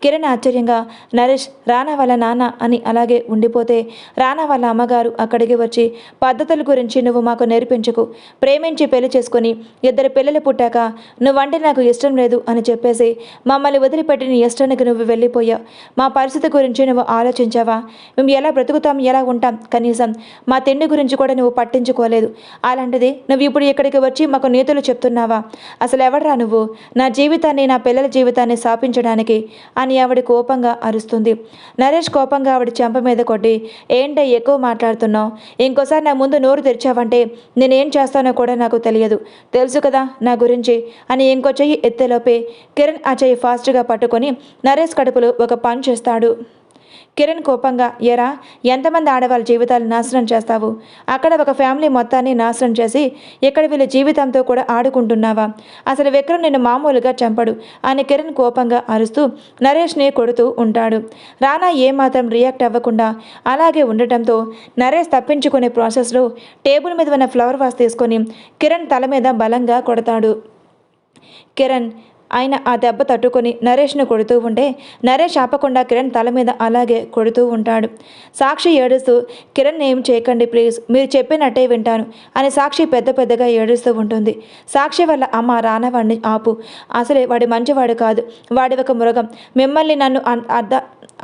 కిరణ్ ఆశ్చర్యంగా, నరేష్ రానా వాళ్ళ నాన్న అని అలాగే ఉండిపోతే రానా వాళ్ళ అమ్మగారు అక్కడికి వచ్చి, పద్ధతుల గురించి నువ్వు మాకు నేర్పించకు, ప్రేమించి పెళ్లి చేసుకుని 2 పిల్లలు పుట్టాక నువ్వంటే నాకు ఇష్టం లేదు అని చెప్పేసి మమ్మల్ని వదిలిపెట్టి నీ ఇష్టానికి నువ్వు వెళ్ళిపోయావు. మా పరిస్థితి గురించి నువ్వు ఆలోచించావా? మేము ఎలా బ్రతుకుతాం, ఎలా ఉంటాం, కనీసం మా తిండి గురించి కూడా నువ్వు పట్టించుకోలేదు. అలాంటిది నువ్వు ఇప్పుడు ఇక్కడికి వచ్చి మాకు నీతులు చెప్తున్నావా? అసలు ఎవడరా నువ్వు నా జీవితాన్ని, నా పిల్లల జీవితాన్ని శాపించడానికి అని ఆవిడ కోపంగా అరుస్తుంది. నరేష్ కోపంగా ఆవిడ చెంప మీద కొట్టి, ఏంటే ఎక్కువ మాట్లాడుతున్నావు? ఇంకోసారి నా ముందు నోరు తెరిచావంటే నేనేం చేస్తానో కూడా నాకు తెలియదు, తెలుసు కదా నా గురించి అని ఇంకో చెయ్యి ఎత్తేలోపే కిరణ్ ఆ చెయ్యి ఫాస్ట్గా పట్టుకొని నరేష్ కడుపులో ఒక పంచ్ చేస్తాడు. కిరణ్ కోపంగా, ఎరా ఎంతమంది ఆడవాళ్ళ జీవితాలు నాశనం చేస్తావు? అక్కడ ఒక ఫ్యామిలీ మొత్తాన్ని నాశనం చేసి ఇక్కడ వీళ్ళ జీవితంతో కూడా ఆడుకుంటున్నావా? అసలు విక్రమ్ నిన్ను మామూలుగా చంపడు అని కిరణ్ కోపంగా అరుస్తూ నరేష్ని కొడుతూ ఉంటాడు. రానా ఏమాత్రం రియాక్ట్ అవ్వకుండా అలాగే ఉండటంతో నరేష్ తప్పించుకునే ప్రాసెస్లో టేబుల్ మీద ఉన్న ఫ్లవర్ వాస్ తీసుకొని కిరణ్ తల మీద బలంగా కొడతాడు. కిరణ్ ఆయన ఆ దెబ్బ తట్టుకొని నరేష్ను కొడుతూ ఉంటే నరేష్ ఆపకుండా కిరణ్ తల మీద అలాగే కొడుతూ ఉంటాడు. సాక్షి ఏడుస్తూ, కిరణ్ ఏం చేయకండి ప్లీజ్, మీరు చెప్పినట్టే వింటాను అని సాక్షి పెద్దగా ఏడుస్తూ ఉంటుంది. సాక్షి వల్ల అమ్మ, రానా వాడిని ఆపు, అసలే వాడి మంచివాడు కాదు, వాడి ఒక మృగం, మిమ్మల్ని నన్ను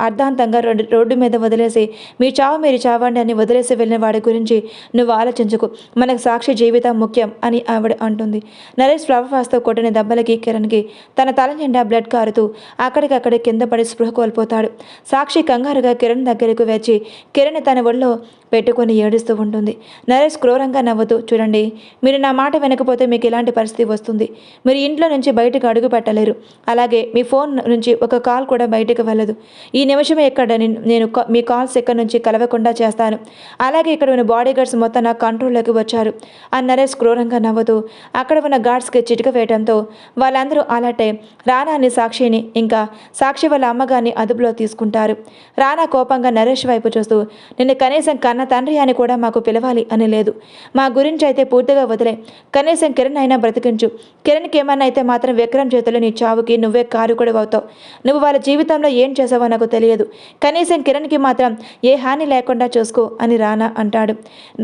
అర్ధాంతంగా రోడ్డు మీద వదిలేసి మీ చావు మీరు చావండి అని వదిలేసి వెళ్ళిన వాడి గురించి నువ్వు ఆలోచించకు, మనకు సాక్షి జీవితం ముఖ్యం అని ఆవిడ అంటుంది. నరేష్ ఫ్లవర్ వాస్తో కొట్టిన దెబ్బలకి కిరణ్కి తన తల నిండా బ్లడ్ కారుతూ అక్కడికక్కడే కింద పడి స్పృహ కోల్పోతాడు. సాక్షి కంగారుగా కిరణ్ దగ్గరకు వచ్చి కిరణ్ తన ఒళ్ళో పెట్టుకొని ఏడుస్తూ ఉంటుంది. నరేష్ క్రూరంగా నవ్వుతూ, చూడండి, మీరు నా మాట వినకపోతే మీకు ఇలాంటి పరిస్థితి వస్తుంది. మీరు ఇంట్లో నుంచి బయటకు అడుగు పెట్టలేరు, అలాగే మీ ఫోన్ నుంచి ఒక కాల్ కూడా బయటకు వెళ్ళదు. ఈ నిమిషమే ఇక్కడ నేను మీ కాల్స్ ఎక్కడి నుంచి కలవకుండా చేస్తాను. అలాగే ఇక్కడ ఉన్న బాడీ గార్డ్స్ మొత్తం నా కంట్రోల్లోకి వచ్చారు అని నరేష్ క్రూరంగా నవ్వుతూ అక్కడ ఉన్న గార్డ్స్కి చిటిక వేయడంతో వాళ్ళందరూ అలర్ట్ అయి రానాని, సాక్షిని ఇంకా సాక్షి వాళ్ళ అమ్మగారిని అదుపులో తీసుకుంటారు. రానా కోపంగా నరేష్ వైపు చూస్తూ, నిన్ను కనీసం కన్న తండ్రి అని కూడా మాకు పిలవాలి అని లేదు, మా గురించి అయితే పూర్తిగా వదిలే, కనీసం కిరణ్ అయినా బ్రతికించు. కిరణ్కి ఏమన్నా అయితే మాత్రం విక్రమ్ చేతుల్లో నీ చావుకి నువ్వే కారుకుడు అవుతావు. నువ్వు వాళ్ళ జీవితంలో ఏం చేసావో నాకు తెలియదు, కనీసం కిరణ్కి మాత్రం ఏ హాని లేకుండా చూసుకో అని రానా అంటాడు.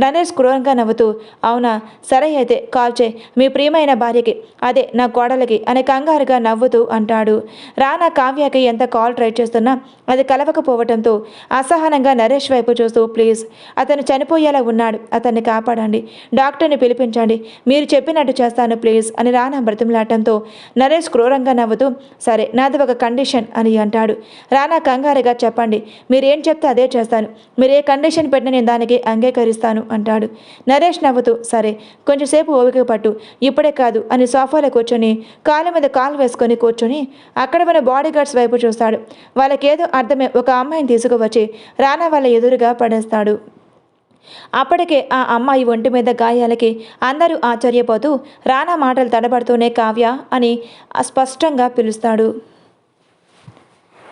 నరేష్ క్రూరంగా నవ్వుతూ, అవునా, సరే అయితే కాల్ చేయి మీ ప్రియమైన భార్యకి, అదే నా కోడలకి అని కంగారుగా నవ్వుతూ అంటాడు. రానా కావ్యకి ఎంత కాల్ ట్రై చేస్తున్నా అది కలవకపోవడంతో అసహనంగా నరేష్ వైపు చూస్తూ, ప్లీజ్, అతను చనిపోయేలా ఉన్నాడు, అతన్ని కాపాడండి, డాక్టర్ని పిలిపించండి, మీరు చెప్పినట్టు చేస్తాను ప్లీజ్ అని రానా బ్రతిమలాటంతో నరేష్ క్రూరంగా నవ్వుతూ, సరే నాది ఒక కండిషన్ అని అంటాడు. రానా కంగారుగా, చెప్పండి, మీరేం చెప్తే అదే చేస్తాను, మీరు ఏ కండిషన్ పెట్టినా నేను దానికి అంగీకరిస్తాను అంటాడు. నరేష్ నవ్వుతూ, సరే కొంచెంసేపు ఓపిక పట్టు, ఇప్పుడే కాదు అని సోఫాలో కూర్చొని కాలు మీద కాలు వేసుకొని కూర్చొని అక్కడ ఉన్న బాడీ గార్డ్స్ వైపు చూస్తాడు. వాళ్ళకేదో అర్థమే ఒక అమ్మాయిని తీసుకువచ్చి రానా వాళ్ళ ఎదురుగా పడేస్తాడు. అప్పటికే ఆ అమ్మాయి ఒంటి మీద గాయాలకి అందరూ ఆశ్చర్యపోతూ రానా మాటలు తడబడుతూనే కావ్య అని స్పష్టంగా పిలుస్తాడు.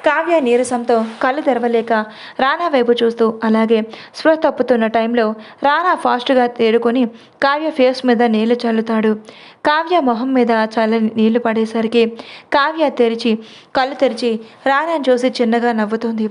కావ్య నీరసంతో కళ్ళు తెరవలేక రానా వైపు చూస్తూ అలాగే స్పృహ తప్పుతున్న టైంలో రానా ఫాస్ట్గా తేరుకొని కావ్య ఫేస్ మీద నీళ్లు చల్లుతాడు. కావ్య మొహం మీద చల్లని నీళ్లు పడేసరికి కావ్య కళ్ళు తెరిచి రానాని చూసి చిన్నగా నవ్వుతుంది.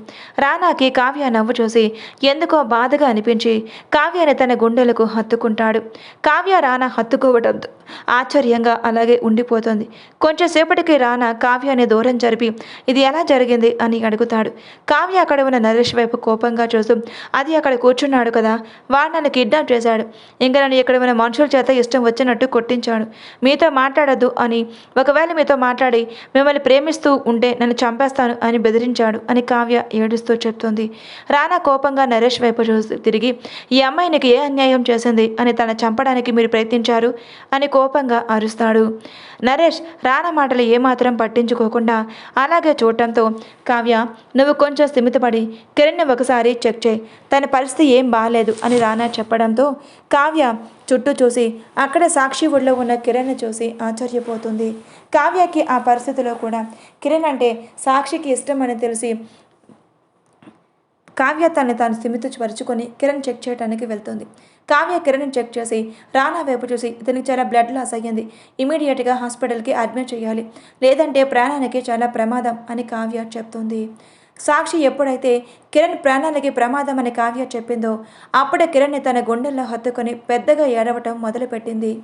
రానాకి కావ్య నవ్వు చూసి ఎందుకో బాధగా అనిపించి కావ్యని తన గుండెలకు హత్తుకుంటాడు. కావ్య రానా హత్తుకోవడంతో ఆశ్చర్యంగా అలాగే ఉండిపోతుంది. కొంచెంసేపటికి రానా కావ్యాన్ని దూరం జరిపి ఇది ఎలా జరిగింది అని అడుగుతాడు. కావ్య అక్కడ ఉన్న నరేష్ వైపు కోపంగా చూస్తూ, అది అక్కడ కూర్చున్నాడు కదా, వాడు నన్ను కిడ్నాప్ చేశాడు, ఇంకా నన్ను ఇక్కడ ఉన్న మనుషుల చేత ఇష్టం వచ్చినట్టు కొట్టించాడు, మీతో మాట్లాడద్దు అని, ఒకవేళ మీతో మాట్లాడి మిమ్మల్ని ప్రేమిస్తూ ఉంటే నన్ను చంపేస్తాను అని బెదిరించాడు అని కావ్య ఏడుస్తూ చెప్తుంది. రానా కోపంగా నరేష్ వైపు చూసి తిరిగి, ఈ అమ్మాయి నీకు ఏ అన్యాయం చేసింది అని తన చంపడానికి మీరు ప్రయత్నించారు అని కోపంగా అరుస్తాడు. నరేష్ రానా మాటలు ఏమాత్రం పట్టించుకోకుండా అలాగే చూడటంతో, కావ్య నువ్వు కొంచెం స్థిమితపడి కిరణ్ని ఒకసారి చెక్ చేయి, తన పరిస్థితి ఏం బాగాలేదు అని రానా చెప్పడంతో కావ్య చుట్టూ చూసి అక్కడ సాక్షి ఒడిలో ఉన్న కిరణ్ని చూసి ఆశ్చర్యపోతుంది. కావ్యకి ఆ పరిస్థితిలో కూడా కిరణ్ అంటే సాక్షికి ఇష్టం అని తెలిసి కావ్య తనని తాను స్థిమితపరుచుకొని కిరణ్ చెక్ చేయడానికి వెళ్తుంది. కావ్య కిరణ్ని చెక్ చేసి రానా వైపు చూసి ఇతనికి చాలా బ్లడ్ లాస్ అయ్యింది, ఇమీడియట్గా హాస్పిటల్కి అడ్మిట్ చేయాలి, లేదంటే ప్రాణానికి చాలా ప్రమాదం అని కావ్య చెప్తుంది. సాక్షి ఎప్పుడైతే కిరణ్ ప్రాణాలకి ప్రమాదం అని కావ్య చెప్పిందో అప్పుడే కిరణ్ని తన గుండెల్లో హత్తుకొని పెద్దగా ఏడవటం మొదలుపెట్టింది.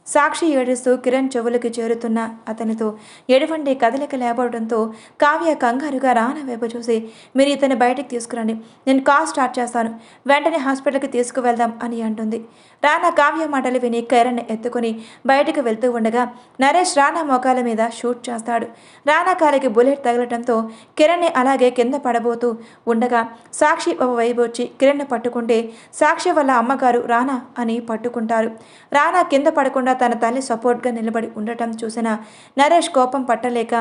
సాక్షి ఏడుస్తూ కిరణ్ చెవులకి చేరుతున్న అతనితో ఎటువంటి కదలిక లేకపోవడంతో కావ్య కంగారుగా రానా వైపు చూసి, మీరు ఇతన్ని బయటికి తీసుకురండి, నేను కాల్ స్టార్ట్ చేస్తాను, వెంటనే హాస్పిటల్కి తీసుకువెళ్దాం అని అంటుంది. రానా కావ్య మాటలు విని కిరణ్ని ఎత్తుకుని బయటకు వెళ్తూ ఉండగా నరేష్ రానా మోకాల మీద షూట్ చేస్తాడు. రానా కాలికి బుల్లెట్ తగలటంతో కిరణ్ని అలాగే కింద పడబోతూ ఉండగా సాక్షి ఒక వైపు వచ్చి కిరణ్ని పట్టుకుంటే సాక్షి వాళ్ళ అమ్మగారు రానా అని పట్టుకుంటారు. రానా కింద పడకుండా తన తల్లి సపోర్ట్గా నిలబడి ఉండటం చూసిన నరేష్ కోపం పట్టలేక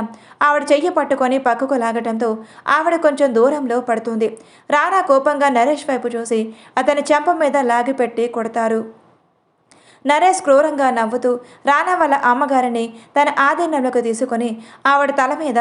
ఆవిడ చెయ్యి పట్టుకొని పక్కకు లాగటంతో ఆవిడ కొంచెం దూరంలో పడుతుంది. రానా కోపంగా నరేష్ వైపు చూసి అతని చెంప మీద లాగిపెట్టి కొడతారు. నరేష్ క్రూరంగా నవ్వుతూ రానా వాళ్ళ అమ్మగారిని తన ఆధీనంలోకి తీసుకొని ఆవిడ తల మీద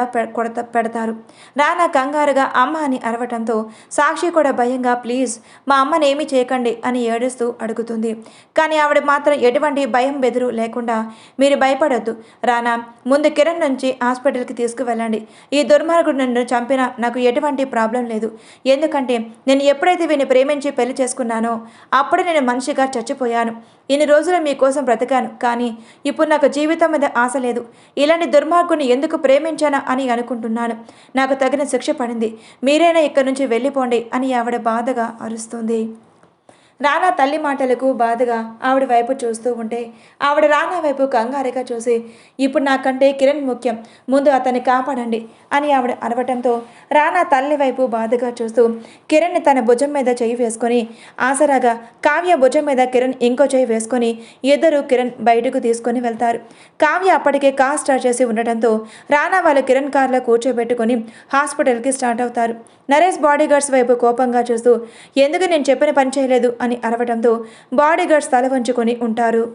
పెడతారు. రానా కంగారుగా అమ్మ అని అరవటంతో సాక్షి కూడా భయంగా ప్లీజ్ మా అమ్మని ఏమీ చేయకండి అని ఏడుస్తూ అడుగుతుంది. కానీ ఆవిడ మాత్రం ఎటువంటి భయం బెదురు లేకుండా మీరు భయపడొద్దు రానా, ముందు కిరణ్ నుంచి హాస్పిటల్కి తీసుకువెళ్ళండి, ఈ దుర్మార్గుడు నన్ను చంపినా నాకు ఎటువంటి ప్రాబ్లం లేదు, ఎందుకంటే నేను ఎప్పుడైతే వీని ప్రేమించి పెళ్లి చేసుకున్నానో అప్పుడే నేను మనిషిగా చచ్చిపోయాను, ఇన్ని రోజులు మీకోసం బ్రతికాను, కానీ ఇప్పుడు నాకు జీవితం మీద ఆశ లేదు, ఇలాంటి దుర్మార్గుని ఎందుకు ప్రేమించానా అని అనుకుంటున్నాను, నాకు తగిన శిక్ష పడింది, మీరైనా ఇక్కడి నుంచి వెళ్ళిపోండి అని ఆవిడ బాధగా అరుస్తుంది. రానా తల్లి మాటలకు బాధగా ఆవిడ వైపు చూస్తూ ఉంటే ఆవిడ రానా వైపు కంగారుగా చూసి ఇప్పుడు నాకంటే కిరణ్ ముఖ్యం, ముందు అతన్ని కాపాడండి అని ఆవిడ అరవటంతో రానా తల్లి వైపు బాధగా చూస్తూ కిరణ్ని తన భుజం మీద చేయి వేసుకొని ఆసరాగా కావ్య భుజం మీద కిరణ్ ఇంకో చేయి వేసుకొని ఇద్దరు కిరణ్ బయటకు తీసుకొని వెళ్తారు. కావ్య అప్పటికే కార్ స్టార్ట్ చేసి ఉండటంతో రానా వాళ్ళు కిరణ్ కార్లో కూర్చోబెట్టుకొని హాస్పిటల్కి స్టార్ట్ అవుతారు. నరేష్ బాడీగార్డ్స్ వైపు కోపంగా చూస్తూ ఎందుకు నేను చెప్పిన పని చేయలేదు అని అరవటంతో బాడీగార్డ్స్ తల వంచుకొని ఉంటారు.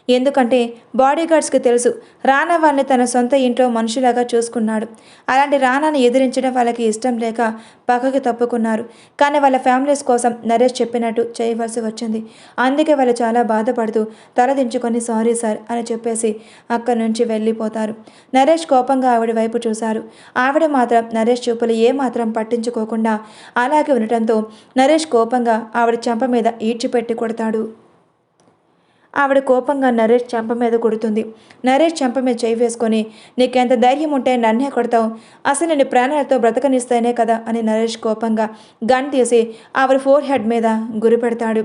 ఎందుకంటే బాడీగార్డ్స్కి తెలుసు రానా వాళ్ళని తన సొంత ఇంట్లో మనుషులాగా చూసుకున్నాడు. అలాంటి రానాని ఎదిరించడం వాళ్ళకి ఇష్టం లేక పక్కకి తప్పుకున్నారు. కానీ వాళ్ళ ఫ్యామిలీస్ కోసం నరేష్ చెప్పినట్టు చేయవలసి వచ్చింది. అందుకే వాళ్ళు చాలా బాధపడుతూ తలదించుకొని సారీ సార్ అని చెప్పేసి అక్కడి నుంచి వెళ్ళిపోతారు. నరేష్ కోపంగా ఆవిడ వైపు చూశారు. ఆవిడ మాత్రం నరేష్ చూపులు ఏమాత్రం పట్టించుకోకుండా అలాగే ఉండటంతో నరేష్ కోపంగా ఆవిడ చెంప మీద ఈడ్చిపెట్టి కొడతాడు. ఆవిడ కోపంగా నరేష్ చెంప మీద కొడుతుంది. నరేష్ చెంప మీద చేయి వేసుకొని నీకెంత ధైర్యం ఉంటే నన్నే కొడతావు, అసలు నేను ప్రాణాలతో బ్రతకనిస్తేనే కదా అని నరేష్ కోపంగా గన్ తీసి ఆవిడ ఫోర్ హెడ్ మీద గురి పెడతాడు.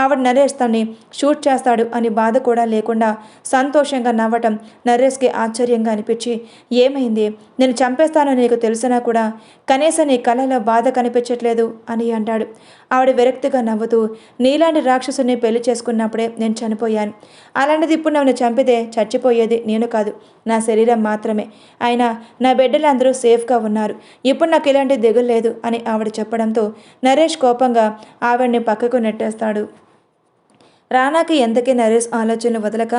ఆవిడ నరేష్ తన్ని షూట్ చేస్తాడు అని బాధ కూడా లేకుండా సంతోషంగా నవ్వటం నరేష్కి ఆశ్చర్యంగా అనిపించి ఏమైంది, నేను చంపేస్తానని నీకు తెలిసినా కూడా కనీసం నీ కళ్ళలో బాధ కనిపించట్లేదు అని అంటాడు. ఆవిడ విరక్తిగా నవ్వుతూ నీలాంటి రాక్షసుని పెళ్లి చేసుకున్నప్పుడే నేను చనిపోయాను, అలాంటిది ఇప్పుడు నన్ను చంపితే చచ్చిపోయేది నేను కాదు, నా శరీరం మాత్రమే, అయినా నా బిడ్డలు అందరూ సేఫ్గా ఉన్నారు, ఇప్పుడు నాకు ఇలాంటి దిగులు లేదు అని ఆవిడ చెప్పడంతో నరేష్ కోపంగా ఆవిడ్ని పక్కకు నెట్టేస్తాడు. రానాకి ఎంతకీ నరేష్ ఆలోచనలు వదలక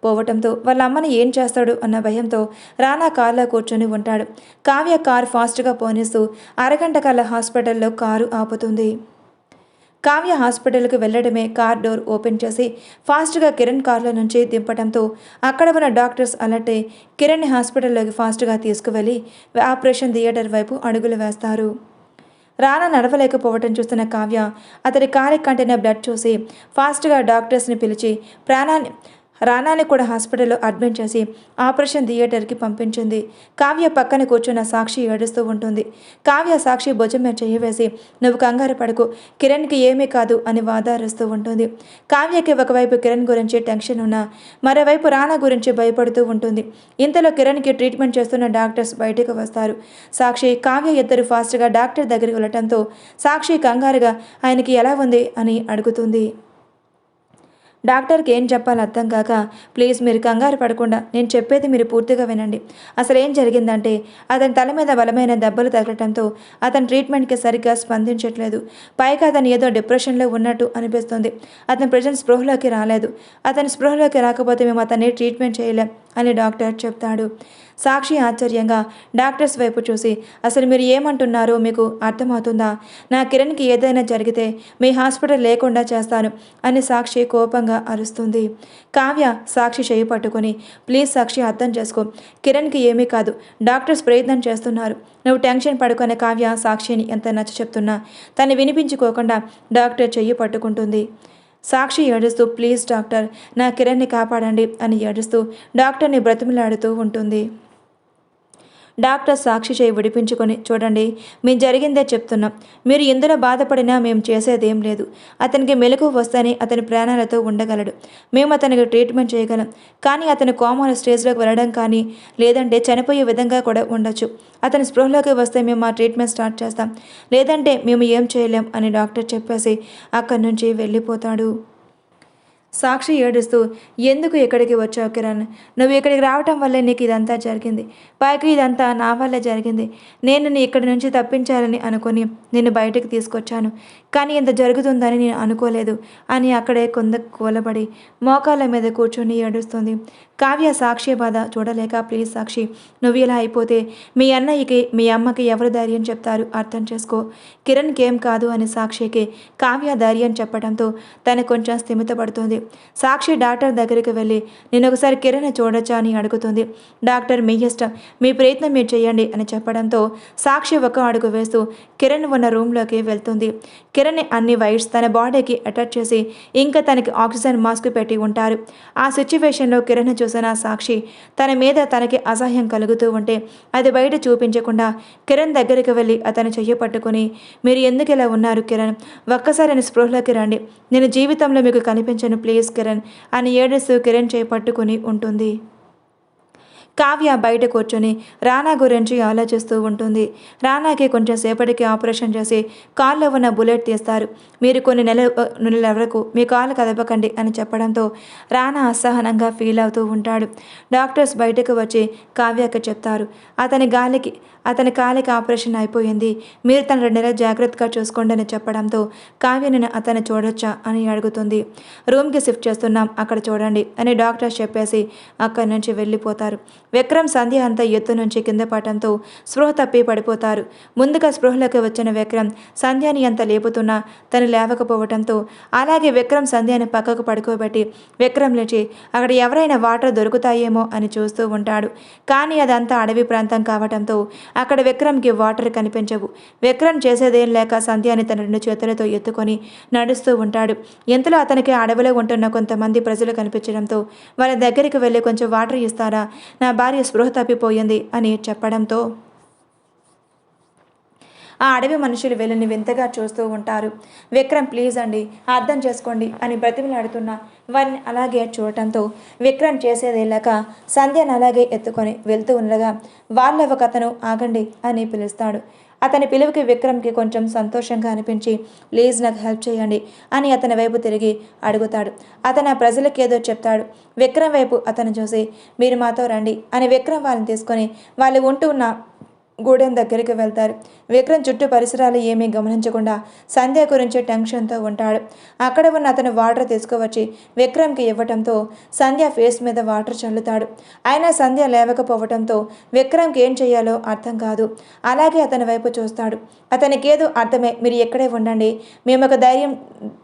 పోవటంతో వాళ్ళ అమ్మని ఏం చేస్తాడు అన్న భయంతో రానా కార్లో కూర్చొని ఉంటాడు. కావ్య కారు ఫాస్ట్గా పోనిస్తూ అరగంట కల్లా హాస్పిటల్లో కారు ఆపుతుంది. కావ్య హాస్పిటల్కి వెళ్ళడమే కార్ డోర్ ఓపెన్ చేసి ఫాస్ట్గా కిరణ్ కార్లో నుంచి దింపడంతో అక్కడ ఉన్న డాక్టర్స్ అలర్ట్ అయి కిరణ్ని హాస్పిటల్లోకి ఫాస్ట్గా తీసుకువెళ్ళి ఆపరేషన్ థియేటర్ వైపు అడుగులు వేస్తారు. రానా నడవలేకపోవటం చూస్తున్న కావ్య అతడి కాలికి కంటిన బ్లడ్ చూసి ఫాస్ట్గా డాక్టర్స్ని పిలిచి రానాని కూడా హాస్పిటల్లో అడ్మిట్ చేసి ఆపరేషన్ థియేటర్కి పంపించింది. కావ్య పక్కన కూర్చున్న సాక్షి ఏడుస్తూ ఉంటుంది. కావ్య సాక్షి భుజం మీద చెయ్యి వేసి నువ్వు కంగారు పడకు, కిరణ్కి ఏమీ కాదు అని వాదారుస్తూ ఉంటుంది. కావ్యకి ఒకవైపు కిరణ్ గురించి టెన్షన్ ఉన్నా మరోవైపు రానా గురించి భయపడుతూ ఉంటుంది. ఇంతలో కిరణ్కి ట్రీట్మెంట్ చేస్తున్న డాక్టర్స్ బయటకు వస్తారు. సాక్షి కావ్య ఇద్దరు ఫాస్ట్గా డాక్టర్ దగ్గరికి వెళ్ళటంతో సాక్షి కంగారుగా ఆయనకి ఎలా ఉంది అని అడుగుతుంది. డాక్టర్కి ఏం చెప్పాలో అర్థం కాక ప్లీజ్ మీరు కంగారు పడకుండా నేను చెప్పేది మీరు పూర్తిగా వినండి. అసలు ఏం జరిగిందంటే అతని తల మీద బలమైన దెబ్బలు తగలటంతో అతని ట్రీట్మెంట్కి సరిగ్గా స్పందించట్లేదు. పైగా అతను ఏదో డిప్రెషన్లో ఉన్నట్టు అనిపిస్తుంది. అతని ప్రజెంట్ స్పృహలోకి రాలేదు. అతని స్పృహలోకి రాకపోతే మేము అతన్ని ట్రీట్మెంట్ చేయలేం అని డాక్టర్ చెప్తాడు. సాక్షి ఆశ్చర్యంగా డాక్టర్స్ వైపు చూసి, అసలు మీరు ఏమంటున్నారో మీకు అర్థమవుతుందా? నా కిరణ్కి ఏదైనా జరిగితే మీ హాస్పిటల్ లేకుండా చేస్తాను అని సాక్షి కోపంగా అరుస్తుంది. కావ్య సాక్షి చేయి పట్టుకొని, ప్లీజ్ సాక్షి అర్థం చేసుకో, కిరణ్కి ఏమీ కాదు, డాక్టర్స్ ప్రయత్నం చేస్తున్నారు, నువ్వు టెన్షన్ పడుకునే కావ్య సాక్షిని ఎంత నచ్చ చెప్తున్నా తను వినిపించుకోకుండా డాక్టర్ చెయ్యి పట్టుకుంటుంది. సాక్షి ఏడుస్తూ, ప్లీజ్ డాక్టర్, నా కిరణ్ని కాపాడండి అని ఏడుస్తూ డాక్టర్ని బ్రతిమలాడుతూ ఉంటుంది. డాక్టర్ సాక్షి చేయి విడిపించుకొని, చూడండి, మేము జరిగిందే చెప్తున్నాం, మీరు ఎందులో బాధపడినా మేము చేసేదేం లేదు. అతనికి మెలకు వస్తేనే అతని ప్రాణాలతో ఉండగలడు, మేము అతనికి ట్రీట్మెంట్ చేయగలం. కానీ అతను కోమాల స్టేజ్లోకి వెళ్ళడం కానీ లేదంటే చనిపోయే విధంగా కూడా ఉండొచ్చు. అతని స్పృహలోకి వస్తే మేము ఆ ట్రీట్మెంట్ స్టార్ట్ చేస్తాం, లేదంటే మేము ఏం చేయలేం అని డాక్టర్ చెప్పేసి అక్కడి నుంచి వెళ్ళిపోతాడు. సాక్షి ఏడుస్తూ, ఎందుకు ఇక్కడికి వచ్చావు కిరణ్? నువ్వు ఇక్కడికి రావటం వల్లే నీకు ఇదంతా జరిగింది. పైకి ఇదంతా నా వల్లే జరిగింది. నేను నీ ఇక్కడి నుంచి తప్పించాలని అనుకుని నిన్ను బయటకు తీసుకొచ్చాను, కానీ ఇంత జరుగుతుందని నేను అనుకోలేదు అని అక్కడే కూలబడి మోకాళ్ళ మీద కూర్చొని ఏడుస్తుంది. కావ్య సాక్షి బాధ చూడలేక, ప్లీజ్ సాక్షి, నువ్వు ఇలా అయిపోతే మీ అన్నయ్యకి మీ అమ్మకి ఎవరు ధైర్యం చెప్తారు? అర్థం చేసుకో, కిరణ్కి ఏం కాదు అని సాక్షికి కావ్య ధైర్యం చెప్పడంతో తను కొంచెం స్థిమితపడుతుంది. సాక్షి డాక్టర్ దగ్గరికి వెళ్ళి, నేను ఒకసారి కిరణ్ చూడొచ్చా అని అడుగుతుంది. డాక్టర్, మీ ఇష్టం, మీ ప్రయత్నం మీరు చేయండి అని చెప్పడంతో సాక్షి ఒక అడుగు వేస్తూ కిరణ్ ఉన్న రూమ్లోకి వెళ్తుంది. కిరణ్ అన్ని వైర్స్ తన బాడీకి అటాచ్ చేసి ఇంకా తనకి ఆక్సిజన్ మాస్క్ పెట్టి ఉంటారు. ఆ సిచ్యువేషన్లో కిరణ్ చూసిన సాక్షి తన మీద తనకి అసహ్యం కలుగుతూ ఉంటే అది బయట చూపించకుండా కిరణ్ దగ్గరికి వెళ్ళి అతను చెయ్యి పట్టుకుని, మీరు ఎందుకు ఇలా ఉన్నారు కిరణ్? ఒక్కసారి స్పృహలోకి రండి, నేను జీవితంలో మీకు కనిపించను ప్లీజ్ కిరణ్ అని ఏడుస్తూ కిరణ్ చేయి పట్టుకుని ఉంటుంది. కావ్య బయట కూర్చొని రానా గురించి ఆలోచిస్తూ ఉంటుంది. రానాకి కొంచెం సేపటికి ఆపరేషన్ చేసి కాల్లో ఉన్న బుల్లెట్ తీస్తారు. మీరు కొన్ని నెలల వరకు మీ కాలు కదపకండి అని చెప్పడంతో రానా అసహనంగా ఫీల్ అవుతూ ఉంటాడు. డాక్టర్స్ బయటకు వచ్చి కావ్యకి చెప్తారు, అతని కాలికి ఆపరేషన్ అయిపోయింది, మీరు తన 2 నెలలు జాగ్రత్తగా చూసుకోండి అని చెప్పడంతో కావ్యని అతను చూడొచ్చా అని అడుగుతుంది. రూమ్కి షిఫ్ట్ చేస్తున్నాం, అక్కడ చూడండి అని డాక్టర్స్ చెప్పేసి అక్కడి నుంచి వెళ్ళిపోతారు. విక్రమ్ సంధ్య అంతా ఎత్తు నుంచి కింద పడటంతో స్పృహ తప్పి పడిపోతారు. ముందుగా స్పృహలోకి వచ్చిన విక్రమ్ సంధ్యని ఎంత లేపుతున్నా తను లేవకపోవడంతో అలాగే విక్రమ్ సంధ్యని పక్కకు పడుకోబెట్టి విక్రమ్ లేచి అక్కడ ఎవరైనా వాటర్ దొరుకుతాయేమో అని చూస్తూ ఉంటాడు. కానీ అదంతా అడవి ప్రాంతం కావడంతో అక్కడ విక్రమ్కి వాటర్ కనిపించవు. విక్రమ్ చేసేదేం లేక సంధ్యని తన 2 చేతులతో ఎత్తుకొని నడుస్తూ ఉంటాడు. ఇంతలో అతనికి అడవిలో ఉంటున్న కొంతమంది ప్రజలు కనిపించడంతో వాళ్ళ దగ్గరికి వెళ్ళి కొంచెం వాటర్ ఇస్తారా, నా భార్య స్పృహ తప్పిపోయింది అని చెప్పడంతో ఆ అడవి మనుషులు వీళ్ళని వింతగా చూస్తూ ఉంటారు. విక్రమ్, ప్లీజ్ అండి, అర్థం చేసుకోండి అని బ్రతిమలాడుతున్న వారిని అలాగే చూడటంతో విక్రమ్ చేసేదేలాక సంధ్యను అలాగే ఎత్తుకొని వెళ్తూ ఉండగా వాళ్ళ ఒక అతను ఆగండి అని పిలుస్తాడు. అతని పిలుపుకి విక్రమ్కి కొంచెం సంతోషంగా అనిపించి, ప్లీజ్ నాకు హెల్ప్ చేయండి అని అతని వైపు తిరిగి అడుగుతాడు. అతను ఆ ప్రజలకు ఏదో చెప్తాడు. విక్రమ్ వైపు అతను చూసి, మీరు మాతో రండి అని విక్రమ్ వాళ్ళని తీసుకొని వాళ్ళు ఉంటున్న గూడెం దగ్గరికి వెళ్తారు. విక్రమ్ చుట్టూ పరిసరాలు ఏమీ గమనించకుండా సంధ్య గురించి టెన్షన్తో ఉంటాడు. అక్కడ ఉన్న అతను వాటర్ తీసుకువచ్చి విక్రమ్కి ఇవ్వటంతో సంధ్య ఫేస్ మీద వాటర్ చల్లుతాడు. అయినా సంధ్య లేవకపోవడంతో విక్రమ్కి ఏం చేయాలో అర్థం కాదు. అలాగే అతని వైపు చూస్తాడు. అతనికి ఏదో అర్థమే, మీరు ఎక్కడే ఉండండి, మేము ఒక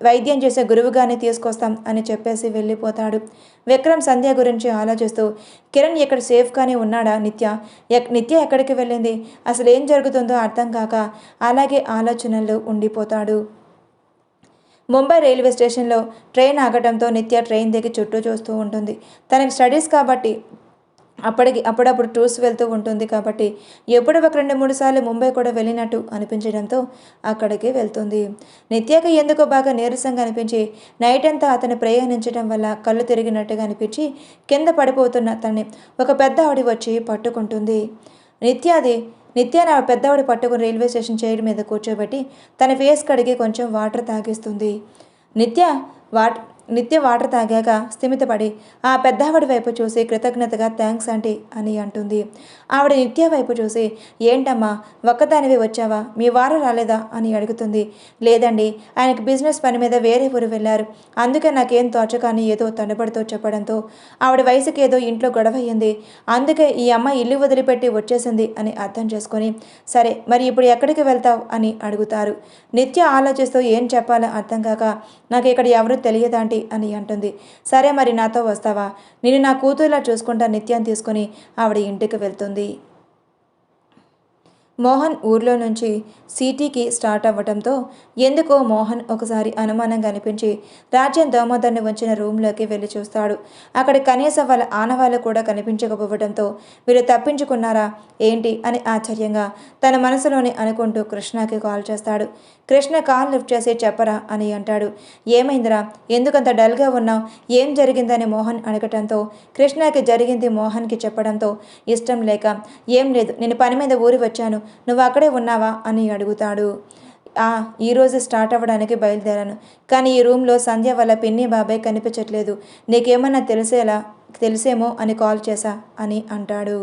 వైద్యం చేసే గురువుగానే తీసుకొస్తాం అని చెప్పేసి వెళ్ళిపోతాడు. విక్రమ్ సంధ్య గురించి ఆలోచిస్తూ, కిరణ్ ఇక్కడ సేఫ్గానే ఉన్నాడా? నిత్య ఎక్కడికి వెళ్ళింది? అసలు ఏం జరుగుతుందో అర్థం కాక అలాగే ఆలోచనల్లో ఉండిపోతాడు. ముంబై రైల్వే స్టేషన్లో ట్రైన్ ఆగటంతో నిత్య ట్రైన్ దిగి చుట్టూ చూస్తూ ఉంటుంది. తనకి స్టడీస్ కాబట్టి అప్పుడప్పుడు టూర్స్ వెళ్తూ ఉంటుంది కాబట్టి ఎప్పుడు ఒక 2-3 సార్లు ముంబై కూడా వెళ్ళినట్టు అనిపించడంతో అక్కడికి వెళ్తుంది. నిత్యకి ఎందుకో బాగా నీరసంగా అనిపించి నైట్ అంతా అతను ప్రయాణించడం వల్ల కళ్ళు తిరిగినట్టుగా అనిపించి కింద పడిపోతున్న తన్ని ఒక పెద్ద ఆవిడ వచ్చి పట్టుకుంటుంది. నిత్య నా పెద్దవాడి పట్టుకుని రైల్వే స్టేషన్ చైర్ మీద కూర్చోబెట్టి తన ఫేస్ కడిగి కొంచెం వాటర్ తాగిస్తుంది. నిత్య వాటర్ తాగాక స్థిమితపడి ఆ పెద్దావిడి వైపు చూసి కృతజ్ఞతగా థ్యాంక్స్ ఆంటీ అని అంటుంది. ఆవిడ నిత్య వైపు చూసి ఏంటమ్మా ఒక్కదానివి వచ్చావా, మీ వారు రాలేదా అని అడుగుతుంది. లేదండి, ఆయనకి బిజినెస్ పని మీద వేరే ఊరు వెళ్ళారు, అందుకే నాకేం తోచకాని ఏదో తడబడుతూ చెప్పడంతో ఆవిడ వయసుకి ఏదో ఇంట్లో గొడవ అయ్యింది, అందుకే ఈ అమ్మ ఇల్లు వదిలిపెట్టి వచ్చేసింది అని అర్థం చేసుకొని సరే మరి ఇప్పుడు ఎక్కడికి వెళ్తావు అని అడుగుతారు. నిత్య ఆలోచిస్తూ ఏం చెప్పాలో అర్థం కాక నాకు ఇక్కడ ఎవరూ తెలియదాంటి అని అంటుంది. సరే మరి నాతో వస్తావా, నేను నా కూతురులా చూసుకుంటా నిత్యాన్ని తీసుకుని ఆవిడ ఇంటికి వెళ్తుంది. మోహన్ ఊర్లో నుంచి సిటీకి స్టార్ట్ అవ్వడంతో ఎందుకో మోహన్ ఒకసారి అనుమానంగా అనిపించి రాజ్యం దామోదర్ని ఉంచిన రూమ్లోకి వెళ్ళి చూస్తాడు. అక్కడ కనీసం వాళ్ళ ఆనవాళ్ళు కూడా కనిపించకపోవడంతో వీళ్ళు తప్పించుకున్నారా ఏంటి అని ఆశ్చర్యంగా తన మనసులోనే అనుకుంటూ కృష్ణకి కాల్ చేస్తాడు. కృష్ణ కాల్ లిఫ్ట్ చేసి చెప్పరా అని అంటాడు. ఏమైందిరా, ఎందుకంత డల్గా ఉన్నావు, ఏం జరిగిందని మోహన్ అడగటంతో కృష్ణకి జరిగింది మోహన్కి చెప్పడంతో ఇష్టం లేక ఏం లేదు, నేను పని మీద ఊరి వచ్చాను, నువ్వు అక్కడే ఉన్నావా అని అడుగుతాడు. ఈరోజు స్టార్ట్ అవ్వడానికి బయలుదేరాను, కానీ ఈ రూమ్లో సంధ్య వల్ల పిన్ని బాబాయ్ కనిపించట్లేదు, నీకేమన్నా తెలిసేమో అని కాల్ చేశా అని అంటాడు.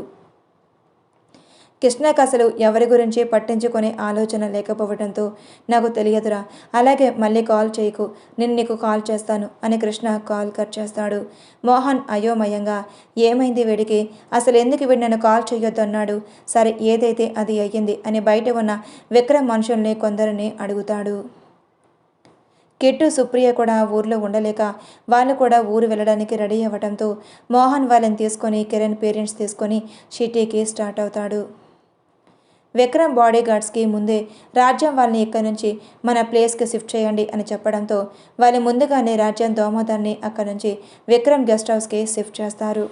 కృష్ణకి అసలు ఎవరి గురించి పట్టించుకునే ఆలోచన లేకపోవడంతో నాకు తెలియదురా, అలాగే మళ్ళీ కాల్ చేయకు, నేను నీకు కాల్ చేస్తాను అని కృష్ణ కాల్ కట్ చేస్తాడు. మోహన్ అయోమయంగా ఏమైంది వీడికి, అసలు ఎందుకు వీడు నన్ను కాల్ చేయొద్దు అన్నాడు, సరే ఏదైతే అది అయ్యింది అని బయట ఉన్న విక్రమ్ మనుషుల్ని కొందరిని అడుగుతాడు. కిట్టు సుప్రియ కూడా ఊర్లో ఉండలేక వాళ్ళు కూడా ఊరు వెళ్ళడానికి రెడీ అవ్వడంతో మోహన్ వాళ్ళని తీసుకొని కిరణ్ పేరెంట్స్ తీసుకొని సిటీకి స్టార్ట్ అవుతాడు. విక్రమ్ బాడీ గార్డ్స్కి ముందే రాజ్యం వాళ్ళని ఇక్కడి నుంచి మన ప్లేస్కి షిఫ్ట్ చేయండి అని చెప్పడంతో వాళ్ళు ముందుగానే రాజ్యం దోమోదర్ని అక్కడి నుంచి విక్రమ్ గెస్ట్ హౌస్కి షిఫ్ట్ చేస్తారు.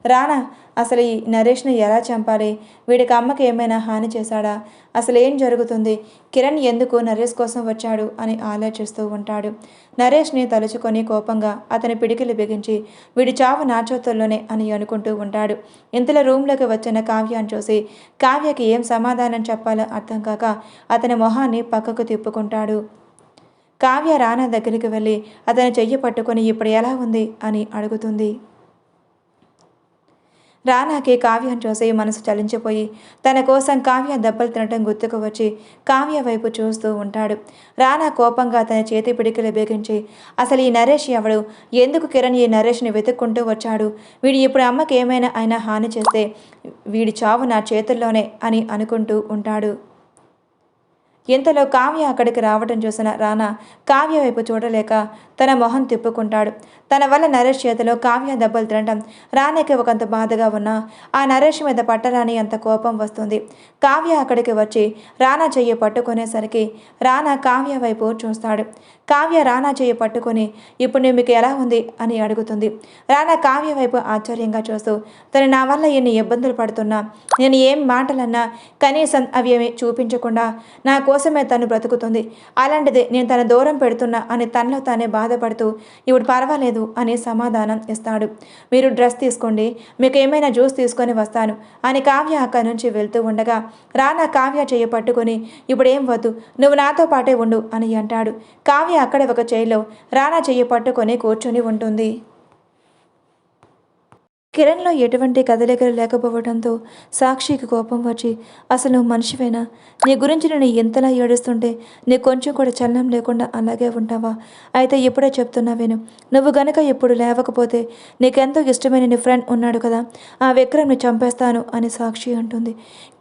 రానా అసలు ఈ నరేష్ని ఎలా చంపాలి, వీడికి అమ్మకి ఏమైనా హాని చేశాడా, అసలు ఏం జరుగుతుంది, కిరణ్ ఎందుకు నరేష్ కోసం వచ్చాడు అని ఆలోచిస్తూ ఉంటాడు. నరేష్ని తలుచుకొని కోపంగా అతని పిడికిలు బిగించి వీడి చావు నా చేతుల్లోనే అని అనుకుంటూ ఉంటాడు. ఇంతలో రూమ్లోకి వచ్చిన కావ్యాన్ని చూసి కావ్యకి ఏం సమాధానం చెప్పాలో అర్థం కాక అతని మొహాన్ని పక్కకు తిప్పుకుంటాడు. కావ్య రానా దగ్గరికి వెళ్ళి అతని చెయ్యి పట్టుకొని ఇప్పుడు ఎలా ఉంది అని అడుగుతుంది. రానాకి కావ్యం చూసి మనసు చలించిపోయి తన కోసం కావ్య దెబ్బలు తినటం గుర్తుకు వచ్చి కావ్య వైపు చూస్తూ ఉంటాడు. రానా కోపంగా తన చేతి పిడికిలు బిగించి అసలు ఈ నరేష్ ఎవడు, ఎందుకు కిరణ్ ఈ నరేష్ని వెతుక్కుంటూ వచ్చాడు, వీడు ఇప్పుడు అమ్మకి ఏమైనా అయినా హాని చేస్తే వీడి చావు నా చేతుల్లోనే అని అనుకుంటూ ఉంటాడు. ఇంతలో కావ్య అక్కడికి రావడం చూసిన రానా కావ్య వైపు చూడలేక తన మొహం తిప్పుకుంటాడు. తన వల్ల నరేష్ చేతిలో కావ్య దెబ్బలు తినడం రానాకి ఒకంత బాధగా ఉన్నా ఆ నరేష్ మీద పట్టరాని అంత కోపం వస్తుంది. కావ్య అక్కడికి వచ్చి రానా చెయ్యి పట్టుకునేసరికి రానా కావ్య వైపు చూస్తాడు. కావ్య రానా చెయ్యి పట్టుకొని ఇప్పుడు మీకు ఎలా ఉంది అని అడుగుతుంది. రానా కావ్య వైపు ఆశ్చర్యంగా చూస్తూ తను నా వల్ల ఎన్ని ఇబ్బందులు పడుతున్నా నేను ఏం మాటలన్నా కనీసం అవి ఏమి చూపించకుండా నా కోసమే తను బ్రతుకుతుంది, అలాంటిది నేను తన దూరం పెడుతున్నా అని తనలో తానే బాధపడుతూ ఇప్పుడు పర్వాలేదు అని సమాధానం ఇస్తాడు. మీరు డ్రెస్ తీసుకోండి, మీకు ఏమైనా జ్యూస్ తీసుకొని వస్తాను అని కావ్య అక్కడి నుంచి వెళ్తూ ఉండగా రానా కావ్య చెయ్యి పట్టుకొని ఇప్పుడు ఏం వద్దు, నువ్వు నాతో పాటే ఉండు అని అంటాడు. కావ్య అక్కడే ఒక చైర్లో రానా చెయ్యి పట్టుకొని కూర్చొని ఉంటుంది. కిరణ్లో ఎటువంటి కదలికలు లేకపోవడంతో సాక్షికి కోపం వచ్చి అసలు నువ్వు మనిషివేనా, నీ గురించి నేను ఎంతలా ఏడుస్తుంటే నీకు కొంచెం కూడా చలనం లేకుండా అలాగే ఉంటావా, అయితే ఇప్పుడే చెప్తున్నా విను, నువ్వు గనక ఇప్పుడు లేవకపోతే నీకెంతో ఇష్టమైన నీ ఫ్రెండ్ ఉన్నాడు కదా ఆ విక్రమ్ని చంపేస్తాను అని సాక్షి అంటుంది.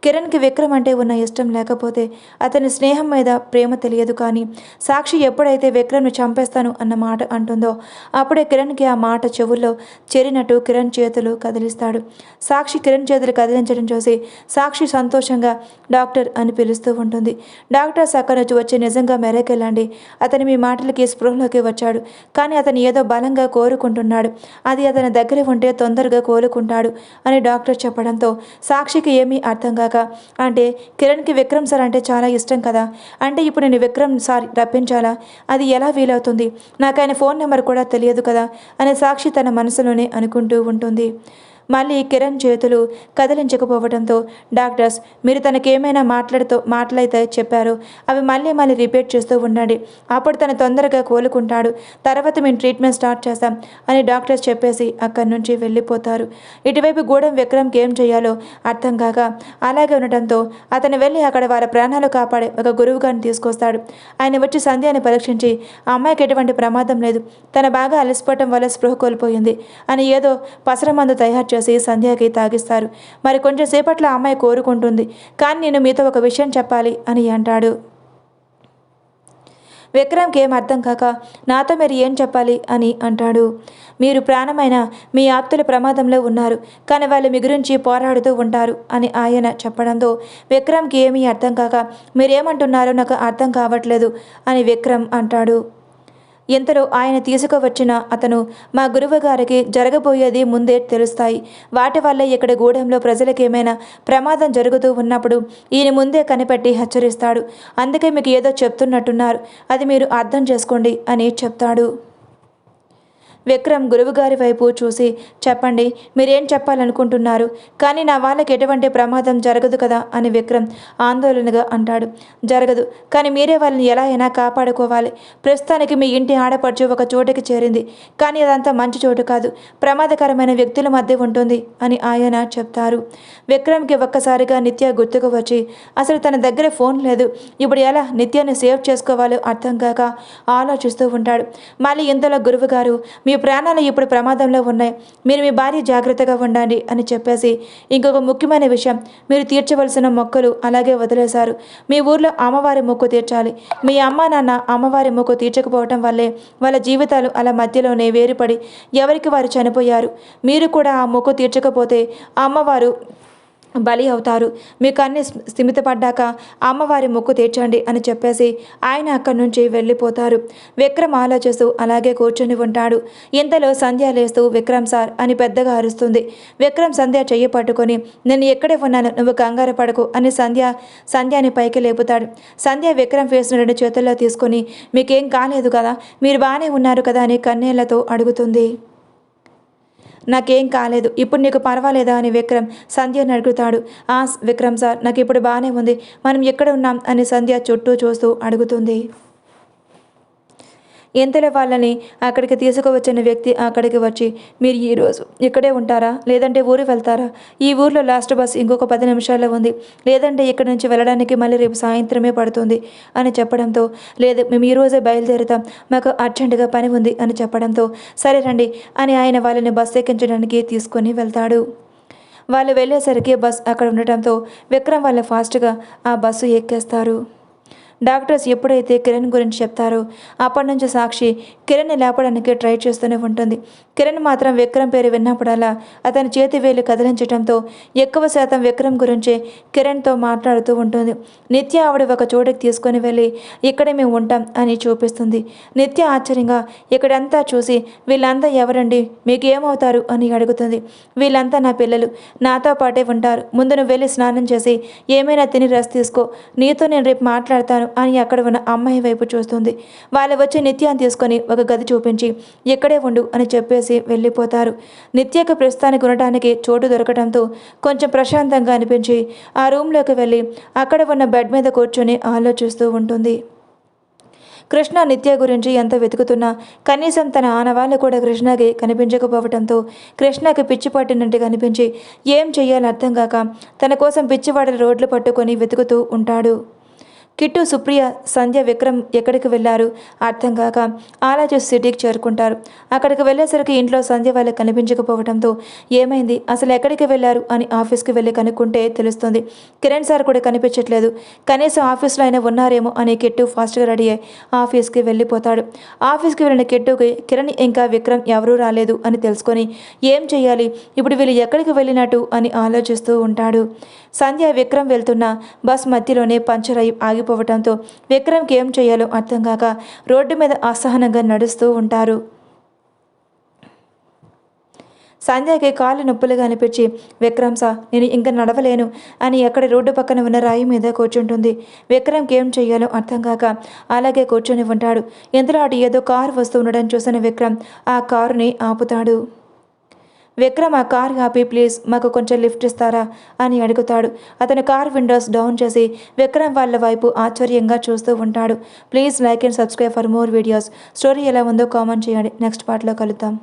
కిరణ్కి విక్రమ్ అంటే ఉన్న ఇష్టం లేకపోతే అతని స్నేహం మీద ప్రేమ తెలియదు, కానీ సాక్షి ఎప్పుడైతే విక్రమ్ని చంపేస్తాను అన్న మాట అంటుందో అప్పుడే కిరణ్కి ఆ మాట చెవుల్లో చేరినట్టు కిరణ్ చేతులు కదిలిస్తాడు. సాక్షి కిరణ్ చేతులు కదిలించడం చూసి సాక్షి సంతోషంగా డాక్టర్ అని పిలుస్తూ ఉంటుంది. డాక్టర్స్ అక్కడ నుంచి వచ్చి నిజంగా మెరకెళ్ళండి, అతని మీ మాటలకి స్పృహలోకి వచ్చాడు, కానీ అతను ఏదో బలంగా కోరుకుంటున్నాడు, అది అతని దగ్గర ఉంటే తొందరగా కోలుకుంటాడు అని డాక్టర్ చెప్పడంతో సాక్షికి ఏమీ అర్థం కాక అంటే కిరణ్కి విక్రమ్ సార్ అంటే చాలా ఇష్టం కదా, అంటే ఇప్పుడు నేను విక్రమ్ సార్ రప్పించాలా, అది ఎలా వీలవుతుంది, నాకు ఆయన ఫోన్ నెంబర్ కూడా తెలియదు కదా అని సాక్షి తన మనసులోనే అనుకుంటూ ఉంటుంది. మళ్ళీ కిరణ్ చేతులు కదిలించకపోవడంతో డాక్టర్స్ మీరు తనకేమైనా మాటలైతే చెప్పారు అవి మళ్ళీ మళ్ళీ రిపీట్ చేస్తూ ఉండండి, అప్పుడు తను తొందరగా కోలుకుంటాడు, తర్వాత మేము ట్రీట్మెంట్ స్టార్ట్ చేస్తాం అని డాక్టర్స్ చెప్పేసి అక్కడి నుంచి వెళ్ళిపోతారు. ఇటువైపు గూడెం విక్రమ్కి ఏం చేయాలో అర్థం కాక అలాగే ఉండటంతో అతను వెళ్ళి అక్కడ వాళ్ళ ప్రాణాలు కాపాడే ఒక గురువు గారిని తీసుకొస్తాడు. ఆయన వచ్చి సంధ్యాని పరీక్షించి ఆ అమ్మాయికి ఎటువంటి ప్రమాదం లేదు, తను బాగా అలసిపోవటం వల్ల స్పృహ కోల్పోయింది అని ఏదో పసర మందు తయారు చేసి సంధ్యాకి తాగిస్తారు. మరి కొంచెం సేపట్లో ఆ అమ్మాయి కోరుకుంటుంది, కానీ నేను మీతో ఒక విషయం చెప్పాలి అని అంటాడు. విక్రమ్కి ఏం అర్థం కాక నాతో మీరు ఏం చెప్పాలి అని అంటాడు. మీరు ప్రాణమైన మీ ఆప్తుల ప్రమాదంలో ఉన్నారు, కానీ వాళ్ళు మీ గురించి పోరాడుతూ ఉంటారు అని ఆయన చెప్పడంతో విక్రమ్కి ఏమీ అర్థం కాక మీరేమంటున్నారో నాకు అర్థం కావట్లేదు అని విక్రమ్ అంటాడు. ఇంతలో ఆయన తీసుకువచ్చిన అతను మా గురువు గారికి జరగబోయేది ముందే తెలుస్తాయి, వాటి వల్ల ఇక్కడ గూడెంలో ప్రజలకు ఏమైనా ప్రమాదం జరుగుతూ ఉన్నప్పుడు ఈయన ముందే కనిపెట్టి హెచ్చరిస్తాడు, అందుకే మీకు ఏదో చెప్తున్నట్టున్నారు, అది మీరు అర్థం చేసుకోండి అని చెప్తాడు. విక్రమ్ గురువుగారి వైపు చూసి చెప్పండి, మీరేం చెప్పాలనుకుంటున్నారు, కానీ నా వాళ్ళకి ఎటువంటి ప్రమాదం జరగదు కదా అని విక్రమ్ ఆందోళనగా అంటాడు. జరగదు, కానీ మీరే వాళ్ళని ఎలా అయినా కాపాడుకోవాలి. ప్రస్తుతానికి మీ ఇంటి ఆడపడుచు ఒక చోటుకి చేరింది, కానీ అదంతా మంచి చోటు కాదు, ప్రమాదకరమైన వ్యక్తుల మధ్య ఉంటుంది అని ఆయన చెప్తారు. విక్రమ్కి ఒక్కసారిగా నిత్య గుర్తుకు వచ్చి అసలు తన దగ్గర ఫోన్ లేదు, ఇప్పుడు ఎలా నిత్యాన్ని సేవ్ చేసుకోవాలో అర్థం కాక ఆలోచిస్తూ ఉంటాడు. మళ్ళీ ఇంతలో గురువుగారు మీ ప్రాణాలు ఇప్పుడు ప్రమాదంలో ఉన్నాయి, మీరు మీ భార్య జాగ్రత్తగా ఉండండి అని చెప్పేసి ఇంకొక ముఖ్యమైన విషయం, మీరు తీర్చవలసిన మొక్కలు అలాగే వదిలేశారు. మీ ఊర్లో అమ్మవారి మొక్కు తీర్చాలి, మీ అమ్మ నాన్న అమ్మవారి మొక్కు తీర్చకపోవటం వల్లే వాళ్ళ జీవితాలు అలా మధ్యలోనే వేరుపడి ఎవరికి వారు చనిపోయారు. మీరు కూడా ఆ మొక్కు తీర్చకపోతే అమ్మవారు బలి అవుతారు. మీకు అన్ని స్థిమితపడ్డాక అమ్మవారి మొక్కు తీర్చండి అని చెప్పేసి ఆయన అక్కడి నుంచి వెళ్ళిపోతారు. విక్రమ్ ఆలోచిస్తూ అలాగే కూర్చొని ఉంటాడు. ఇంతలో సంధ్య లేస్తూ విక్రమ్ సార్ అని పెద్దగా అరుస్తుంది. విక్రమ్ సంధ్య చెయ్యి పట్టుకొని నేను ఎక్కడే ఉన్నాను, నువ్వు కంగారు పడకు అని సంధ్యాని పైకి లేపుతాడు. సంధ్య విక్రమ్ ఫేస్ను 2 చేతుల్లో తీసుకొని మీకేం కాలేదు కదా, మీరు బాగానే ఉన్నారు కదా అని కన్నీళ్లతో అడుగుతుంది. నాకేం కాలేదు, ఇప్పుడు నీకు పర్వాలేదా అని విక్రమ్ సంధ్యని అడుగుతాడు. విక్రమ్ సార్ నాకు ఇప్పుడు బాగానే ఉంది, మనం ఎక్కడ ఉన్నాం అని సంధ్య చుట్టూ చూస్తూ అడుగుతుంది. ఇంతలో వాళ్ళని అక్కడికి తీసుకువచ్చిన వ్యక్తి అక్కడికి వచ్చి మీరు ఈరోజు ఇక్కడే ఉంటారా, లేదంటే ఊరు వెళ్తారా, ఈ ఊర్లో లాస్ట్ బస్ ఇంకొక 10 నిమిషాల్లో ఉంది, లేదంటే ఇక్కడి నుంచి వెళ్ళడానికి మళ్ళీ రేపు సాయంత్రమే పడుతుంది అని చెప్పడంతో లేదు మేము ఈరోజే బయలుదేరుతాం, మాకు అర్జెంటుగా పని ఉంది అని చెప్పడంతో సరే రండి అని ఆయన వాళ్ళని బస్సు ఎక్కించడానికి తీసుకొని వెళ్తాడు. వాళ్ళు వెళ్ళేసరికి బస్ అక్కడ ఉండటంతో విక్రమ్ వాళ్ళు ఫాస్ట్గా ఆ బస్సు ఎక్కేస్తారు. డాక్టర్స్ ఎప్పుడైతే కిరణ్ గురించి చెప్తారో అప్పటి నుంచి సాక్షి కిరణ్ని లేపడానికి ట్రై చేస్తూనే ఉంటుంది. కిరణ్ మాత్రం విక్రమ్ పేరు విన్నప్పుడల్లా అతని చేతి వేలు కదిలించడంతో ఎక్కువ శాతం విక్రమ్ గురించే కిరణ్తో మాట్లాడుతూ ఉంటుంది. నిత్య ఆవిడ ఒక చోటుకి తీసుకొని వెళ్ళి ఇక్కడే మేము ఉంటాం అని చూపిస్తుంది. నిత్య ఆశ్చర్యంగా ఇక్కడంతా చూసి వీళ్ళంతా ఎవరండి, మీకు ఏమవుతారు అని అడుగుతుంది. వీళ్ళంతా నా పిల్లలు, నాతో పాటే ఉంటారు, ముందు నువ్వు వెళ్ళి స్నానం చేసి ఏమైనా తిని రెస్ట్ తీసుకో, నీతో నేను రేపు మాట్లాడతాను అని అక్కడ ఉన్న అమ్మాయి వైపు చూస్తుంది. వాళ్ళు వచ్చి నిత్యాన్ని తీసుకొని ఒక గది చూపించి ఇక్కడే ఉండు అని చెప్పేసి వెళ్ళిపోతారు. నిత్యకు ప్రస్తుతానికి ఉండటానికి చోటు దొరకడంతో కొంచెం ప్రశాంతంగా అనిపించి ఆ రూమ్లోకి వెళ్ళి అక్కడ ఉన్న బెడ్ మీద కూర్చొని ఆలోచిస్తూ ఉంటుంది. కృష్ణ నిత్య గురించి ఎంత వెతుకుతున్నా కనీసం తన ఆనవాళ్ళు కూడా కృష్ణకి కనిపించకపోవడంతో కృష్ణకి పిచ్చి పట్టినట్టుగా అనిపించి ఏం చెయ్యాలో అర్థం కాక తన కోసం పిచ్చివాడల రోడ్లు పట్టుకొని వెతుకుతూ ఉంటాడు. కిట్టు, సుప్రియ, సంధ్య, విక్రమ్ ఎక్కడికి వెళ్ళారు అర్థం కాక ఆలోచిస్తూ సిటీకి చేరుకుంటారు. అక్కడికి వెళ్ళేసరికి ఇంట్లో సంధ్య వాళ్ళకి కనిపించకపోవడంతో ఏమైంది, అసలు ఎక్కడికి వెళ్ళారు అని ఆఫీస్కి వెళ్ళి కనుక్కుంటే తెలుస్తుంది. కిరణ్ సార్ కూడా కనిపించట్లేదు, కనీసం ఆఫీస్లో అయినా ఉన్నారేమో అని కిట్టు ఫాస్ట్గా రెడీ అయ్యి ఆఫీస్కి వెళ్ళిపోతాడు. ఆఫీస్కి వెళ్ళిన కిట్టుకి కిరణ్ ఇంకా విక్రమ్ ఎవరూ రాలేదు అని తెలుసుకొని ఏం చేయాలి, ఇప్పుడు వీళ్ళు ఎక్కడికి వెళ్ళినట్టు అని ఆలోచిస్తూ ఉంటాడు. సంధ్య విక్రమ్ వెళ్తున్న బస్ మధ్యలోనే పంచర్ అయి ఆగిపోవడంతో విక్రమ్కి ఏం చేయాలో అర్థం కాక రోడ్డు మీద అసహనంగా నడుస్తూ ఉంటారు. సంధ్యకి కాళ్ళు నొప్పులుగా అనిపించి విక్రమ్ సార్ నేను ఇంకా నడవలేను అని అక్కడ రోడ్డు పక్కన ఉన్న రాయి మీద కూర్చుంటుంది. విక్రమ్కి ఏం చేయాలో అర్థం కాక అలాగే కూర్చొని ఉంటాడు. ఇంతలో అటు ఏదో కారు వస్తూ ఉండడం చూసిన విక్రమ్ ఆ కారుని ఆపుతాడు. విక్రమ్ ఆ కార్ ఆపి ప్లీజ్ మాకు కొంచెం లిఫ్ట్ ఇస్తారా అని అడుగుతాడు. అతను కార్ విండోస్ డౌన్ చేసి విక్రమ్ వాళ్ళ వైపు ఆశ్చర్యంగా చూస్తూ ఉంటాడు. Please like and subscribe for more videos. Story ఎలా ఉందో కామెంట్ చేయండి. నెక్స్ట్ పార్ట్లో కలుద్దాం.